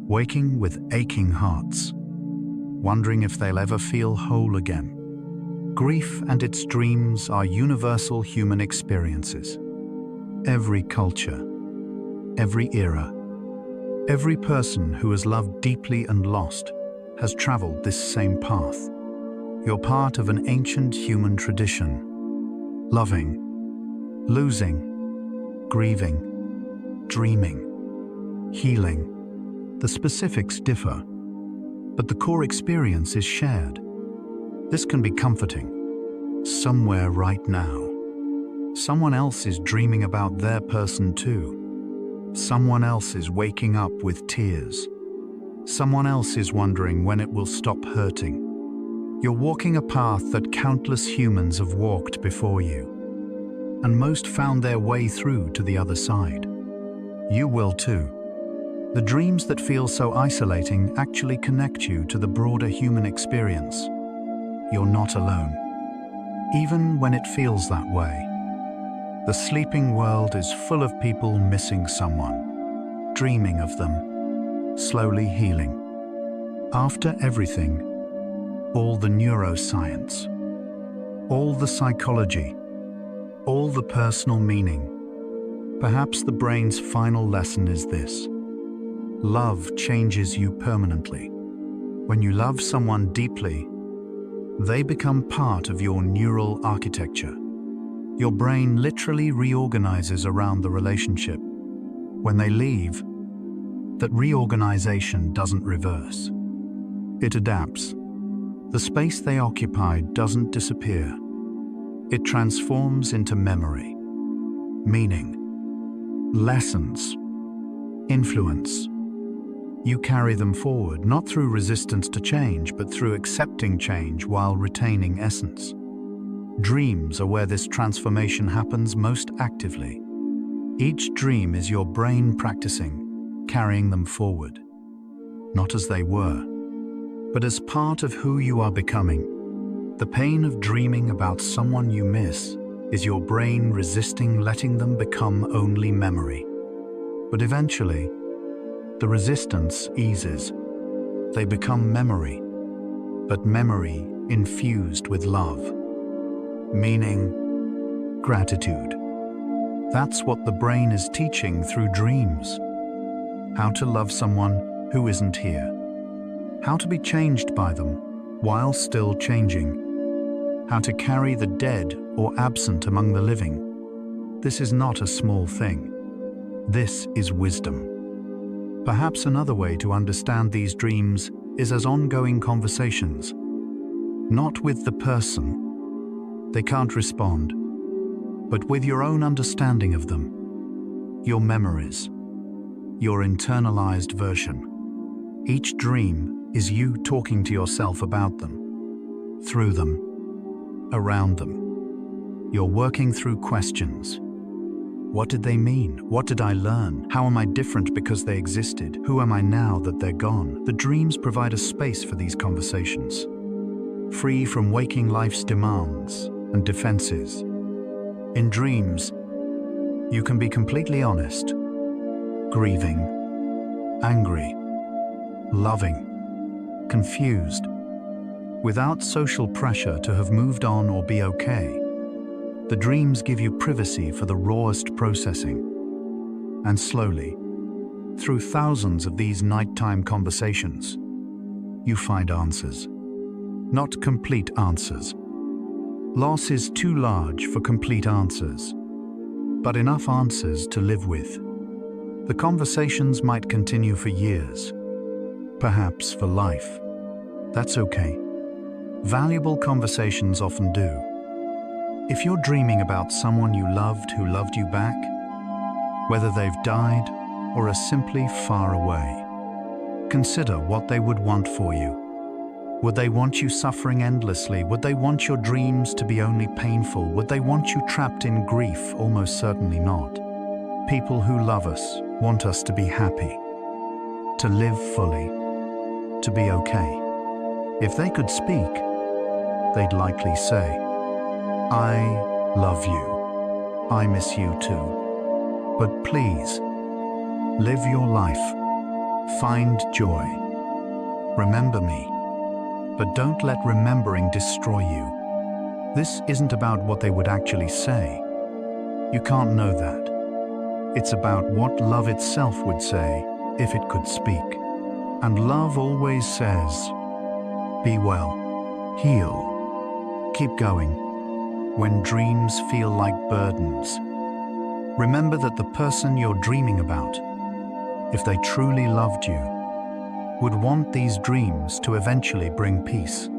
waking with aching hearts, wondering if they'll ever feel whole again. Grief and its dreams are universal human experiences. Every culture, every era, Every person who has loved deeply and lost has traveled this same path. You're part of an ancient human tradition. Loving, losing, grieving, dreaming, healing. The specifics differ, but the core experience is shared. This can be comforting. Somewhere right now, someone else is dreaming about their person too. Someone else is waking up with tears. Someone else is wondering when it will stop hurting. You're walking a path that countless humans have walked before you, and most found their way through to the other side. You will too. The dreams that feel so isolating actually connect you to the broader human experience. You're not alone, even when it feels that way. The sleeping world is full of people missing someone, dreaming of them, slowly healing. After everything, all the neuroscience, all the psychology, all the personal meaning, perhaps the brain's final lesson is this: love changes you permanently. When you love someone deeply, they become part of your neural architecture. Your brain literally reorganizes around the relationship. When they leave, that reorganization doesn't reverse. It adapts. The space they occupied doesn't disappear. It transforms into memory, meaning, lessons, influence. You carry them forward, not through resistance to change, but through accepting change while retaining essence. Dreams are where this transformation happens most actively. Each dream is your brain practicing, carrying them forward, not as they were, but as part of who you are becoming. The pain of dreaming about someone you miss is your brain resisting letting them become only memory. But eventually, the resistance eases. They become memory, but memory infused with love, meaning, gratitude. That's what the brain is teaching through dreams. How to love someone who isn't here. How to be changed by them while still changing. How to carry the dead or absent among the living. This is not a small thing. This is wisdom. Perhaps another way to understand these dreams is as ongoing conversations. Not with the person. They can't respond. But with your own understanding of them. Your memories. Your internalized version. Each dream is you talking to yourself about them, through them, around them. You're working through questions. What did they mean? What did I learn? How am I different because they existed? Who am I now that they're gone? The dreams provide a space for these conversations, free from waking life's demands and defenses. In dreams, you can be completely honest, grieving, angry, loving, confused, without social pressure to have moved on or be okay. The dreams give you privacy for the rawest processing. And slowly, through thousands of these nighttime conversations, you find answers. Not complete answers. Loss is too large for complete answers, but enough answers to live with. The conversations might continue for years, perhaps for life. That's okay. Valuable conversations often do. If you're dreaming about someone you loved who loved you back, whether they've died or are simply far away, consider what they would want for you. Would they want you suffering endlessly? Would they want your dreams to be only painful? Would they want you trapped in grief? Almost certainly not. People who love us want us to be happy, to live fully, to be okay. If they could speak, they'd likely say, I love you. I miss you too. But please, live your life. Find joy. Remember me. But don't let remembering destroy you. This isn't about what they would actually say. You can't know that. It's about what love itself would say if it could speak. And love always says, be well, heal, keep going. When dreams feel like burdens, remember that the person you're dreaming about, if they truly loved you, would want these dreams to eventually bring peace,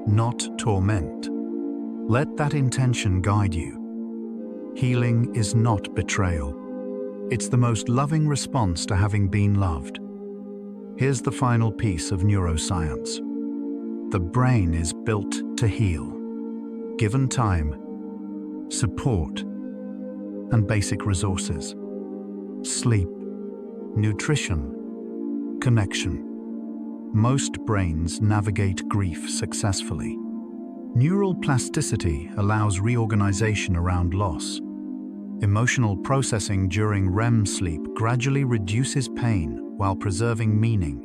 not torment. Let that intention guide you. Healing is not betrayal. It's the most loving response to having been loved. Here's the final piece of neuroscience. The brain is built to heal. Given time, support, and basic resources. Sleep, nutrition, connection. Most brains navigate grief successfully. Neural plasticity allows reorganization around loss. Emotional processing during REM sleep gradually reduces pain while preserving meaning.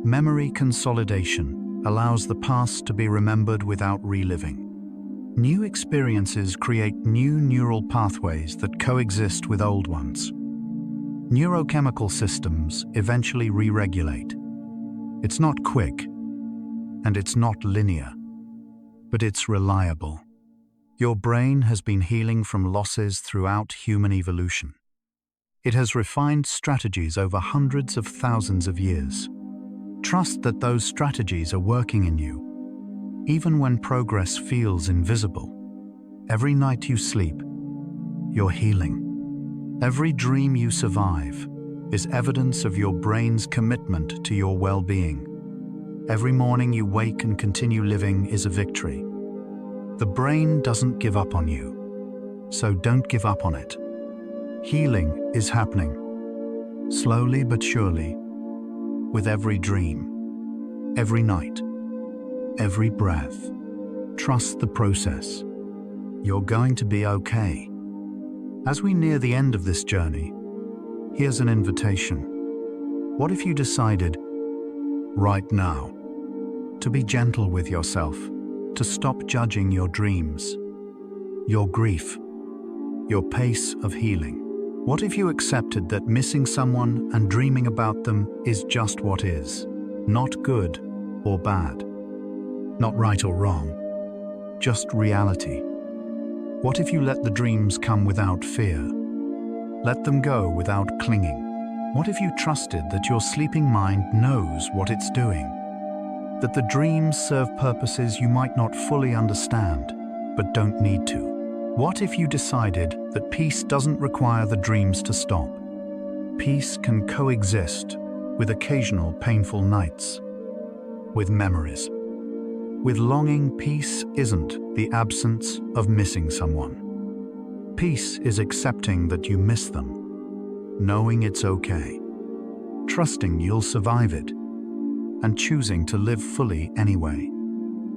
Memory consolidation allows the past to be remembered without reliving. New experiences create new neural pathways that coexist with old ones. Neurochemical systems eventually re-regulate. It's not quick, and it's not linear, but it's reliable. Your brain has been healing from losses throughout human evolution. It has refined strategies over hundreds of thousands of years. Trust that those strategies are working in you, even when progress feels invisible. Every night you sleep, you're healing. Every dream you survive is evidence of your brain's commitment to your well-being. Every morning you wake and continue living is a victory. The brain doesn't give up on you, so don't give up on it. Healing is happening, slowly but surely, with every dream, every night, every breath. Trust the process. You're going to be okay. As we near the end of this journey, here's an invitation. What if you decided, right now, to be gentle with yourself, to stop judging your dreams, your grief, your pace of healing? What if you accepted that missing someone and dreaming about them is just what is, not good or bad, not right or wrong, just reality? What if you let the dreams come without fear? Let them go without clinging. What if you trusted that your sleeping mind knows what it's doing? That the dreams serve purposes you might not fully understand, but don't need to? What if you decided that peace doesn't require the dreams to stop? Peace can coexist with occasional painful nights, with memories. With longing, peace isn't the absence of missing someone. Peace is accepting that you miss them, knowing it's okay, trusting you'll survive it, and choosing to live fully anyway.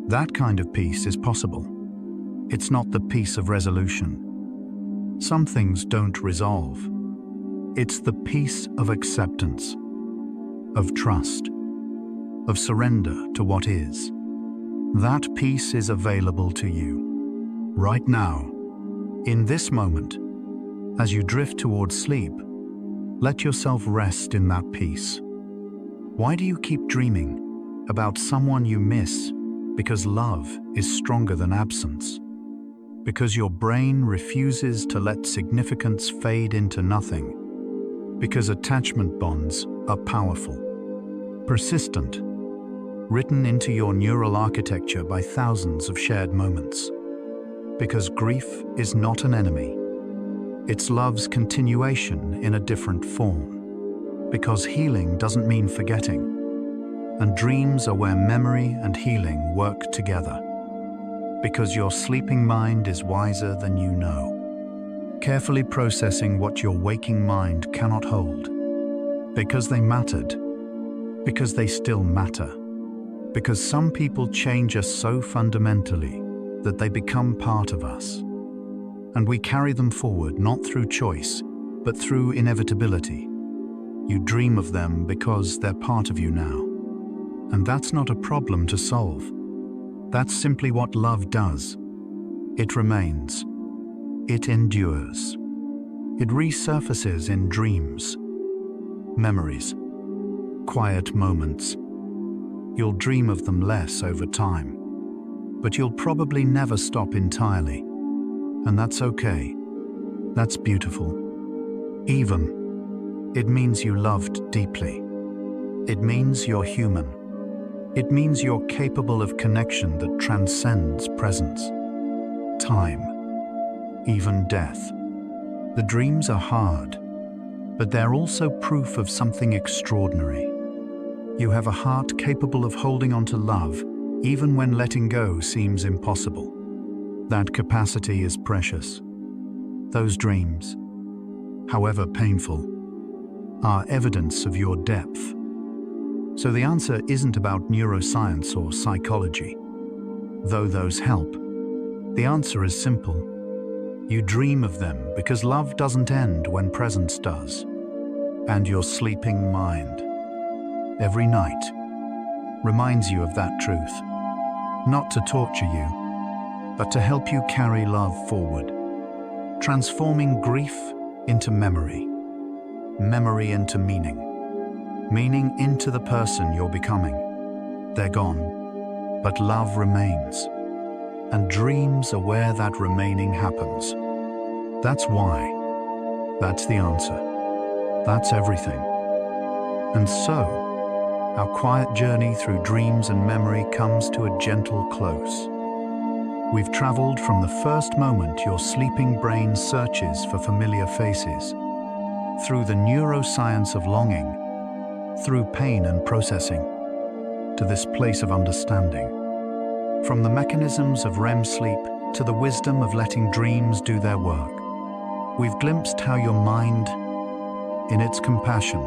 That kind of peace is possible. It's not the peace of resolution. Some things don't resolve. It's the peace of acceptance, of trust, of surrender to what is. That peace is available to you, right now, in this moment. As you drift towards sleep, let yourself rest in that peace. Why do you keep dreaming about someone you miss? Because love is stronger than absence. Because your brain refuses to let significance fade into nothing. Because attachment bonds are powerful, persistent, written into your neural architecture by thousands of shared moments. Because grief is not an enemy. It's love's continuation in a different form. Because healing doesn't mean forgetting. And dreams are where memory and healing work together. Because your sleeping mind is wiser than you know, carefully processing what your waking mind cannot hold. Because they mattered, because they still matter. Because some people change us so fundamentally that they become part of us. And we carry them forward not through choice, but through inevitability. You dream of them because they're part of you now. And that's not a problem to solve. That's simply what love does. It remains. It endures. It resurfaces in dreams. memories, quiet moments. You'll dream of them less over time, but you'll probably never stop entirely. And that's okay. That's beautiful. Even, it means you loved deeply. It means you're human. It means you're capable of connection that transcends presence, time, even death. The dreams are hard, but they're also proof of something extraordinary. You have a heart capable of holding on to love, even when letting go seems impossible. That capacity is precious. Those dreams, however painful, are evidence of your depth. So the answer isn't about neuroscience or psychology, though those help. The answer is simple. You dream of them because love doesn't end when presence does. And your sleeping mind, every night, reminds you of that truth. Not to torture you, but to help you carry love forward, transforming grief into memory, memory into meaning, meaning into the person you're becoming. They're gone, but love remains, and dreams are where that remaining happens. That's why. That's the answer. That's everything. And so, our quiet journey through dreams and memory comes to a gentle close. We've traveled from the first moment your sleeping brain searches for familiar faces, through the neuroscience of longing, through pain and processing, to this place of understanding. From the mechanisms of REM sleep to the wisdom of letting dreams do their work, we've glimpsed how your mind, in its compassion,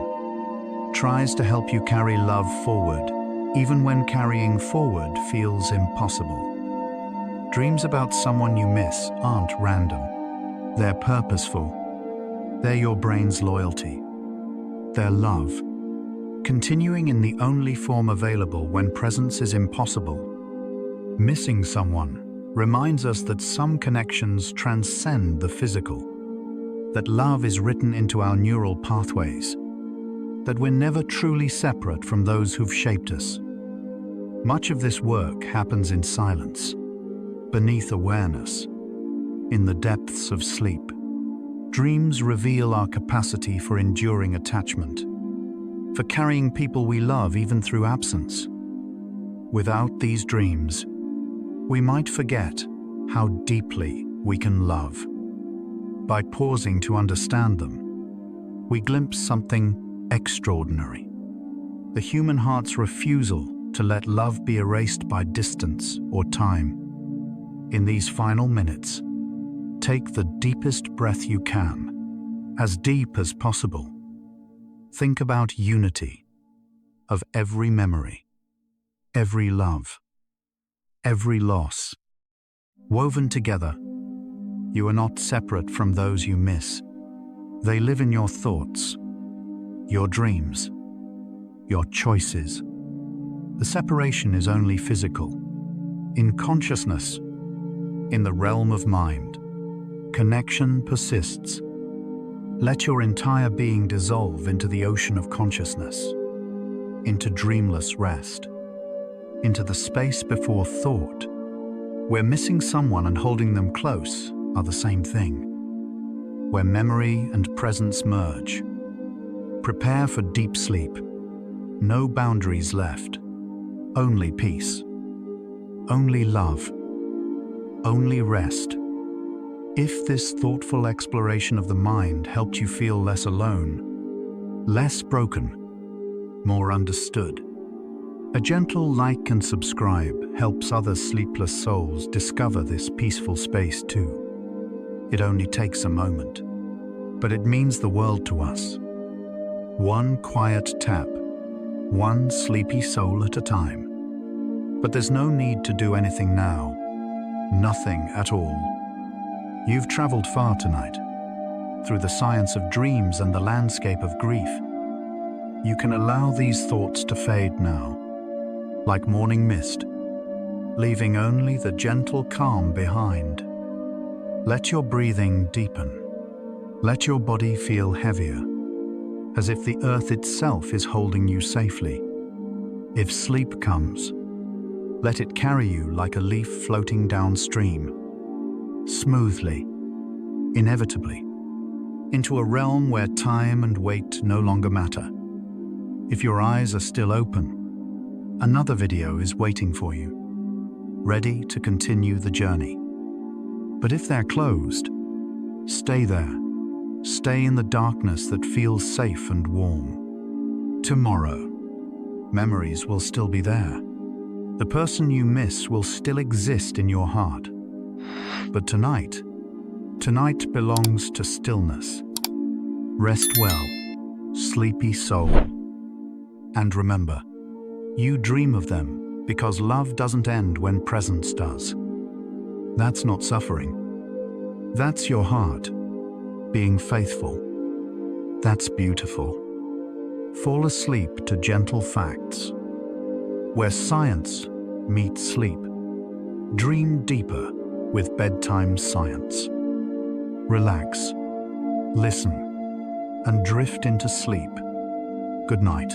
tries to help you carry love forward, even when carrying forward feels impossible. Dreams about someone you miss aren't random. They're purposeful. They're your brain's loyalty. They're love, continuing in the only form available when presence is impossible. Missing someone reminds us that some connections transcend the physical, that love is written into our neural pathways, that we're never truly separate from those who've shaped us. Much of this work happens in silence, beneath awareness, in the depths of sleep. Dreams reveal our capacity for enduring attachment, for carrying people we love even through absence. Without these dreams, we might forget how deeply we can love. By pausing to understand them, we glimpse something extraordinary. The human heart's refusal to let love be erased by distance or time. In these final minutes, take the deepest breath you can, as deep as possible. Think about unity of every memory, every love, every loss. Woven together, you are not separate from those you miss. They live in your thoughts, your dreams, your choices. The separation is only physical. In consciousness, in the realm of mind, connection persists. Let your entire being dissolve into the ocean of consciousness, into dreamless rest, into the space before thought, where missing someone and holding them close are the same thing, where memory and presence merge. Prepare for deep sleep. No boundaries left, only peace, only love, only rest. If this thoughtful exploration of the mind helped you feel less alone, less broken, more understood, a gentle like and subscribe helps other sleepless souls discover this peaceful space too. It only takes a moment, but it means the world to us. One quiet tap, one sleepy soul at a time. But there's no need to do anything now, nothing at all. You've traveled far tonight, through the science of dreams and the landscape of grief. You can allow these thoughts to fade now, like morning mist, leaving only the gentle calm behind. Let your breathing deepen. Let your body feel heavier, as if the earth itself is holding you safely. If sleep comes, let it carry you like a leaf floating downstream, smoothly, inevitably, into a realm where time and weight no longer matter. If your eyes are still open, another video is waiting for you, ready to continue the journey. But if they're closed, stay there. Stay in the darkness that feels safe and warm. Tomorrow, memories will still be there. The person you miss will still exist in your heart. But tonight belongs to stillness. Rest well, sleepy soul. And remember, you dream of them because love doesn't end when presence does. That's not suffering. That's your heart being faithful. That's beautiful. Fall asleep to gentle facts. Where science meets sleep. Dream deeper with bedtime science. Relax, listen, and drift into sleep. Good night.